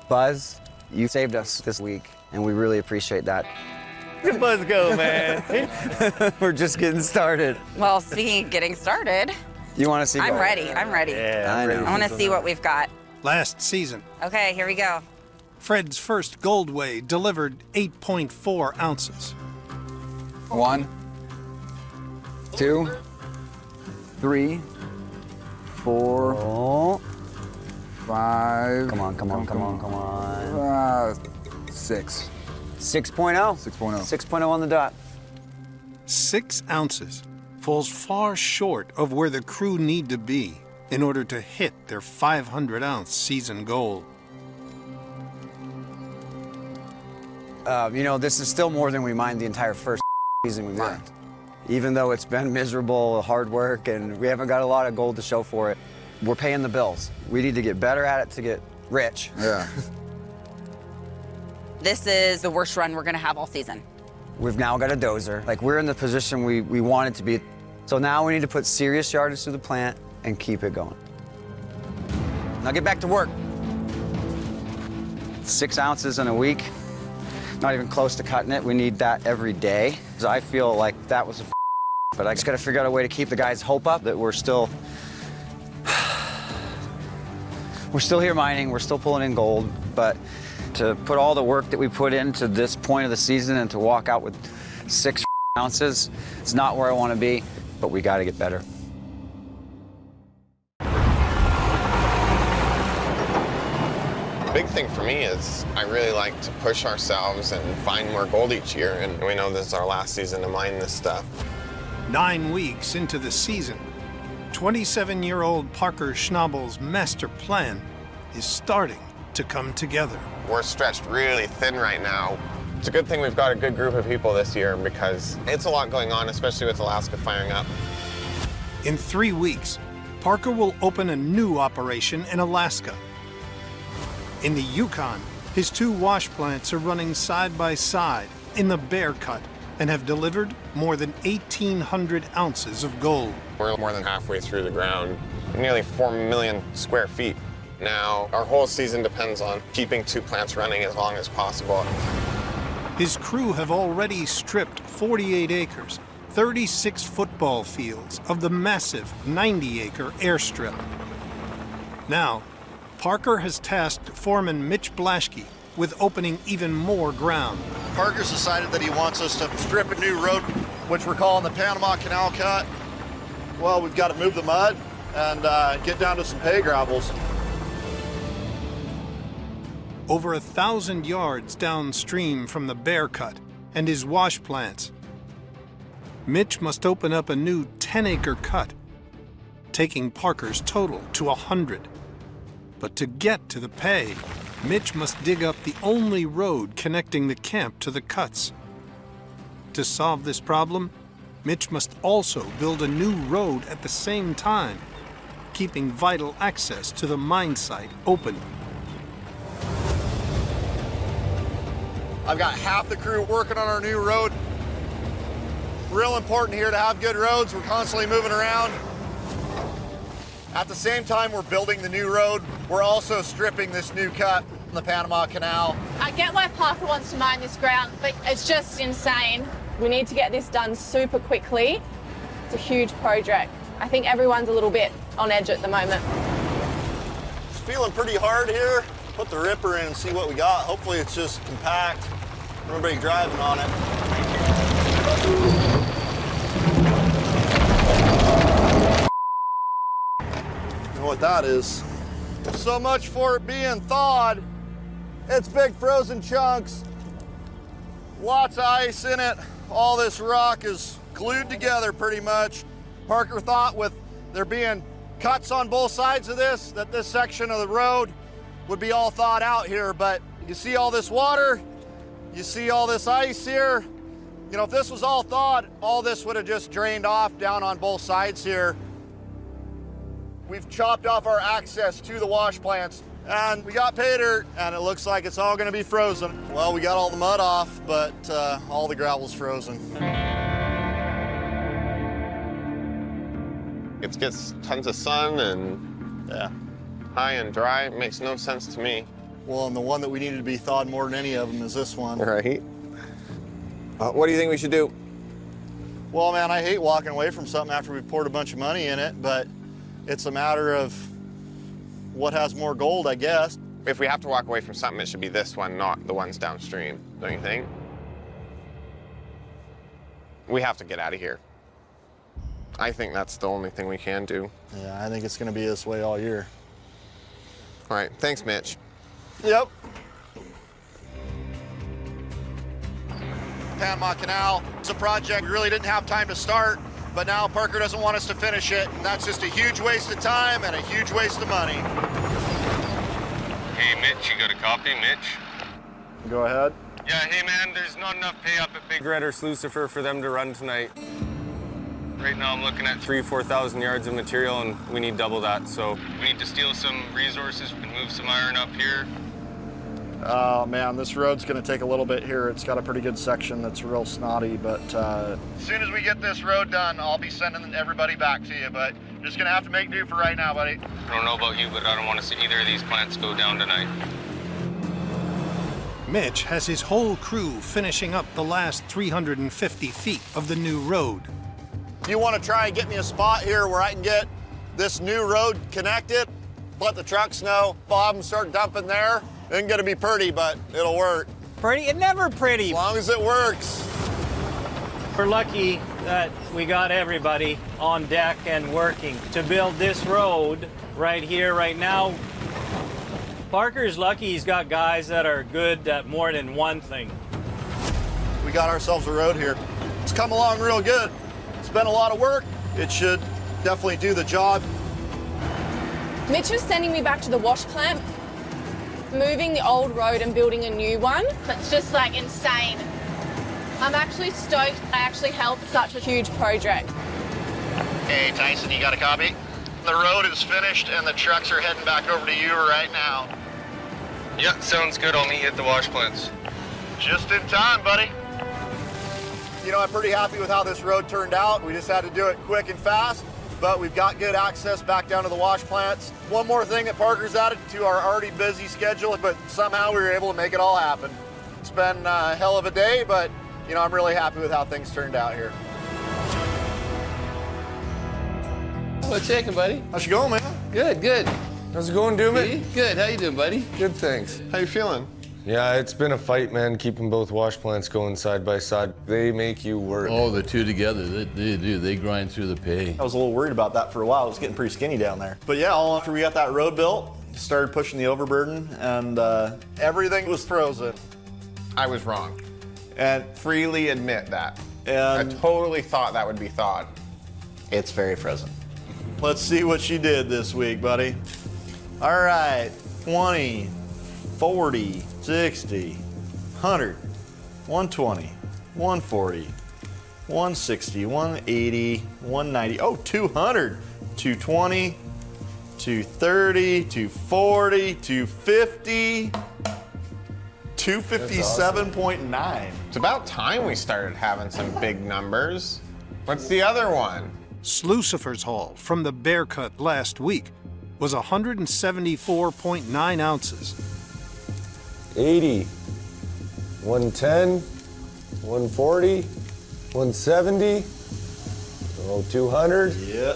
Buzz, you saved us this week, and we really appreciate that. Where'd Buzz go, man? We're just getting started. Well, speaking of getting started, You want to see I'm gold? ready. I'm ready. Yeah, I know. I want to see what we've got. Last season, Okay, here we go. Fred's first gold weigh delivered 8.4 ounces. 1, 2, 3, 4, 5. Come on, come on, come on, come on. 6. 6.0. 6.0. 6.0 on the dot. 6 ounces falls far short of where the crew need to be in order to hit their 500-ounce season goal. You know, this is still more than we mined the entire first season we mined. Even though it's been miserable, hard work, and we haven't got a lot of gold to show for it, we're paying the bills. We need to get better at it to get rich. Yeah. This is the worst run we're going to have all season. We've now got a dozer. Like, we're in the position we wanted to be. So now we need to put serious yardage through the plant and keep it going. Now get back to work. 6 ounces in a week. Not even close to cutting it. We need that every day. So I feel like that was but I just got to figure out a way to keep the guys' hope up that we're still here mining, we're still pulling in gold, but to put all the work that we put into this point of the season and to walk out with 6 ounces, it's not where I want to be, but we got to get better. Big thing for me is I really like to push ourselves and find more gold each year, and we know this is our last season to mine this stuff. 9 weeks into the season, 27-year-old Parker Schnabel's master plan is starting to come together. We're stretched really thin right now. It's a good thing we've got a good group of people this year because it's a lot going on, especially with Alaska firing up. In 3 weeks, Parker will open a new operation in Alaska. In the Yukon, his 2 wash plants are running side by side in the Bear Cut and have delivered more than 1,800 ounces of gold. We're more than halfway through the ground, nearly 4 million square feet. Now, our whole season depends on keeping 2 plants running as long as possible. His crew have already stripped 48 acres, 36 football fields of the massive 90-acre airstrip. Now, Parker has tasked foreman Mitch Blaschke with opening even more ground. Parker's decided that he wants us to strip a new road, which we're calling the Panama Canal Cut. Well, we've got to move the mud and get down to some pay gravels. Over 1,000 yards downstream from the Bear Cut and his wash plants, Mitch must open up a new 10-acre cut, taking Parker's total to 100. But to get to the pay, Mitch must dig up the only road connecting the camp to the cuts. To solve this problem, Mitch must also build a new road at the same time, keeping vital access to the mine site open. I've got half the crew working on our new road. Real important here to have good roads. We're constantly moving around. At the same time we're building the new road, we're also stripping this new cut in the Panama Canal. I get why Parker wants to mine this ground, but it's just insane. We need to get this done super quickly. It's a huge project. I think everyone's a little bit on edge at the moment. feeling pretty hard here. Put the ripper in and see what we got. Hopefully it's just compact. Nobody driving on it. You know what that is? So much for it being thawed. It's big frozen chunks. Lots of ice in it. All this rock is glued together pretty much. Parker thought with there being cuts on both sides of this, that this section of the road would be all thawed out here, but you see all this water, you see all this ice here. You know, if this was all thawed, all this would have just drained off down on both sides here. We've chopped off our access to the wash plants, and we got pay dirt, and it looks like it's all gonna be frozen. Well, we got all the mud off, but all the gravel's frozen. It gets tons of sun and high and dry. It makes no sense to me. Well, and the one that we needed to be thawed more than any of them is this one. Right. What do you think we should do? Well, man, I hate walking away from something after we've poured a bunch of money in it, but it's a matter of what has more gold, I guess. If we have to walk away from something, it should be this one, not the ones downstream, don't you think? We have to get out of here. I think that's the only thing we can do. Yeah, I think it's gonna be this way all year. All right, thanks, Mitch. Yep. Panama Canal, it's a project we really didn't have time to start, but now Parker doesn't want us to finish it, and that's just a huge waste of time and a huge waste of money. Hey, Mitch, you got a copy, Mitch? Go ahead. Yeah, hey, man, there's not enough pay up at Big Red or Slucifer for them to run tonight. Right now I'm looking at 4,000 yards of material, and we need double that, so we need to steal some resources and move some iron up here. Oh man, this road's gonna take a little bit here. It's got a pretty good section that's real snotty, but as soon as we get this road done, I'll be sending everybody back to you, but just gonna have to make do for right now, buddy. I don't know about you, but I don't want to see either of these plants go down tonight. Mitch has his whole crew finishing up the last 350 feet of the new road. If you want to try and get me a spot here where I can get this new road connected, let the trucks know, Bob, and start dumping there. It ain't gonna be pretty, but it'll work. Pretty? It's never pretty. As long as it works. We're lucky that we got everybody on deck and working to build this road right here, right now. Parker's lucky he's got guys that are good at more than one thing. We got ourselves a road here. It's come along real good. It's been a lot of work. It should definitely do the job. Mitch is sending me back to the wash plant, moving the old road and building a new one. It's just like insane. I'm actually stoked I actually helped such a huge project. Hey, Tyson, you got a copy? The road is finished and the trucks are heading back over to you right now. Yeah, sounds good. I'll meet you at the wash plants. Just in time, buddy. You know, I'm pretty happy with how this road turned out. We just had to do it quick and fast, but we've got good access back down to the wash plants. One more thing that Parker's added to our already busy schedule, but somehow we were able to make it all happen. It's been a hell of a day, but you know, I'm really happy with how things turned out here. What's shaking, buddy? How's it going, man? Good, good. How's it going, Doomit? Good, how you doing, buddy? Good, thanks. How you feeling? Yeah, it's been a fight, man, keeping both wash plants going side by side. They make you work. Oh, the two together, they do. They grind through the pay. I was a little worried about that for a while. It was getting pretty skinny down there. But yeah, all after we got that road built, started pushing the overburden, and everything was frozen. I was wrong. And freely admit that. And I totally thought that would be thawed. It's very frozen. Let's see what she did this week, buddy. All right, 20, 40, 60, 100, 120, 140, 160, 180, 190, oh, 200, 220, 230, 240, 250, 257.9. It's about time we started having some big numbers. What's the other one? Slucifer's haul from the bear cut last week was 174.9 ounces. 80, 110, 140, 170, oh, 200. Yeah.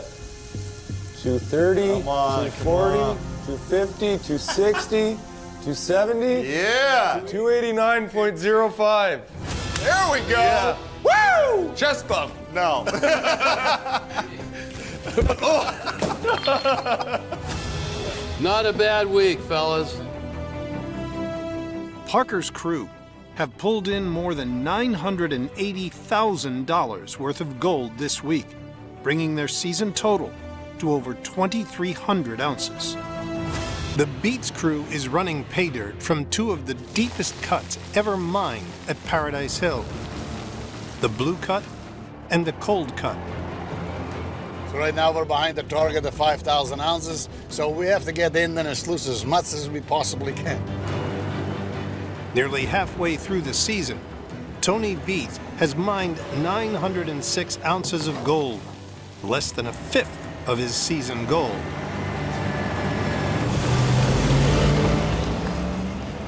230, come on, 240, 250, 260, 270. Yeah. 289.05. There we go. Yeah. Woo! Chest bump. No. Not a bad week, fellas. Parker's crew have pulled in more than $980,000 worth of gold this week, bringing their season total to over 2,300 ounces. The Beets crew is running pay dirt from two of the deepest cuts ever mined at Paradise Hill, the Blue Cut and the Cold Cut. So right now we're behind the target of 5,000 ounces, so we have to get in and sluice as much as we possibly can. Nearly halfway through the season, Tony Beets has mined 906 ounces of gold, less than a fifth of his season goal.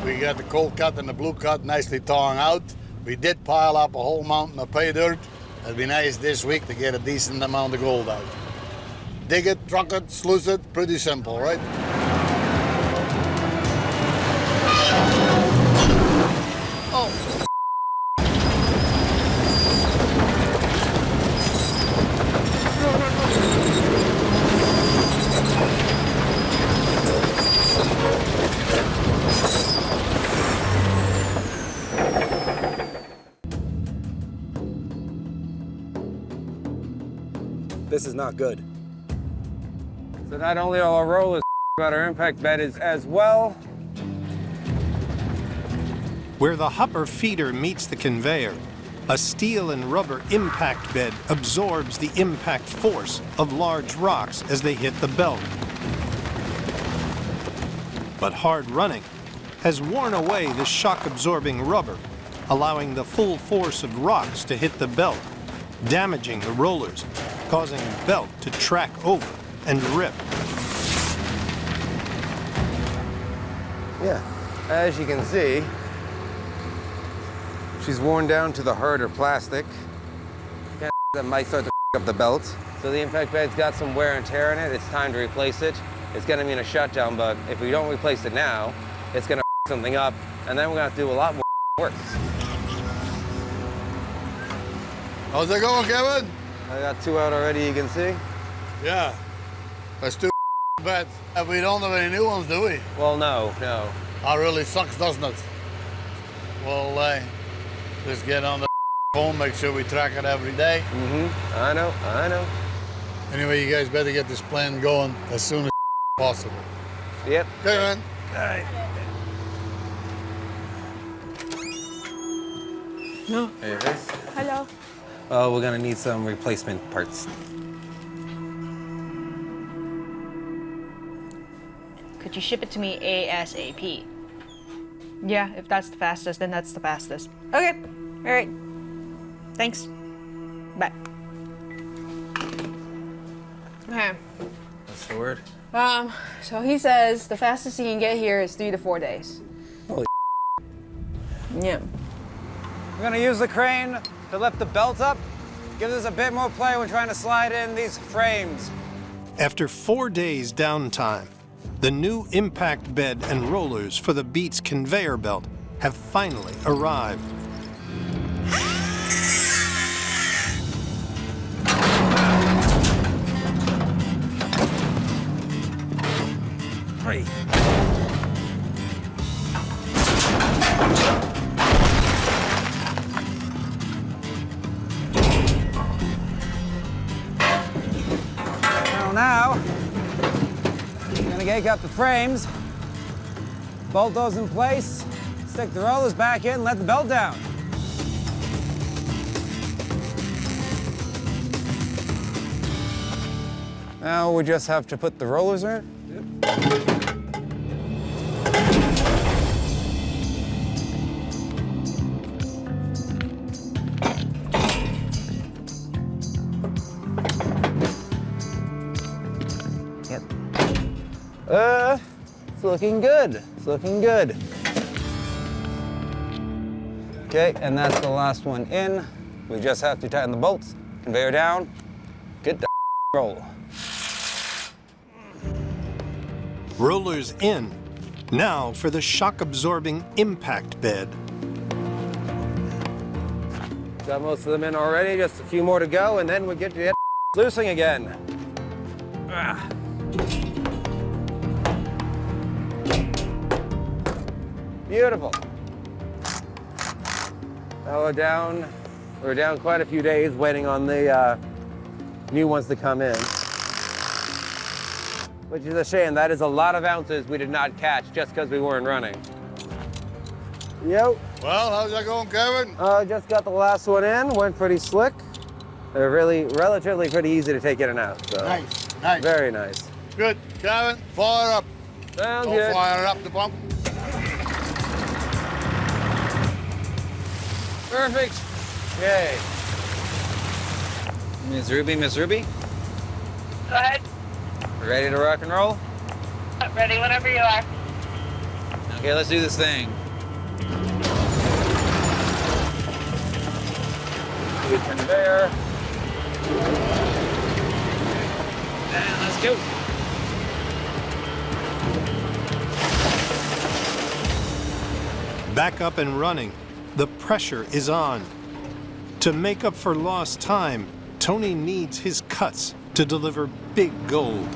We got the cold cut and the blue cut nicely thawing out. We did pile up a whole mountain of pay dirt. It'd be nice this week to get a decent amount of gold out. Dig it, truck it, sluice it, pretty simple, right? Oh. This is not good. So not only are our rollers but our impact bed is as well. Where the hopper feeder meets the conveyor, a steel and rubber impact bed absorbs the impact force of large rocks as they hit the belt. But hard running has worn away the shock-absorbing rubber, allowing the full force of rocks to hit the belt, damaging the rollers, causing the belt to track over and rip. Yeah, as you can see, she's worn down to the harder plastic. That might start to up the belt. So the impact bed's got some wear and tear in it. It's time to replace it. It's gonna mean a shutdown, but if we don't replace it now, it's gonna something up, and then we're gonna have to do a lot more work. How's it going, Kevin? I got 2 out already, you can see. Yeah. That's 2 beds. And we don't have any new ones, do we? Well, no. That really sucks, doesn't it? Well, just get on the phone, make sure we track it every day. I know. Anyway, you guys better get this plan going as soon as possible. Yep. Okay, man. All right. No. Hey, guys. Hello. Oh, we're gonna need some replacement parts. Could you ship it to me ASAP? Yeah, if that's the fastest, then that's the fastest. Okay. All right. Thanks. Bye. Okay. What's the word? So he says the fastest he can get here is 3 to 4 days. Holy Yeah. We're gonna use the crane to lift the belt up. Gives us a bit more play when trying to slide in these frames. After 4 days downtime, the new impact bed and rollers for the Beets conveyor belt have finally arrived. Great. Now, I'm gonna yank up the frames, bolt those in place, stick the rollers back in, and let the belt down. Now we just have to put the rollers in. It's looking good. It's looking good. Okay, and that's the last one in. We just have to tighten the bolts, conveyor down, get the roll. Rollers in. Now for the shock-absorbing impact bed. Got most of them in already, just a few more to go, and then we get to loosing again. Ah. Beautiful. Now we're down quite a few days waiting on the new ones to come in. Which is a shame. That is a lot of ounces we did not catch just because we weren't running. Yo. Well, how's that going, Kevin? Just got the last one in. Went pretty slick. They're really relatively pretty easy to take in and out. So. Nice. Very nice. Good, Kevin. Fire up. Sounds Don't good. fire up the pump. Perfect. Yay. Ms. Ruby. Go ahead. Ready to rock and roll? Ready whenever you are. Okay, let's do this thing. Good conveyor. And let's go. Back up and running. The pressure is on. To make up for lost time, Tony needs his cuts to deliver big gold.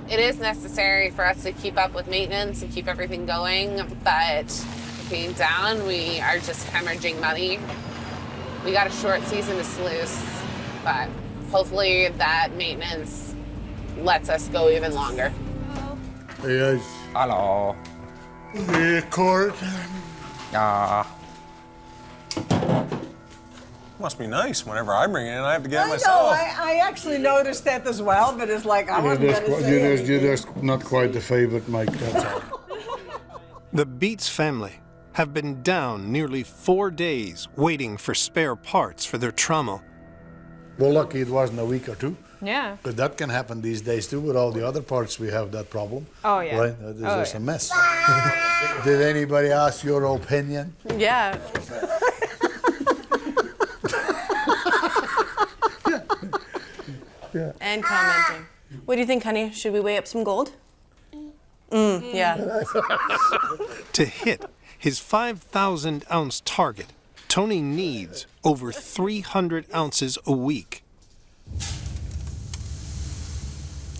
It is necessary for us to keep up with maintenance and keep everything going, but being down, we are just hemorrhaging money. We got a short season to sluice, but hopefully that maintenance lets us go even longer. Yes. Hello. The court. Must be nice. Whenever I bring it in, I have to get it I myself. know, I actually noticed that as well, but it's like, I wasn't going to say anything. You're just not quite the favorite, Mike, that's all. The Beets family have been down nearly 4 days waiting for spare parts for their trommel. Well, lucky it wasn't a week or two. Yeah. Because that can happen these days too. With all the other parts, we have that problem. Oh, yeah. Right? It's just a mess. Did anybody ask your opinion? Yeah. Yeah. And commenting. What do you think, honey? Should we weigh up some gold? Yeah. To hit his 5,000 ounce target, Tony needs over 300 ounces a week.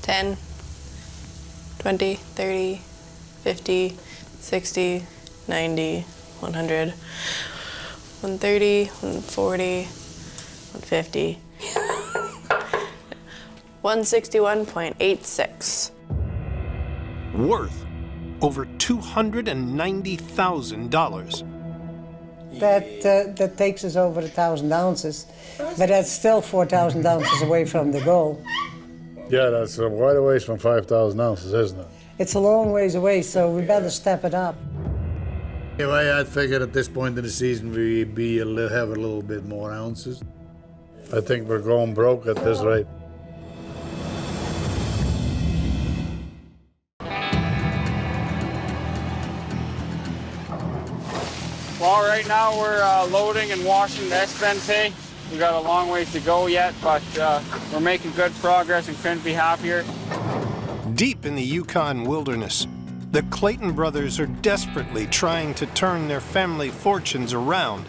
10, 20, 30, 50, 60, 90, 100, 130, 140, 150. 161.86. Worth over $290,000. That takes us over 1,000 ounces, but that's still 4,000 ounces away from the goal. Yeah, that's quite a ways from 5,000 ounces, isn't it? It's a long ways away, so we better step it up. Anyway, I figured at this point in the season we'd have a little bit more ounces. I think we're going broke at this rate. Well, right now we're loading and washing the S-Bente. We've got a long ways to go yet, but we're making good progress and couldn't be happier. Deep in the Yukon wilderness, the Clayton brothers are desperately trying to turn their family fortunes around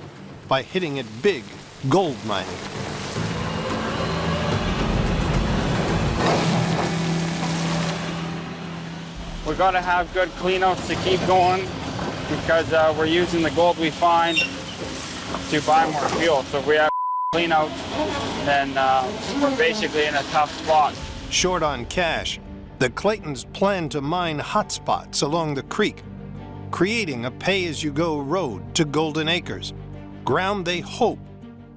by hitting it big gold mining. We've got to have good cleanouts to keep going because we're using the gold we find to buy more fuel. So if we have cleanouts, then we're basically in a tough spot. Short on cash, the Claytons plan to mine hotspots along the creek, creating a pay-as-you-go road to Golden Acres, ground they hope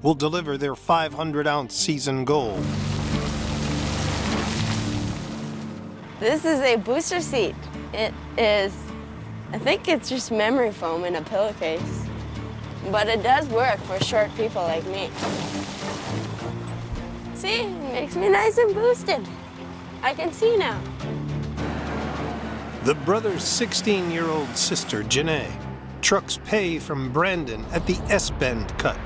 will deliver their 500-ounce season goal. This is a booster seat. It is, I think it's just memory foam in a pillowcase. But it does work for short people like me. See, it makes me nice and boosted. I can see now. The brothers' 16-year-old sister, Janae, trucks pay from Brandon at the S-Bend cut,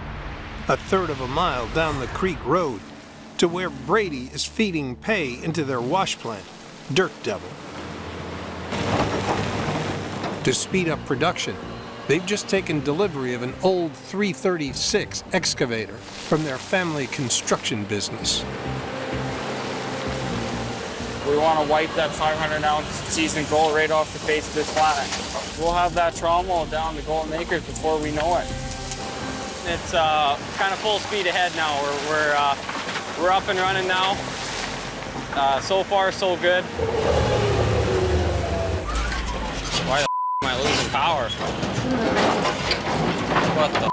a third of a mile down the creek road, to where Brady is feeding pay into their wash plant, Dirt Devil. To speed up production, they've just taken delivery of an old 336 excavator from their family construction business. We want to wipe that 500-ounce seasoned gold right off the face of this planet. We'll have that trommel down to golden acres before we know it. It's kind of full speed ahead now. We're up and running now. So far, so good. Why the am I losing power? What the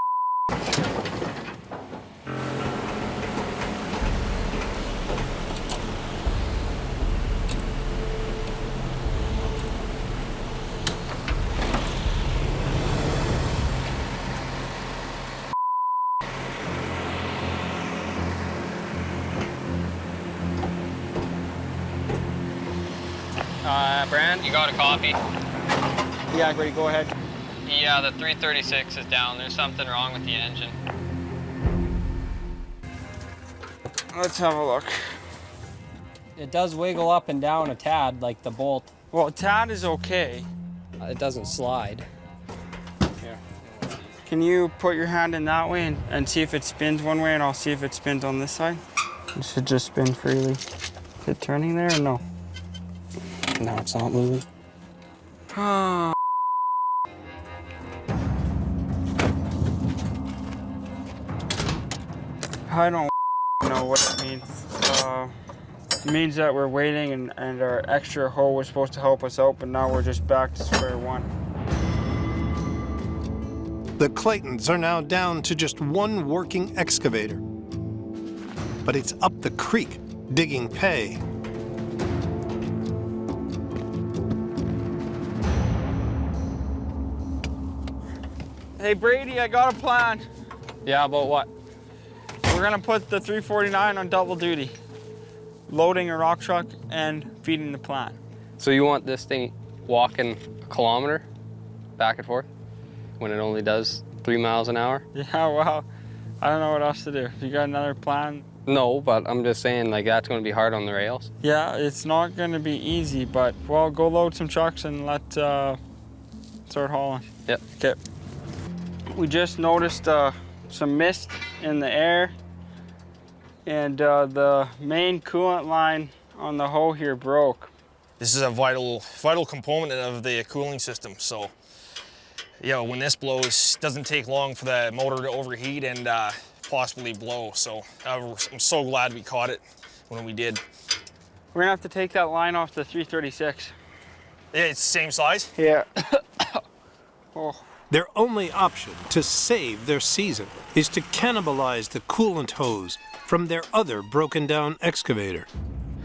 Brand, you got a copy? Yeah, Grady, go ahead. Yeah, the 336 is down. There's something wrong with the engine. Let's have a look. It does wiggle up and down a tad, like the bolt. Well, a tad is okay. It doesn't slide. Here. Can you put your hand in that way and see if it spins one way, and I'll see if it spins on this side? It should just spin freely. Is it turning there or no? No, it's not moving. I don't know what it means. It means that we're waiting and our extra hoe was supposed to help us out, but now we're just back to square one. The Claytons are now down to just one working excavator. But it's up the creek, digging pay. Hey Brady, I got a plan. Yeah, about what? We're gonna put the 349 on double duty, loading a rock truck and feeding the plant. So you want this thing walking a kilometer back and forth when it only does 3 miles an hour? Yeah, well, I don't know what else to do. You got another plan? No, but I'm just saying, like, that's gonna be hard on the rails. Yeah, it's not gonna be easy, but well, go load some trucks and let's start hauling. Yep. Okay. We just noticed some mist in the air, and the main coolant line on the hoe here broke. This is a vital component of the cooling system. So, yeah, when this blows, it doesn't take long for the motor to overheat and possibly blow. So I'm so glad we caught it when we did. We're gonna have to take that line off the 336. Yeah, it's the same size? Yeah. Oh. Their only option to save their season is to cannibalize the coolant hose from their other broken down excavator.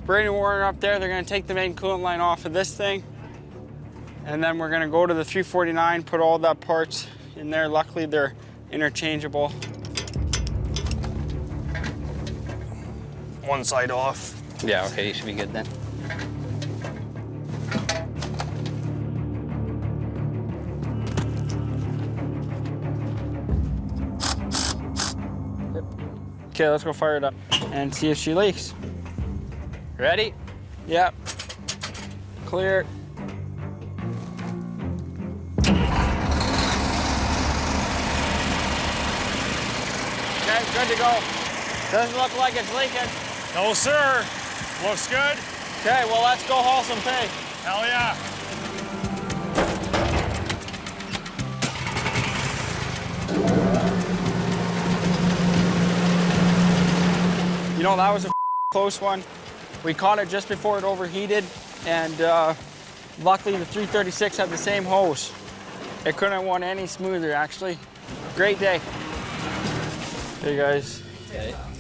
Brady and Warren up there, they're gonna take the main coolant line off of this thing, and then we're gonna go to the 349, put all that parts in there. Luckily, they're interchangeable. One side off. Yeah, okay, you should be good then. Okay, let's go fire it up and see if she leaks. Ready? Yep. Clear. Okay, good to go. Doesn't look like it's leaking. No, sir. Looks good. Okay, well, let's go haul some pay. Hell yeah. You know, that was a close one. We caught it just before it overheated, and luckily the 336 had the same hose. It couldn't have won any smoother, actually. Great day. Hey guys,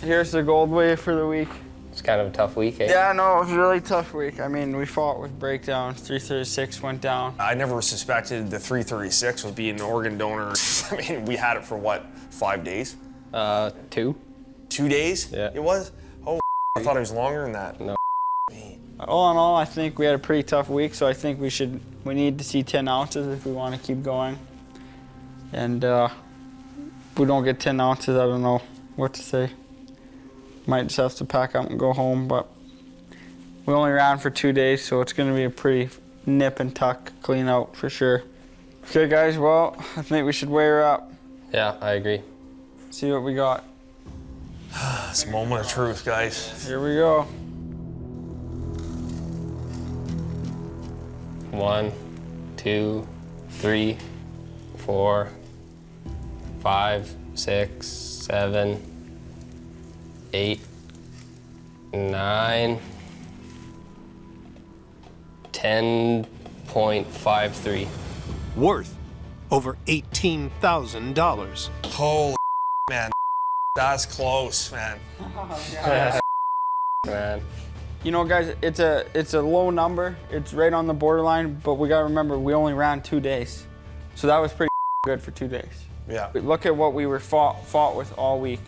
here's the gold wave for the week. It's kind of a tough week, eh? Yeah, no, it was a really tough week. I mean, we fought with breakdowns. 336 went down. I never suspected the 336 would be an organ donor. I mean, we had it for what, 5 days? 2. 2 days? Yeah. It was? Oh, I thought it was longer than that. No. All in all, I think we had a pretty tough week, so I think we need to see 10 ounces if we want to keep going. And if we don't get 10 ounces, I don't know what to say. Might just have to pack up and go home, but we only ran for 2 days, so it's going to be a pretty nip and tuck clean out for sure. Okay, guys, well, I think we should weigh her up. Yeah, I agree. See what we got. It's a moment of truth, guys. Here we go. 1, 2, 3, 4, 5, 6, 7, 8, 9, 10.53. Worth over $18,000. Holy man, that's close, man. Man. You know, guys, it's a low number. It's right on the borderline, but we gotta remember we only ran 2 days, so that was pretty good for 2 days. Yeah. Look at what we were fought with all week,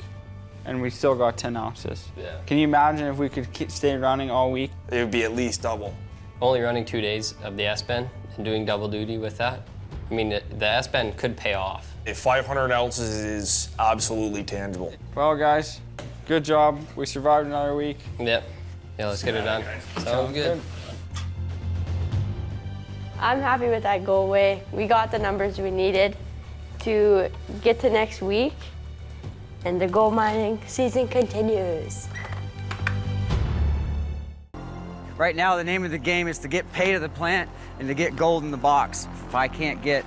and we still got 10 ounces. Yeah. Can you imagine if we could stay running all week? It would be at least double. Only running 2 days of the S-Bend and doing double duty with that. I mean, the S-Bend could pay off. If 500 ounces is absolutely tangible. Well, guys, good job. We survived another week. Yep. Yeah, let's get it done. Sounds good. I'm happy with that goal weigh. We got the numbers we needed to get to next week, and the gold mining season continues. Right now, the name of the game is to get pay to the plant and to get gold in the box. If I can't get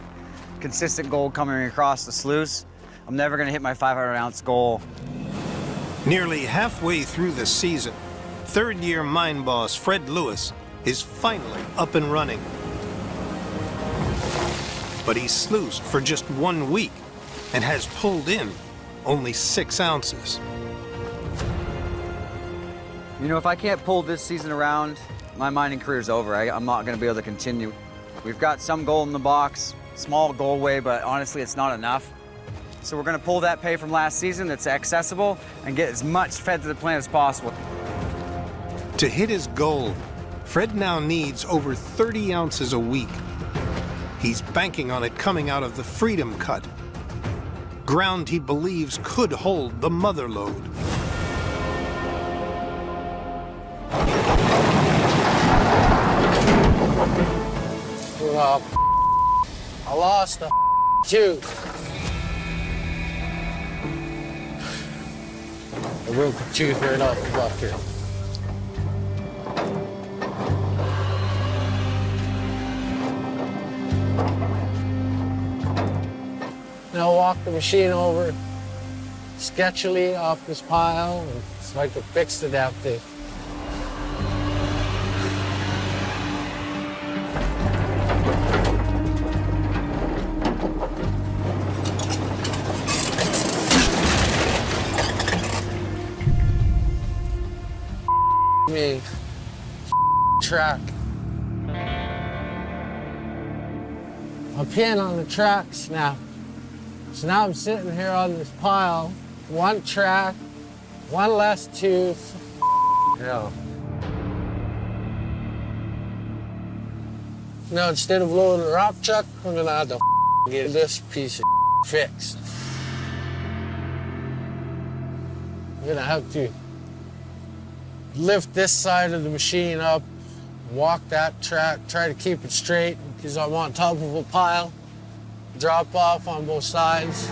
consistent gold coming across the sluice, I'm never gonna hit my 500-ounce goal. Nearly halfway through the season, third-year mine boss Fred Lewis is finally up and running. But he's sluiced for just 1 week and has pulled in only 6 ounces. You know, if I can't pull this season around, my mining career's over. I'm not gonna be able to continue. We've got some gold in the box, small gold weigh, but honestly, it's not enough. So we're gonna pull that pay from last season that's accessible and get as much fed to the plant as possible. To hit his goal, Fred now needs over 30 ounces a week. He's banking on it coming out of the Freedom Cut, ground he believes could hold the mother lode. Well, I lost a tooth. I broke the tooth right off the bucket. Now walk the machine over sketchily off this pile so I could fix the damn thing. Me. Track. A pin on the track snapped. So now I'm sitting here on this pile, one track, one less tooth. Yeah. Now instead of loading a rock truck, I'm gonna have to get this piece of fixed. I'm gonna have to lift this side of the machine up, walk that track, try to keep it straight because I'm on top of a pile, drop off on both sides.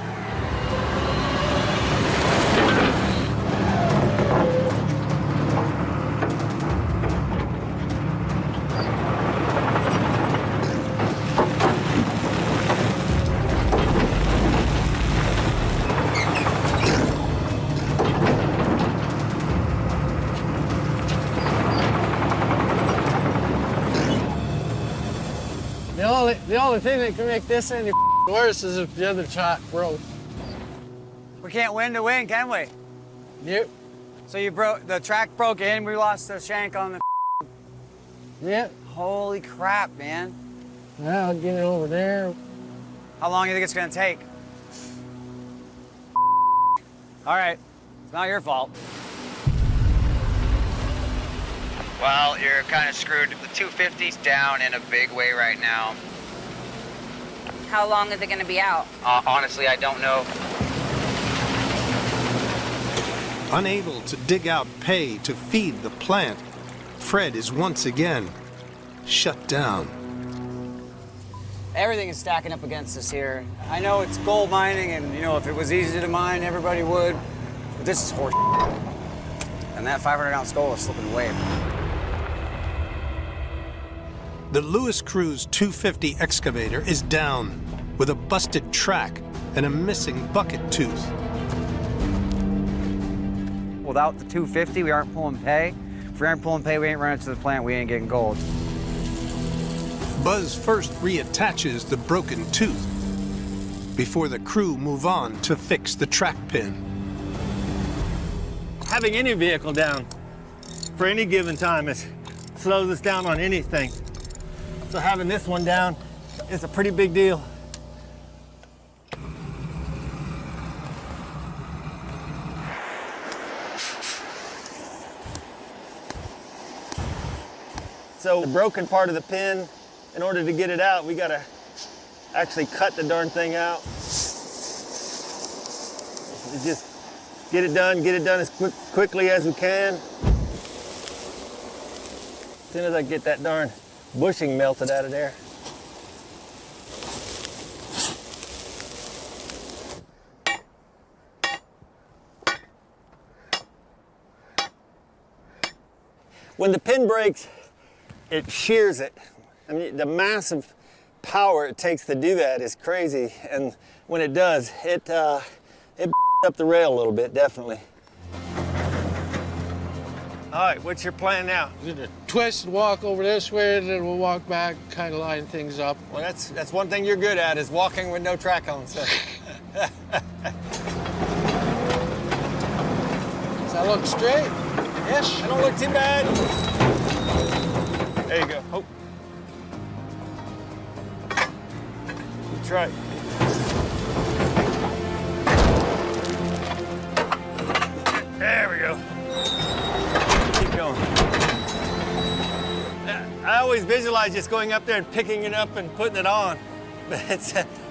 The only thing that can make this any worse is if the other track broke. We can't win to win, can we? Yep. So the track broke in, we lost the shank on the Yep. Holy crap, man. Well, I'll get it over there. How long do you think it's gonna take? All right, it's not your fault. Well, you're kind of screwed. The 250's down in a big way right now. How long is it going to be out? Honestly, I don't know. Unable to dig out pay to feed the plant, Fred is once again shut down. Everything is stacking up against us here. I know it's gold mining, and you know, if it was easy to mine, everybody would. But this is horse. And that 500-ounce gold is slipping away. The Lewis Crew's 250 excavator is down with a busted track and a missing bucket tooth. Without the 250, we aren't pulling pay. If we aren't pulling pay, we ain't running to the plant, we ain't getting gold. Buzz first reattaches the broken tooth before the crew move on to fix the track pin. Having any vehicle down for any given time slows us down on anything. So having this one down is a pretty big deal. So the broken part of the pin, in order to get it out, we gotta actually cut the darn thing out. Just get it done as quickly as we can. As soon as I get that darn bushing melted out of there. When the pin breaks, it shears it. I mean, the massive power it takes to do that is crazy. And when it does, it up the rail a little bit, definitely. All right, what's your plan now? Twist and walk over this way, and then we'll walk back, kind of line things up. Well, that's one thing you're good at, is walking with no track on, so. Does that look straight? Ish? I don't look too bad. There you go. Oh. That's right. There we go. Keep going. I always visualize just going up there and picking it up and putting it on, but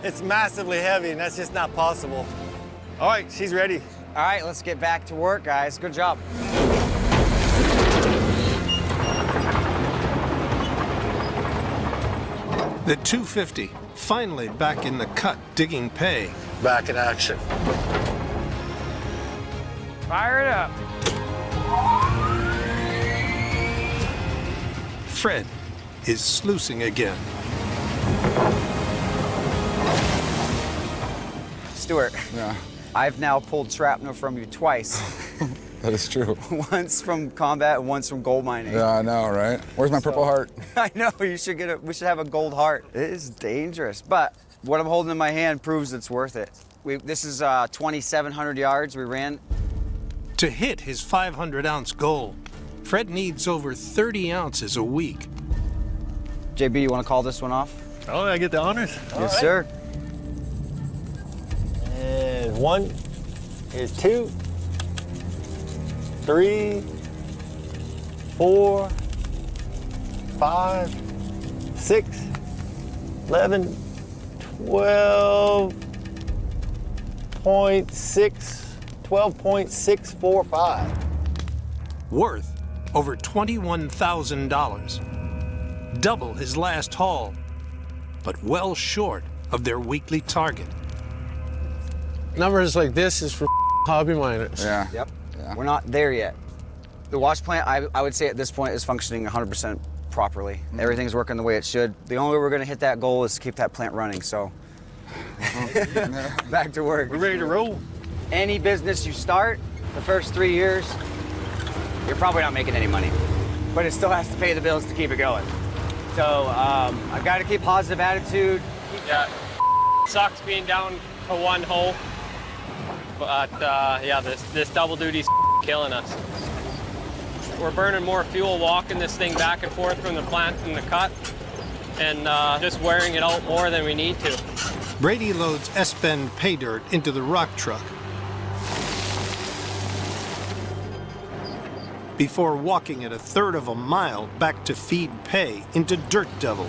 it's massively heavy, and that's just not possible. All right, she's ready. All right, let's get back to work, guys. Good job. The 250 finally back in the cut digging pay. Back in action. Fire it up. Fred is sluicing again. Stuart, Yeah, I've now pulled shrapnel from you twice. that is true. Once from combat and once from gold mining. Yeah, I know, right? Where's my Purple Heart? I know, we should have a gold heart. It is dangerous, but what I'm holding in my hand proves it's worth it. This is 2,700 yards we ran. To hit his 500-ounce goal, Fred needs over 30 ounces a week. JB, you want to call this one off? Oh, I get the honors? Yes, sir. And 1 is 2, 3, 4, 5, 6, 11, 12.645. Worth over $21,000. Double his last haul, but well short of their weekly target. Numbers like this is for hobby miners. Yeah. Yep. We're not there yet. The wash plant, I would say at this point, is functioning 100% properly. Everything's working the way it should. The only way we're going to hit that goal is to keep that plant running, so. Back to work. We're ready to roll. Any business you start, the first 3 years, you're probably not making any money. But it still has to pay the bills to keep it going. So I've got to keep positive attitude. Yeah, sucks being down to one hole. But yeah, this double duty's killing us. We're burning more fuel walking this thing back and forth from the plant and the cut, and just wearing it out more than we need to. Brady loads S-bend pay dirt into the rock truck before walking it a third of a mile back to feed pay into Dirt Devil.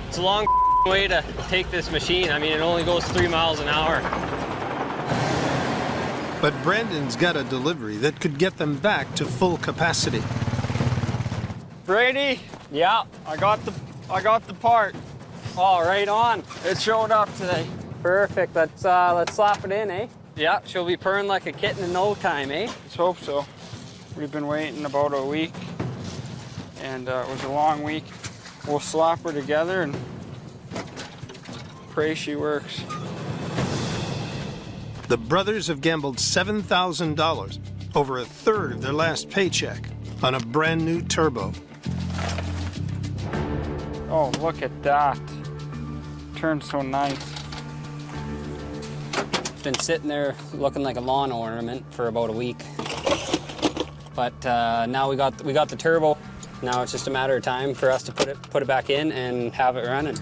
It's a long way to take this machine. I mean, it only goes 3 miles an hour. But Brandon's got a delivery that could get them back to full capacity. Brady, yeah, I got the I got the part. Oh, right on. It showed up today. Perfect. Let's slap it in, eh? Yeah, she'll be purring like a kitten in no time, eh? Let's hope so. We've been waiting about a week, and it was a long week. We'll slap her together and pray she works. The brothers have gambled $7,000, over a third of their last paycheck, on a brand new turbo. Oh, look at that. Turns so nice. It's been sitting there looking like a lawn ornament for about a week. But now we got the turbo. Now it's just a matter of time for us to put it back in and have it running.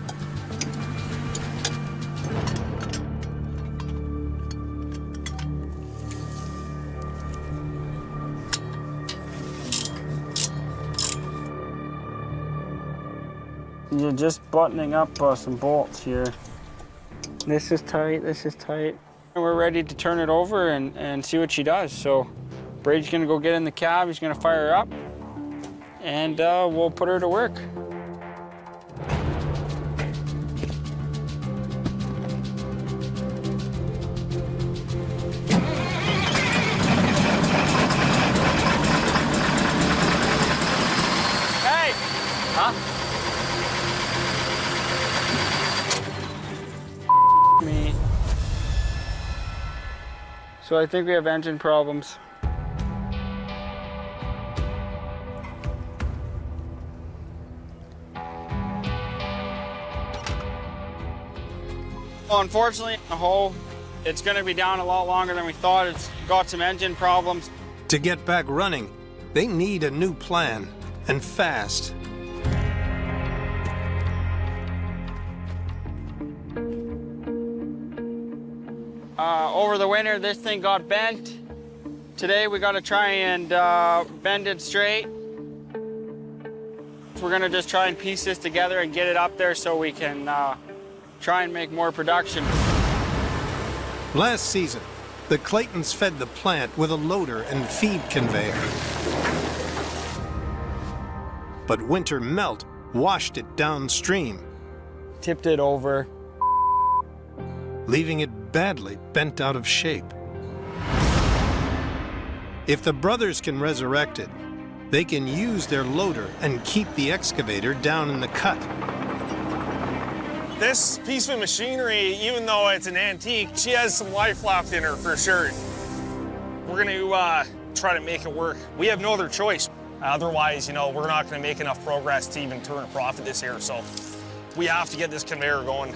You're just buttoning up some bolts here. This is tight, this is tight. And we're ready to turn it over and see what she does. So Brady's gonna go get in the cab, he's gonna fire her up, and we'll put her to work. Hey! Huh? Me. So I think we have engine problems. Well, unfortunately, the hull, it's going to be down a lot longer than we thought. It's got some engine problems. To get back running, they need a new plan, and fast. Over the winter, this thing got bent. Today, we got to try and bend it straight. We're going to just try and piece this together and get it up there so we can try and make more production. Last season, the Claytons fed the plant with a loader and feed conveyor. But winter melt washed it downstream, Tipped it over. leaving it badly bent out of shape. If the brothers can resurrect it, they can use their loader and keep the excavator down in the cut. This piece of machinery, even though it's an antique, she has some life left in her for sure. We're gonna try to make it work. We have no other choice. Otherwise, we're not gonna make enough progress to even turn a profit this year. So we have to get this conveyor going.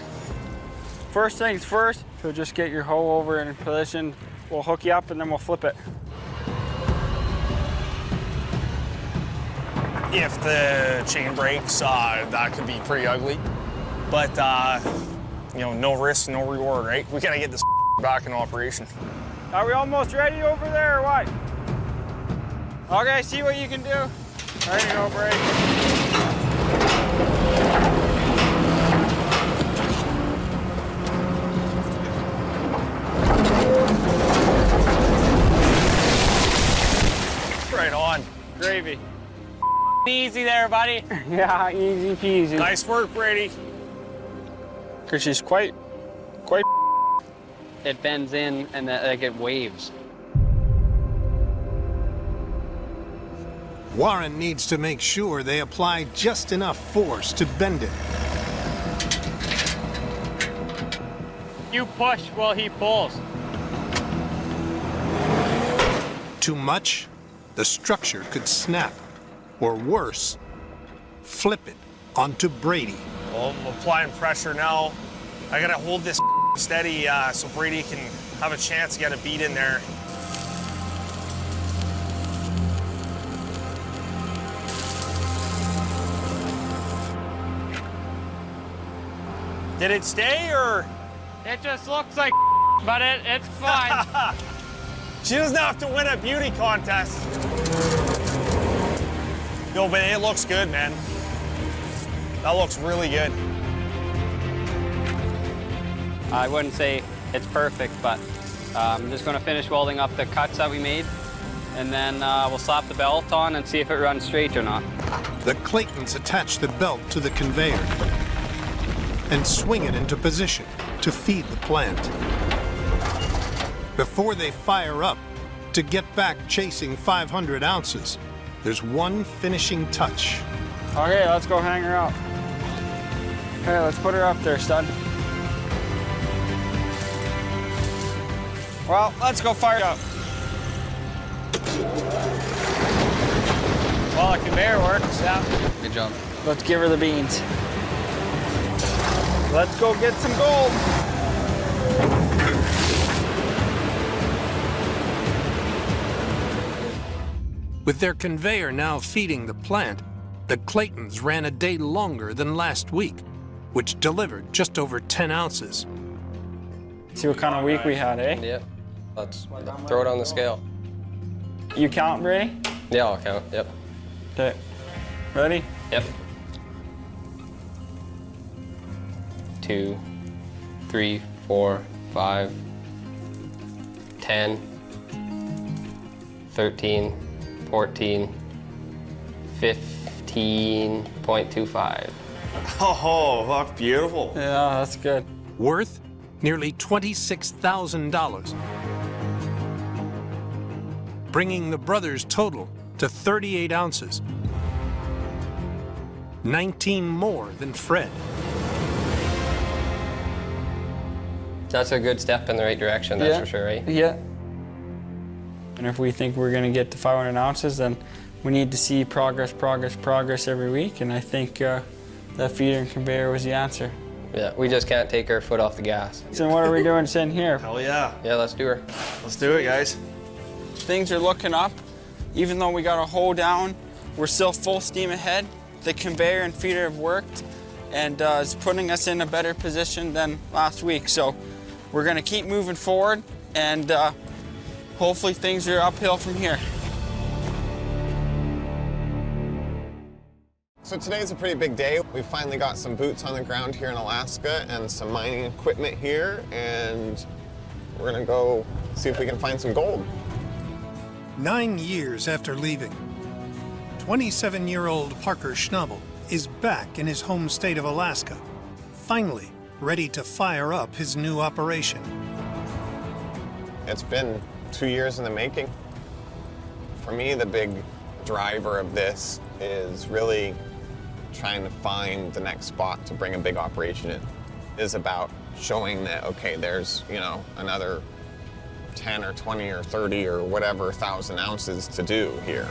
First things first, so just get your hoe over in position. We'll hook you up and then we'll flip it. If the chain breaks, that could be pretty ugly. But, no risk, no reward, right? We gotta get this back in operation. Are we almost ready over there or what? Okay, see what you can do. There you go, Brady. Right on. Gravy. Easy there, buddy. Yeah, easy peasy. Nice work, Brady. Because she's quite. It bends in and it waves. Warren needs to make sure they apply just enough force to bend it. You push while he pulls. Too much, the structure could snap. Or worse, flip it onto Brady. Well, I'm applying pressure now. I gotta hold this steady so Brady can have a chance to get a beat in there. Did it stay or? It just looks like but it's fine. She doesn't have to win a beauty contest. No, but it looks good, man. That looks really good. I wouldn't say it's perfect, but I'm just going to finish welding up the cuts that we made, and then we'll slap the belt on and see if it runs straight or not. The Claytons attach the belt to the conveyor and swing it into position to feed the plant. Before they fire up to get back chasing 500 ounces, there's one finishing touch. Okay, let's go hang her out. Okay, let's put her up there, stud. Well, let's go fire it up. Well, the conveyor works, yeah. Good job. Let's give her the beans. Let's go get some gold. With their conveyor now feeding the plant, the Claytons ran a day longer than last week, which delivered just over 10 ounces. See what kind of week we had, eh? Yep. Let's throw it on the scale. You count, Brady? Yeah, I'll count. Yep. Okay. Ready? Yep. 2, 3, 4, 5, 10, 13, 14, 15.25. Oh, that's beautiful. Yeah, that's good. Worth nearly $26,000, bringing the brothers' total to 38 ounces, 19 more than Fred. That's a good step in the right direction, that's for sure, right? Yeah. And if we think we're gonna get to 500 ounces, then we need to see progress every week, and I think that feeder and conveyor was the answer. Yeah, we just can't take our foot off the gas. So what are we doing sitting here? Hell yeah. Yeah, let's do her. Let's do it, guys. Things are looking up. Even though we got a hole down, we're still full steam ahead. The conveyor and feeder have worked, and it's putting us in a better position than last week. So we're gonna keep moving forward, and hopefully things are uphill from here. So today's a pretty big day. We finally got some boots on the ground here in Alaska and some mining equipment here, and we're gonna go see if we can find some gold. 9 years after leaving, 27-year-old Parker Schnabel is back in his home state of Alaska, finally ready to fire up his new operation. It's been 2 years in the making. For me, the big driver of this is really trying to find the next spot to bring a big operation in. It is about showing that, okay, there's, you know, another 10 or 20 or 30 or whatever thousand ounces to do here.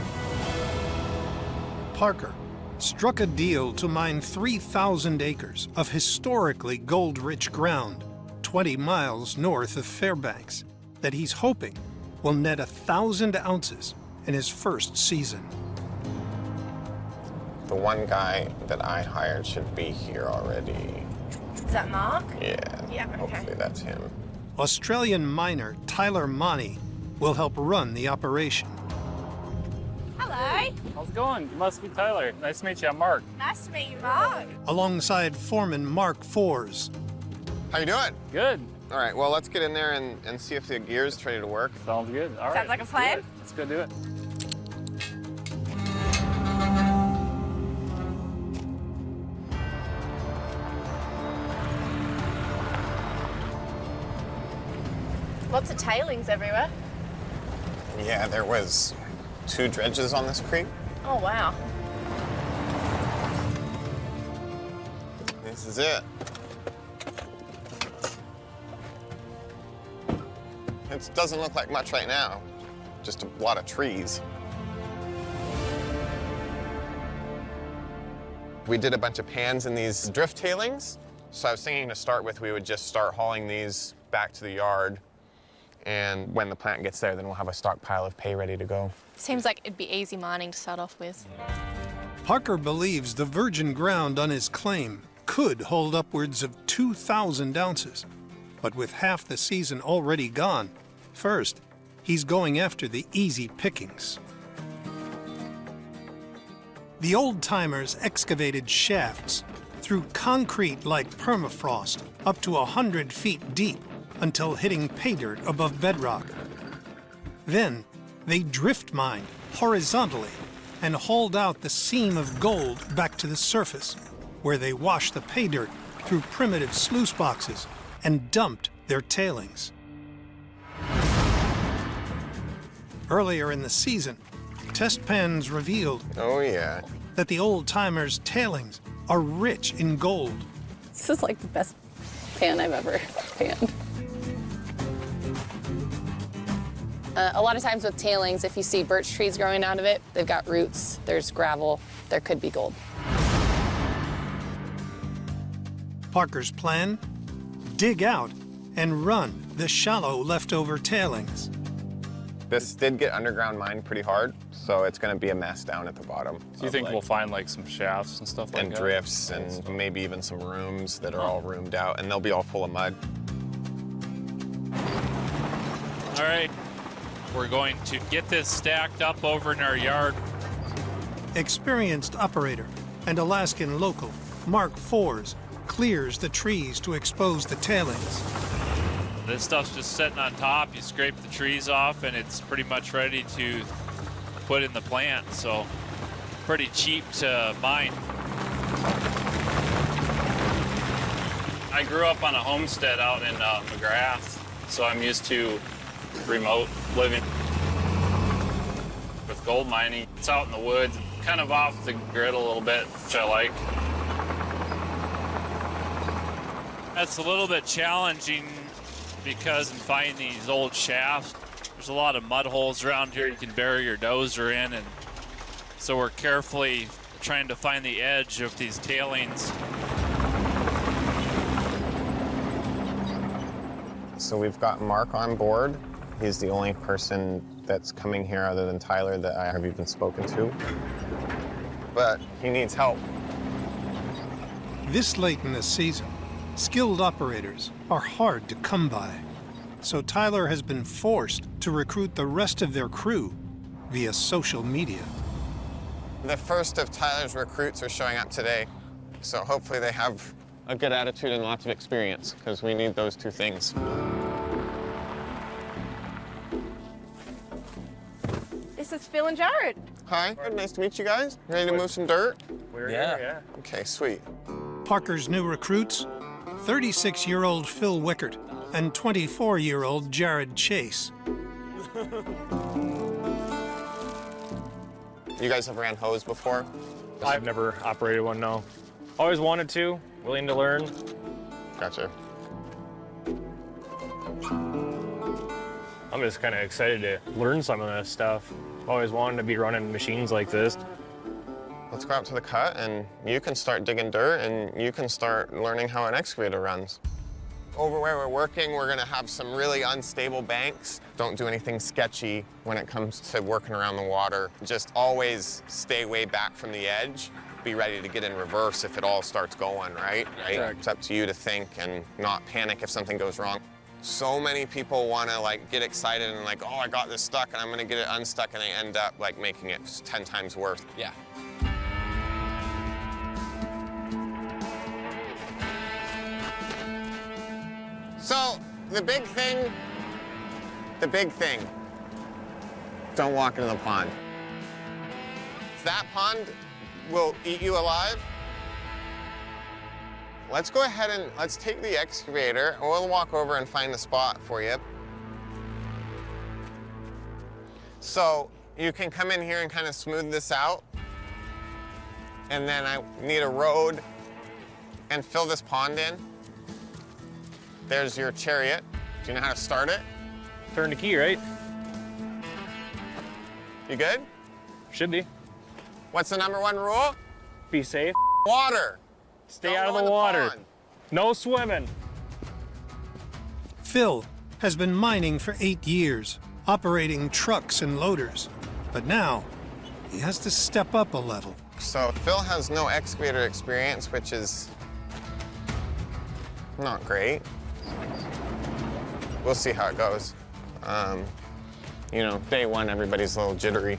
Parker struck a deal to mine 3,000 acres of historically gold-rich ground 20 miles north of Fairbanks that he's hoping will net 1,000 ounces in his first season. The one guy that I hired should be here already. Is that Mark? Yeah, Yeah, okay. hopefully that's him. Australian miner Tyler Money will help run the operation. Hello. How's it going? You must be Tyler. Nice to meet you. I'm Mark. Nice to meet you, Mark. Alongside foreman Mark Fors. How you doing? Good. All right, well, let's get in there and see if the gear's ready to work. Sounds good. All right. Sounds like a plan. Let's go do it. Lots of tailings everywhere. Yeah, there was 2 dredges on this creek. Oh, wow. This is it. It doesn't look like much right now, just a lot of trees. We did a bunch of pans in these drift tailings, so I was thinking to start with, we would just start hauling these back to the yard, and when the plant gets there, then we'll have a stockpile of pay ready to go. Seems like it'd be easy mining to start off with. Parker believes the virgin ground on his claim could hold upwards of 2,000 ounces. But with half the season already gone, first, he's going after the easy pickings. The old-timers excavated shafts through concrete like permafrost up to 100 feet deep until hitting pay dirt above bedrock. Then, They drift mine horizontally and hauled out the seam of gold back to the surface, where they washed the pay dirt through primitive sluice boxes and dumped their tailings. Earlier in the season, test pans revealed that the old-timers' tailings are rich in gold. This is like the best pan I've ever panned. A lot of times with tailings, if you see birch trees growing out of it, they've got roots, there's gravel, there could be gold. Parker's plan? Dig out and run the shallow leftover tailings. This did get underground mined pretty hard, so it's going to be a mess down at the bottom. So you think we'll find like some shafts and stuff like that? And drifts and maybe even some rooms that are all roomed out, and they'll be all full of mud. All right, we're going to get this stacked up over in our yard. Experienced operator and Alaskan local Mark Fors clears the trees to expose the tailings. This stuff's just sitting on top. You scrape the trees off and it's pretty much ready to put in the plant. So pretty cheap to mine. I grew up on a homestead out in McGrath, so I'm used to remote living. With gold mining, it's out in the woods, kind of off the grid a little bit, which I like. That's a little bit challenging because in finding these old shafts, there's a lot of mud holes around here you can bury your dozer in, and so we're carefully trying to find the edge of these tailings. So we've got Mark on board. He's the only person that's coming here other than Tyler that I have even spoken to. But he needs help. This late in the season, skilled operators are hard to come by. So Tyler has been forced to recruit the rest of their crew via social media. The first of Tyler's recruits are showing up today. So hopefully they have a good attitude and lots of experience, because we need those two things. This is Phil and Jared. Hi, nice to meet you guys. Ready to move some dirt? We're here, yeah. Okay, sweet. Parker's new recruits, 36-year-old Phil Wickert and 24-year-old Jared Chase. You guys have ran hose before? I've never operated one, no. Always wanted to, willing to learn. Gotcha. I'm just kind of excited to learn some of this stuff. Always wanted to be running machines like this. Let's go out to the cut and you can start digging dirt and you can start learning how an excavator runs. Over where we're working, we're gonna have some really unstable banks. Don't do anything sketchy when it comes to working around the water. Just always stay way back from the edge. Be ready to get in reverse if it all starts going, right? It's up to you to think and not panic if something goes wrong. So many people want to like get excited and like, oh, I got this stuck and I'm gonna get it unstuck, and they end up like making it 10 times worse. Yeah. So the big thing, don't walk into the pond. That pond will eat you alive. Let's go ahead and let's take the excavator and we'll walk over and find the spot for you. So you can come in here and kind of smooth this out. And then I need a road and fill this pond in. There's your chariot. Do you know how to start it? Turn the key, right? You good? Should be. What's the #1 rule? Be safe. Water. Stay out of the water. No swimming. Phil has been mining for 8 years, operating trucks and loaders. But now, he has to step up a level. So Phil has no excavator experience, which is not great. We'll see how it goes. You know, day one, everybody's a little jittery.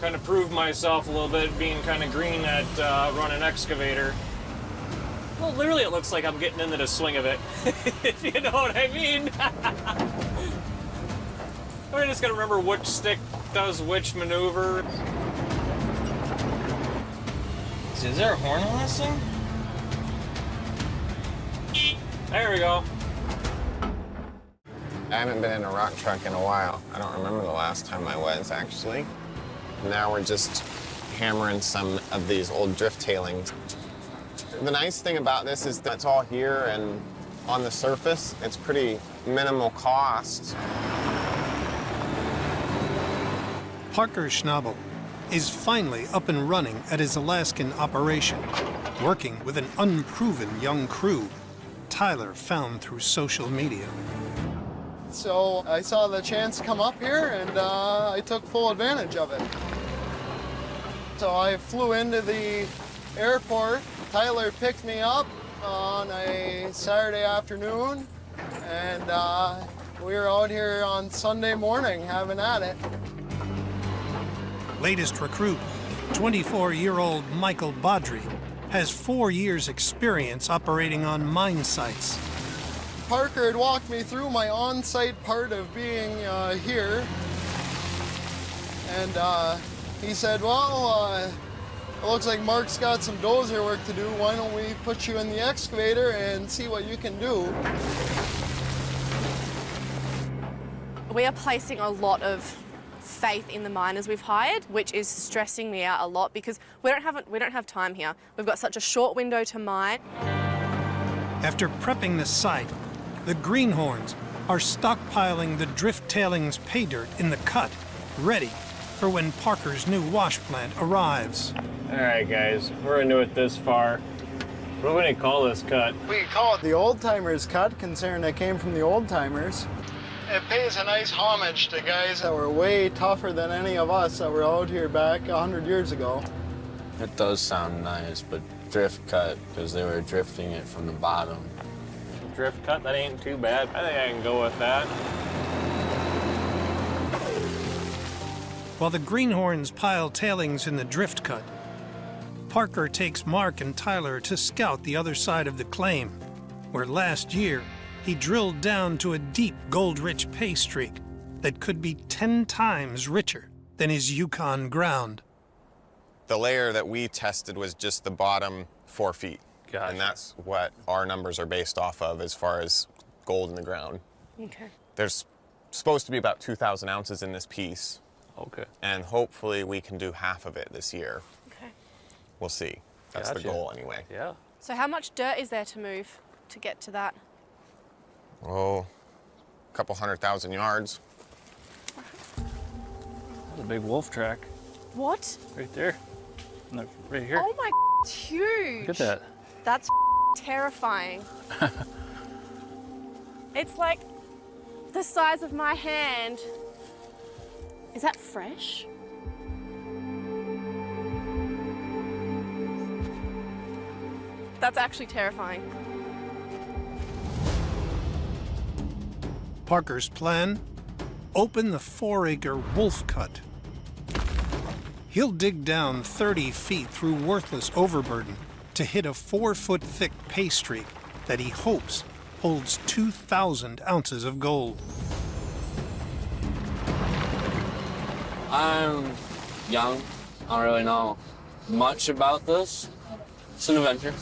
Kind of prove myself a little bit, being kind of green at running an excavator. Well, literally, it looks like I'm getting into the swing of it, if you know what I mean. I just gotta remember which stick does which maneuver. Is there a horn on this thing? There we go. I haven't been in a rock truck in a while. I don't remember the last time I was, actually. Now we're just hammering some of these old drift tailings. The nice thing about this is that it's all here and on the surface. It's pretty minimal cost. Parker Schnabel is finally up and running at his Alaskan operation, working with an unproven young crew Tyler found through social media. So I saw the chance come up here and I took full advantage of it. So I flew into the airport. Tyler picked me up on a Saturday afternoon and we were out here on Sunday morning having at it. Latest recruit, 24-year-old Michael Baudry, has 4 years' experience operating on mine sites. Parker had walked me through my on-site part of being here, and he said, well, it looks like Mark's got some dozer work to do. Why don't we put you in the excavator and see what you can do? We are placing a lot of faith in the miners we've hired, which is stressing me out a lot because we don't have time here. We've got such a short window to mine. After prepping the site, the greenhorns are stockpiling the drift tailings pay dirt in the cut, ready for when Parker's new wash plant arrives. All right, guys, we're into it this far. What do we need to call this cut? We call it the old-timers cut, considering it came from the old-timers. It pays a nice homage to guys that were way tougher than any of us that were out here back 100 years ago. It does sound nice, but drift cut, because they were drifting it from the bottom. Drift cut, that ain't too bad. I think I can go with that. While the greenhorns pile tailings in the drift cut, Parker takes Mark and Tyler to scout the other side of the claim, where last year he drilled down to a deep gold-rich pay streak that could be 10 times richer than his Yukon ground. The layer that we tested was just the bottom 4 feet. Gotcha. And that's what our numbers are based off of as far as gold in the ground. Okay. There's supposed to be about 2,000 ounces in this piece. Okay. And hopefully we can do half of it this year. Okay. We'll see. That's Gotcha. the goal anyway. Yeah. So how much dirt is there to move to get to that? Oh, a couple 100,000 yards. That's a big wolf track. What? Right there. No, right here. Oh my, it's huge. Look at that. That's terrifying. It's like the size of my hand. Is that fresh? That's actually terrifying. Parker's plan? Open the 4-acre wolf cut. He'll dig down 30 feet through worthless overburden to hit a 4-foot thick pay streak that he hopes holds 2,000 ounces of gold. I'm young. I don't really know much about this. It's an adventure.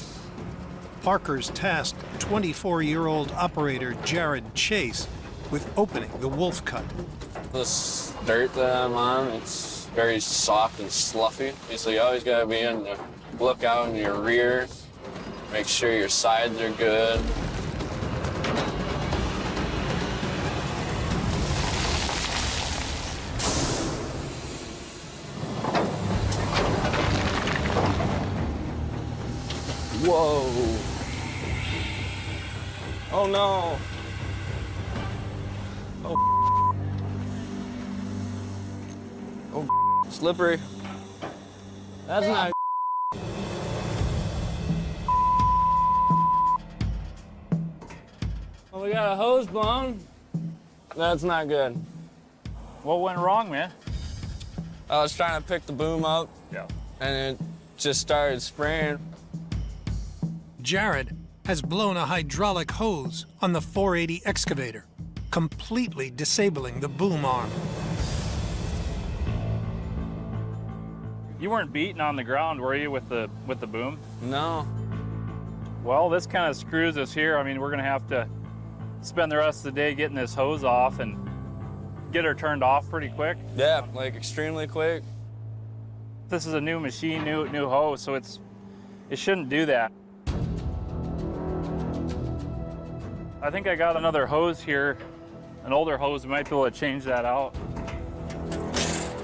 Parker's tasked 24-year-old operator Jared Chase with opening the wolf cut. This dirt that I'm on, it's very soft and sluffy. So you always gotta be on the lookout in your rear, make sure your sides are good. Whoa. Oh no. Oh. Oh, slippery. That's not. Well, we got a hose blown. That's not good. What went wrong, man? I was trying to pick the boom up. Yeah. And it just started spraying. Jared has blown a hydraulic hose on the 480 excavator, completely disabling the boom arm. You weren't beating on the ground, were you, with the boom? No. Well, this kind of screws us here. I mean, we're gonna have to spend the rest of the day getting this hose off and get her turned off pretty quick. Yeah, like extremely quick. This is a new machine, new hose, so it shouldn't do that. I think I got another hose here, an older hose. We might be able to change that out.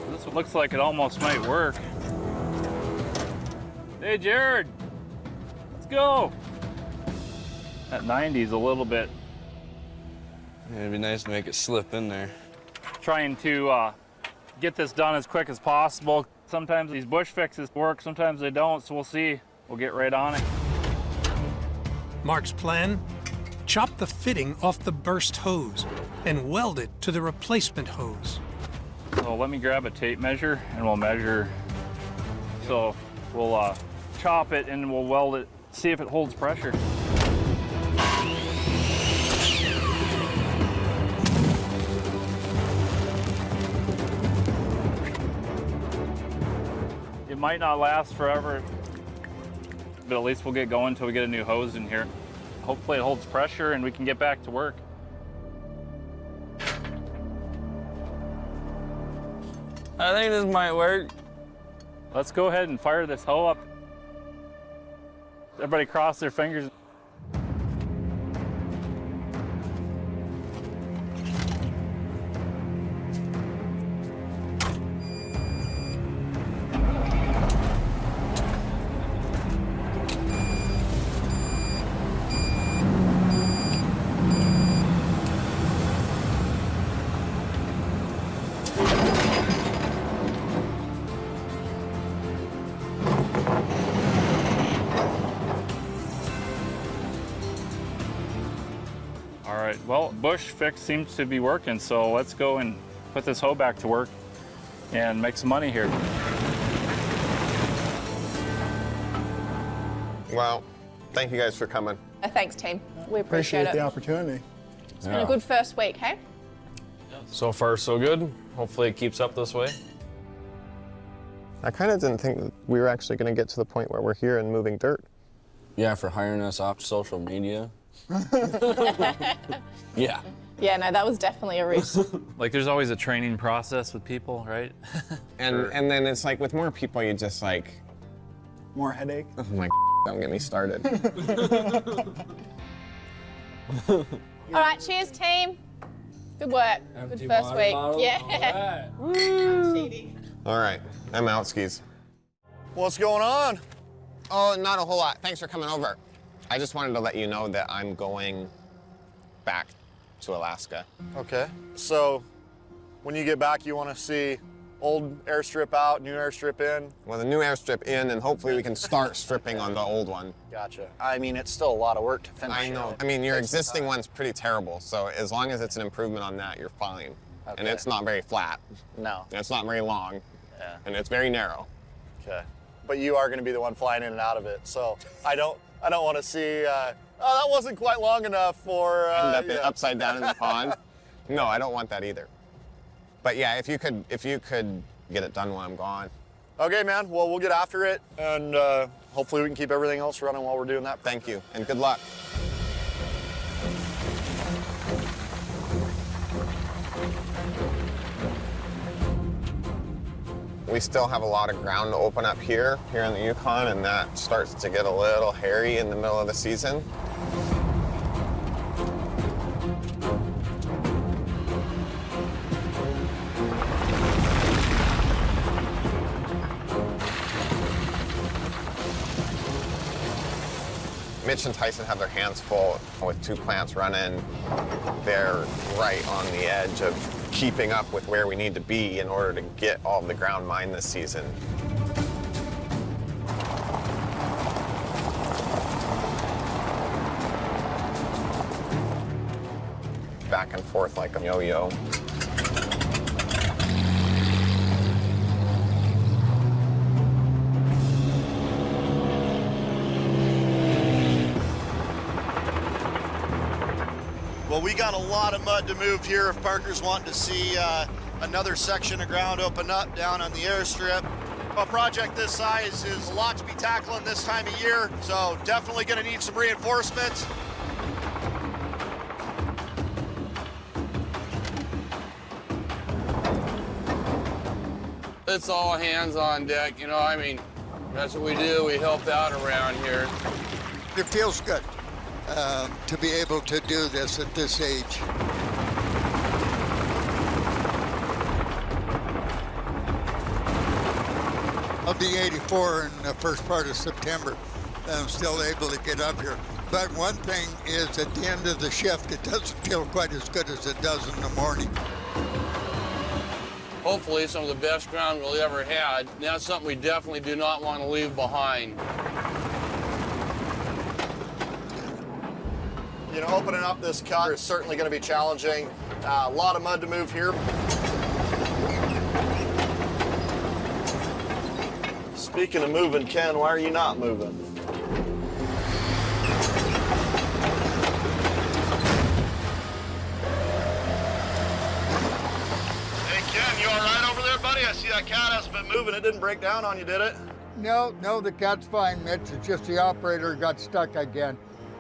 This looks like it almost might work. Hey, Jared, let's go. That 90 is a little bit. Yeah, it'd be nice to make it slip in there. Trying to get this done as quick as possible. Sometimes these bush fixes work, sometimes they don't, so we'll see. We'll get right on it. Mark's plan? Chop the fitting off the burst hose and weld it to the replacement hose. So let me grab a tape measure and we'll measure. So we'll chop it and we'll weld it, see if it holds pressure. It might not last forever, but at least we'll get going until we get a new hose in here. Hopefully it holds pressure and we can get back to work. I think this might work. Let's go ahead and fire this hoe up. Everybody cross their fingers. Well, bush fix seems to be working, so let's go and put this hoe back to work and make some money here. Well, thank you guys for coming. Thanks, team. We appreciate it. the opportunity. It's been a good first week, hey? So far, so good. Hopefully it keeps up this way. I kind of didn't think that we were actually going to get to the point where we're here and moving dirt. Yeah, for hiring us off social media. Yeah. Yeah, no, that was definitely a risk. Like there's always a training process with people, right? And then it's like with more people, you just like... More headache. Oh my, don't get me started. All right, cheers, team. Good work. Empty Good first water week. bottle. Yeah. All right. All right, I'm out skis. What's going on? Oh, not a whole lot. Thanks for coming over. I just wanted to let you know that I'm going back to Alaska. Okay, so when you get back, you want to see old airstrip out, new airstrip in? Well, the new airstrip in, and hopefully we can start stripping on the old one. Gotcha. I mean, it's still a lot of work to finish. I know. I mean, your existing one's pretty terrible, so as long as it's an improvement on that, you're fine. Okay. And it's not very flat. No. And it's not very long. Yeah. And it's very narrow. Okay. But you are going to be the one flying in and out of it, so I don't want to see, oh, that wasn't quite long enough for... End up upside down in the pond. No, I don't want that either. But yeah, if you could get it done while I'm gone. Okay, man. Well, we'll get after it, and hopefully we can keep everything else running while we're doing that. Thank you, and good luck. We still have a lot of ground to open up here in the Yukon, and that starts to get a little hairy in the middle of the season. Mitch and Tyson have their hands full with 2 plants running. They're right on the edge of keeping up with where we need to be in order to get all of the ground mined this season. Back and forth like a yo-yo. Well, We got a lot of mud to move here if Parker's wanting to see another section of ground open up down on the airstrip. A project this size is a lot to be tackling this time of year, so definitely going to need some reinforcements. It's all hands on deck, you know, I mean, that's what we do. We help out around here. It feels good to be able to do this at this age. I'll be 84 in the first part of September, and I'm still able to get up here. But one thing is, at the end of the shift, it doesn't feel quite as good as it does in the morning. Hopefully some of the best ground we'll ever had. That's something we definitely do not want to leave behind. You know, opening up this cut is certainly going to be challenging. A lot of mud to move here. Speaking of moving, Ken, why are you not moving? Hey, Ken, you all right over there, buddy? I see that cat hasn't been moving. It didn't break down on you, did it? No, the cat's fine, Mitch. It's just the operator got stuck again.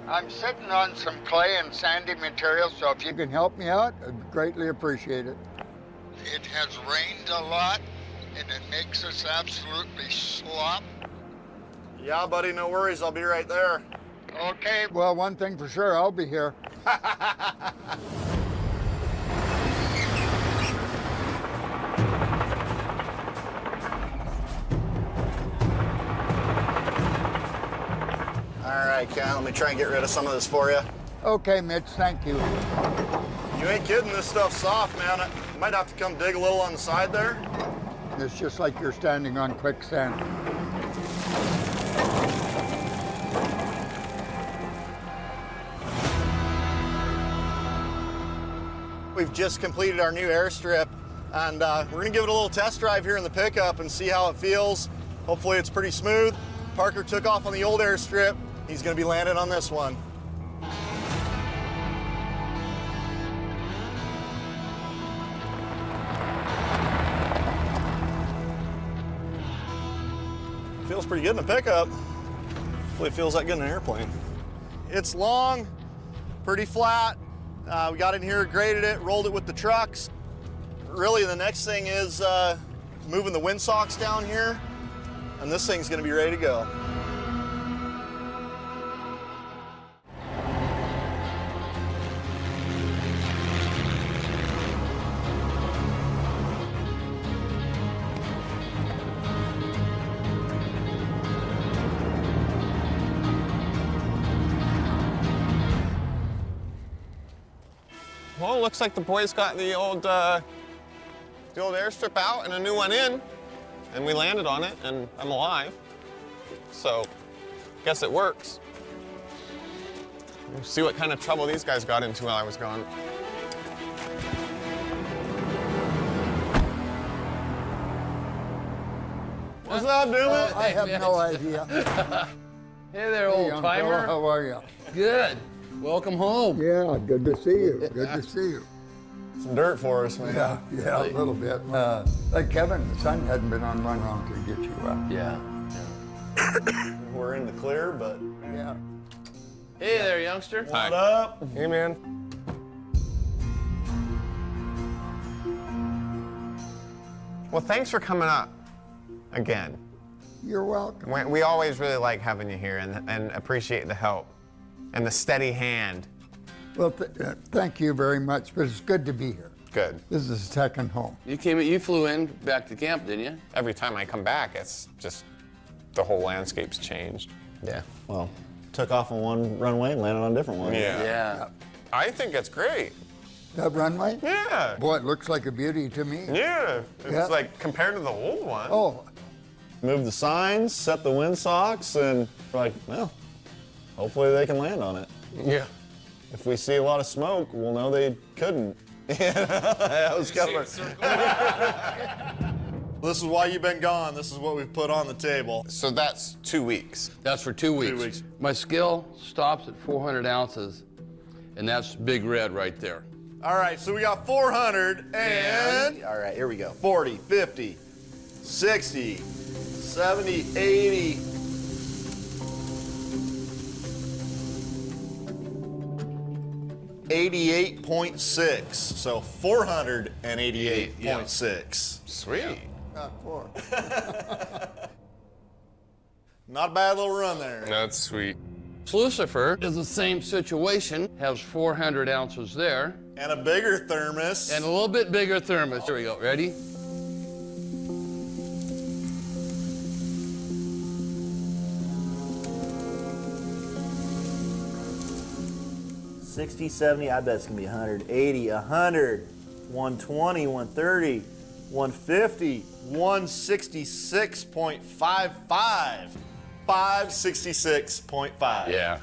I'm sitting on some clay and sandy material, so if you can help me out, I'd greatly appreciate it. It has rained a lot, and it makes us absolutely slop. Yeah, buddy, no worries. I'll be right there. Okay. Well, one thing for sure, I'll be here. All right, Ken, let me try and get rid of some of this for you. Okay, Mitch, thank you. You ain't kidding, this stuff's soft, man. I might have to come dig a little on the side there. It's just like you're standing on quicksand. We've just completed our new airstrip, and we're gonna give it a little test drive here in the pickup and see how it feels. Hopefully it's pretty smooth. Parker took off on the old airstrip. He's gonna be landing on this one. Feels pretty good in the pickup. Hopefully it feels that good in an airplane. It's long, pretty flat. We got in here, graded it, rolled it with the trucks. Really, the next thing is moving the windsocks down here, and this thing's gonna be ready to go. Well, it looks like the boys got the old airstrip out and a new one in, and we landed on it, and I'm alive. So, guess it works. We'll see what kind of trouble these guys got into while I was gone. What's up, Newman? I have no idea. Hey there, old timer. How are you? Good. Welcome home. Yeah, good to see you. Good to see you. Some dirt for us, man. Yeah, a little bit. Like Kevin, the sun hadn't been on run wrong to get you up. Yeah. We're in the clear, but yeah. Hey there, youngster. What up? Hey, man. Well, thanks for coming up again. You're welcome. We always really like having you here and appreciate the help and the steady hand. Well, thank you very much, but it's good to be here. Good. This is a second home. You flew in back to camp, didn't you? Every time I come back, it's just the whole landscape's changed. Yeah, well, took off on one runway and landed on a different one. Yeah. I think it's great. That runway? Yeah. Boy, it looks like a beauty to me. Yeah. It's like compared to the old one. Oh. Moved the signs, set the windsock, and we're like, well, hopefully they can land on it. Yeah. If we see a lot of smoke, we'll know they couldn't. That was kind of This is why you've been gone. This is what we've put on the table. So that's 2 weeks. That's for 2 weeks. 2 weeks. My skill stops at 400 ounces. And that's Big Red right there. All right, so we got 400 and... All right, here we go. 40, 50, 60, 70, 80. $88.6, so 488.6. Sweet. Not 4. Not a bad little run there. That's sweet. Lucifer is the same situation, has 400 ounces there. And a bigger thermos. And a little bit bigger thermos. Here we go, ready? $60, $70, I bet it's gonna be $100, $80, $100, $120, $130, $150, $166.55. 566.5. Yeah.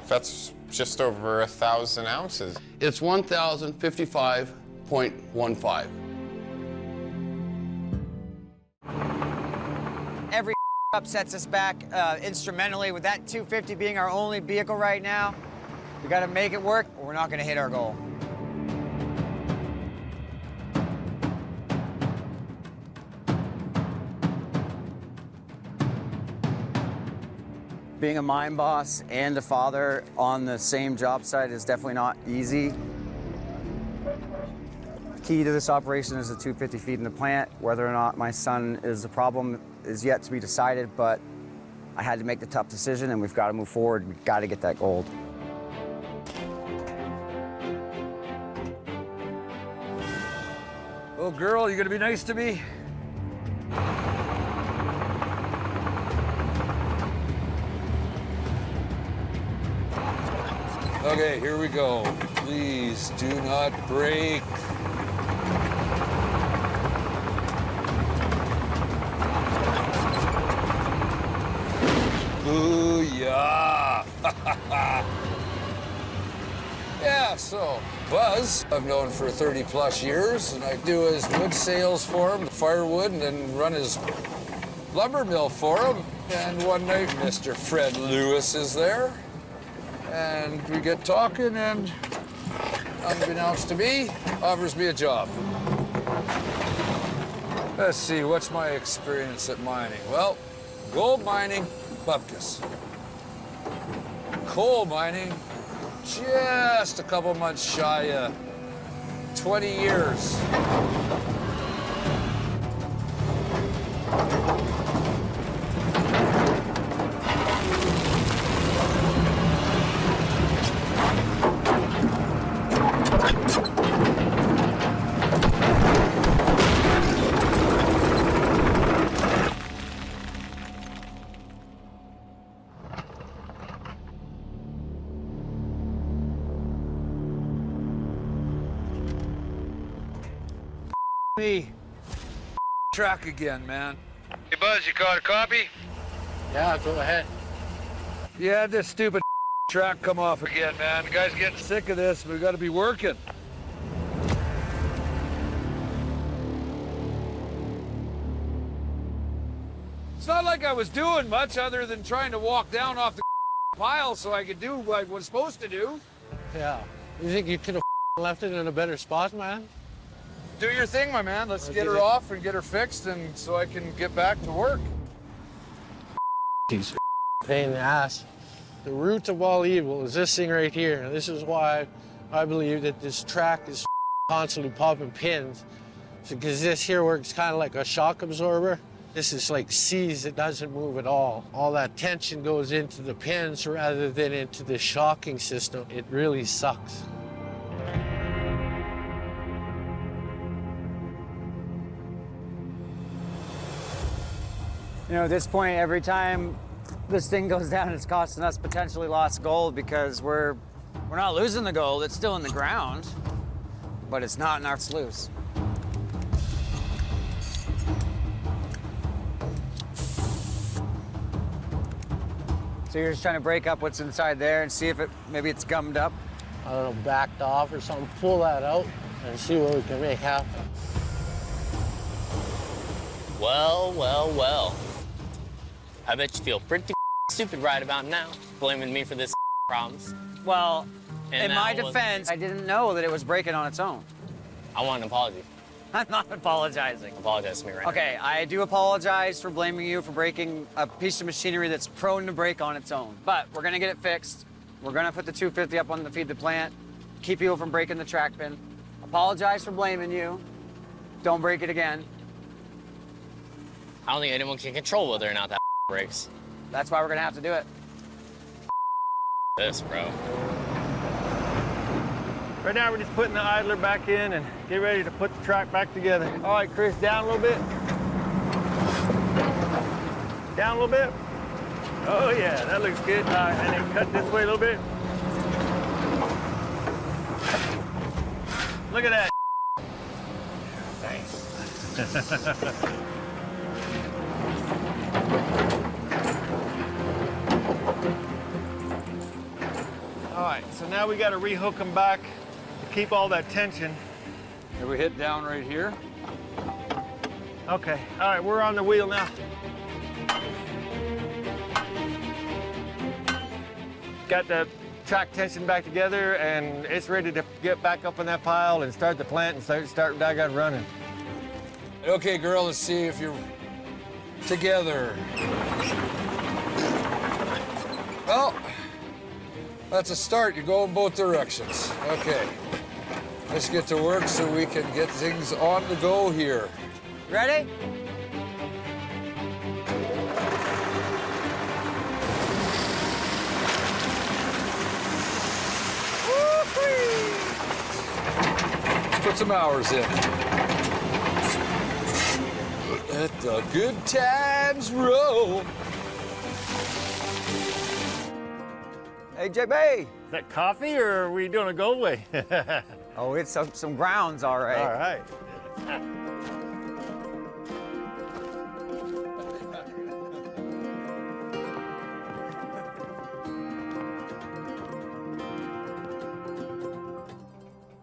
That's just over 1,000 ounces. It's 1,055.15. Every upsets us back instrumentally. With that 250 being our only vehicle right now, we got to make it work or we're not going to hit our goal. Being a mine boss and a father on the same job site is definitely not easy. Key to this operation is the 250 feet in the plant. Whether or not my son is a problem is yet to be decided, but I had to make the tough decision and we've got to move forward. We've got to get that gold. Oh, girl, you gonna be nice to me? Okay, here we go. Please do not break. Booyah! Yeah, so Buzz, I've known for 30 plus years, and I do his wood sales for him, firewood, and then run his lumber mill for him. And one night, Mr. Fred Lewis is there. And we get talking, and unbeknownst to me, offers me a job. Let's see, what's my experience at mining? Well, gold mining, bupkis. Coal mining, just a couple months shy of 20 years. Me. Track again, man. Hey, Buzz, you caught a copy? Yeah, go ahead. Yeah, this stupid track come off again, man. The guy's getting sick of this. We gotta be working. It's not like I was doing much other than trying to walk down off the pile so I could do what I was supposed to do. Yeah. You think you could have left it in a better spot, man? Do your thing, my man. Let's get her off and get her fixed and so I can get back to work. He's pain in the ass. The root of all evil is this thing right here. This is why I believe that this track is constantly popping pins. Because this here works kind of like a shock absorber. This is like seized, it doesn't move at all. All that tension goes into the pins rather than into the shocking system. It really sucks. You know, at this point, every time this thing goes down, it's costing us potentially lost gold because we're not losing the gold. It's still in the ground, but it's not in our sluice. So you're just trying to break up what's inside there and see if maybe it's gummed up? I don't know, backed off or something. Pull that out and see what we can make happen. Well, well, well. I bet you feel pretty stupid right about now, blaming me for this problems. Well, In my defense, I didn't know that it was braking on its own. I want an apology. I'm not apologizing. Apologize to me right now. Okay, I do apologize for blaming you for breaking a piece of machinery that's prone to break on its own. But we're gonna get it fixed. We're gonna put the 250 up on the feed the plant, keep people from breaking the track pin. Apologize for blaming you. Don't break it again. I don't think anyone can control whether or not that breaks. That's why we're gonna have to do it. This, bro. Right now, we're just putting the idler back in and get ready to put the track back together. All right, Chris, down a little bit. Down a little bit. Oh, yeah, that looks good. All right, and then cut this way a little bit. Look at that. Thanks. All right, so now we got to rehook them back to keep all that tension. Can we hit down right here? Okay, all right, we're on the wheel now. Got the track tension back together, and it's ready to get back up on that pile and start the plant and start doggone running. Okay, girl, let's see if you're together. Well, that's a start. You go in both directions. Okay. Let's get to work so we can get things on the go here. Ready? Let's put some hours in. Let the good times roll. Hey, JB. Is that coffee, or are we doing a gold way? Oh, it's some grounds, all right. All right.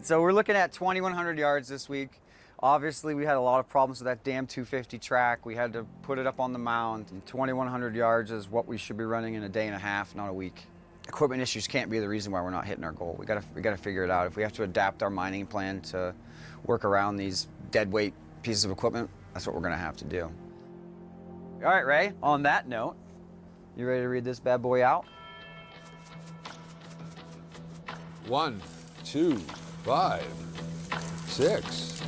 So we're looking at 2,100 yards this week. Obviously, we had a lot of problems with that damn 250 track. We had to put it up on the mound. And 2,100 yards is what we should be running in a day and a half, not a week. Equipment issues can't be the reason why we're not hitting our goal. We gotta figure it out. If we have to adapt our mining plan to work around these dead weight pieces of equipment, that's what we're gonna have to do. All right, Ray, on that note, you ready to read this bad boy out? 1, 2, 5, 6,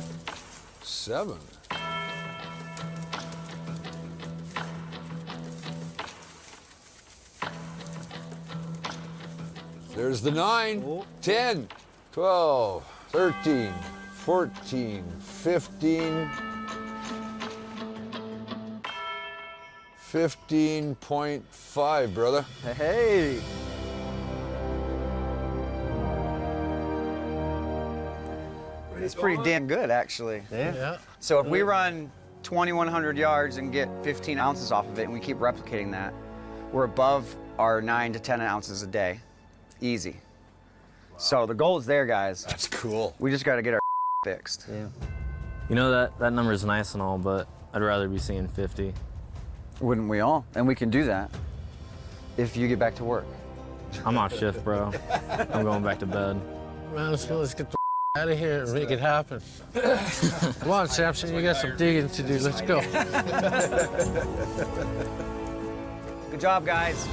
7. There's the 9, 10, 12, 13, 14, 15, 15.5, brother. Hey. It's pretty damn good, actually. Yeah. So if we run 2,100 yards and get 15 ounces off of it, and we keep replicating that, we're above our 9 to 10 ounces a day. Easy. Wow. So the goal is there, guys. That's cool. We just got to get our fixed. Yeah. You know, that number is nice and all, but I'd rather be seeing 50. Wouldn't we all? And we can do that if you get back to work. I'm off shift, bro. I'm going back to bed. Man, let's get the out of here and make it happen. Come on, Samson, you got some digging to do. Let's go. Good job, guys.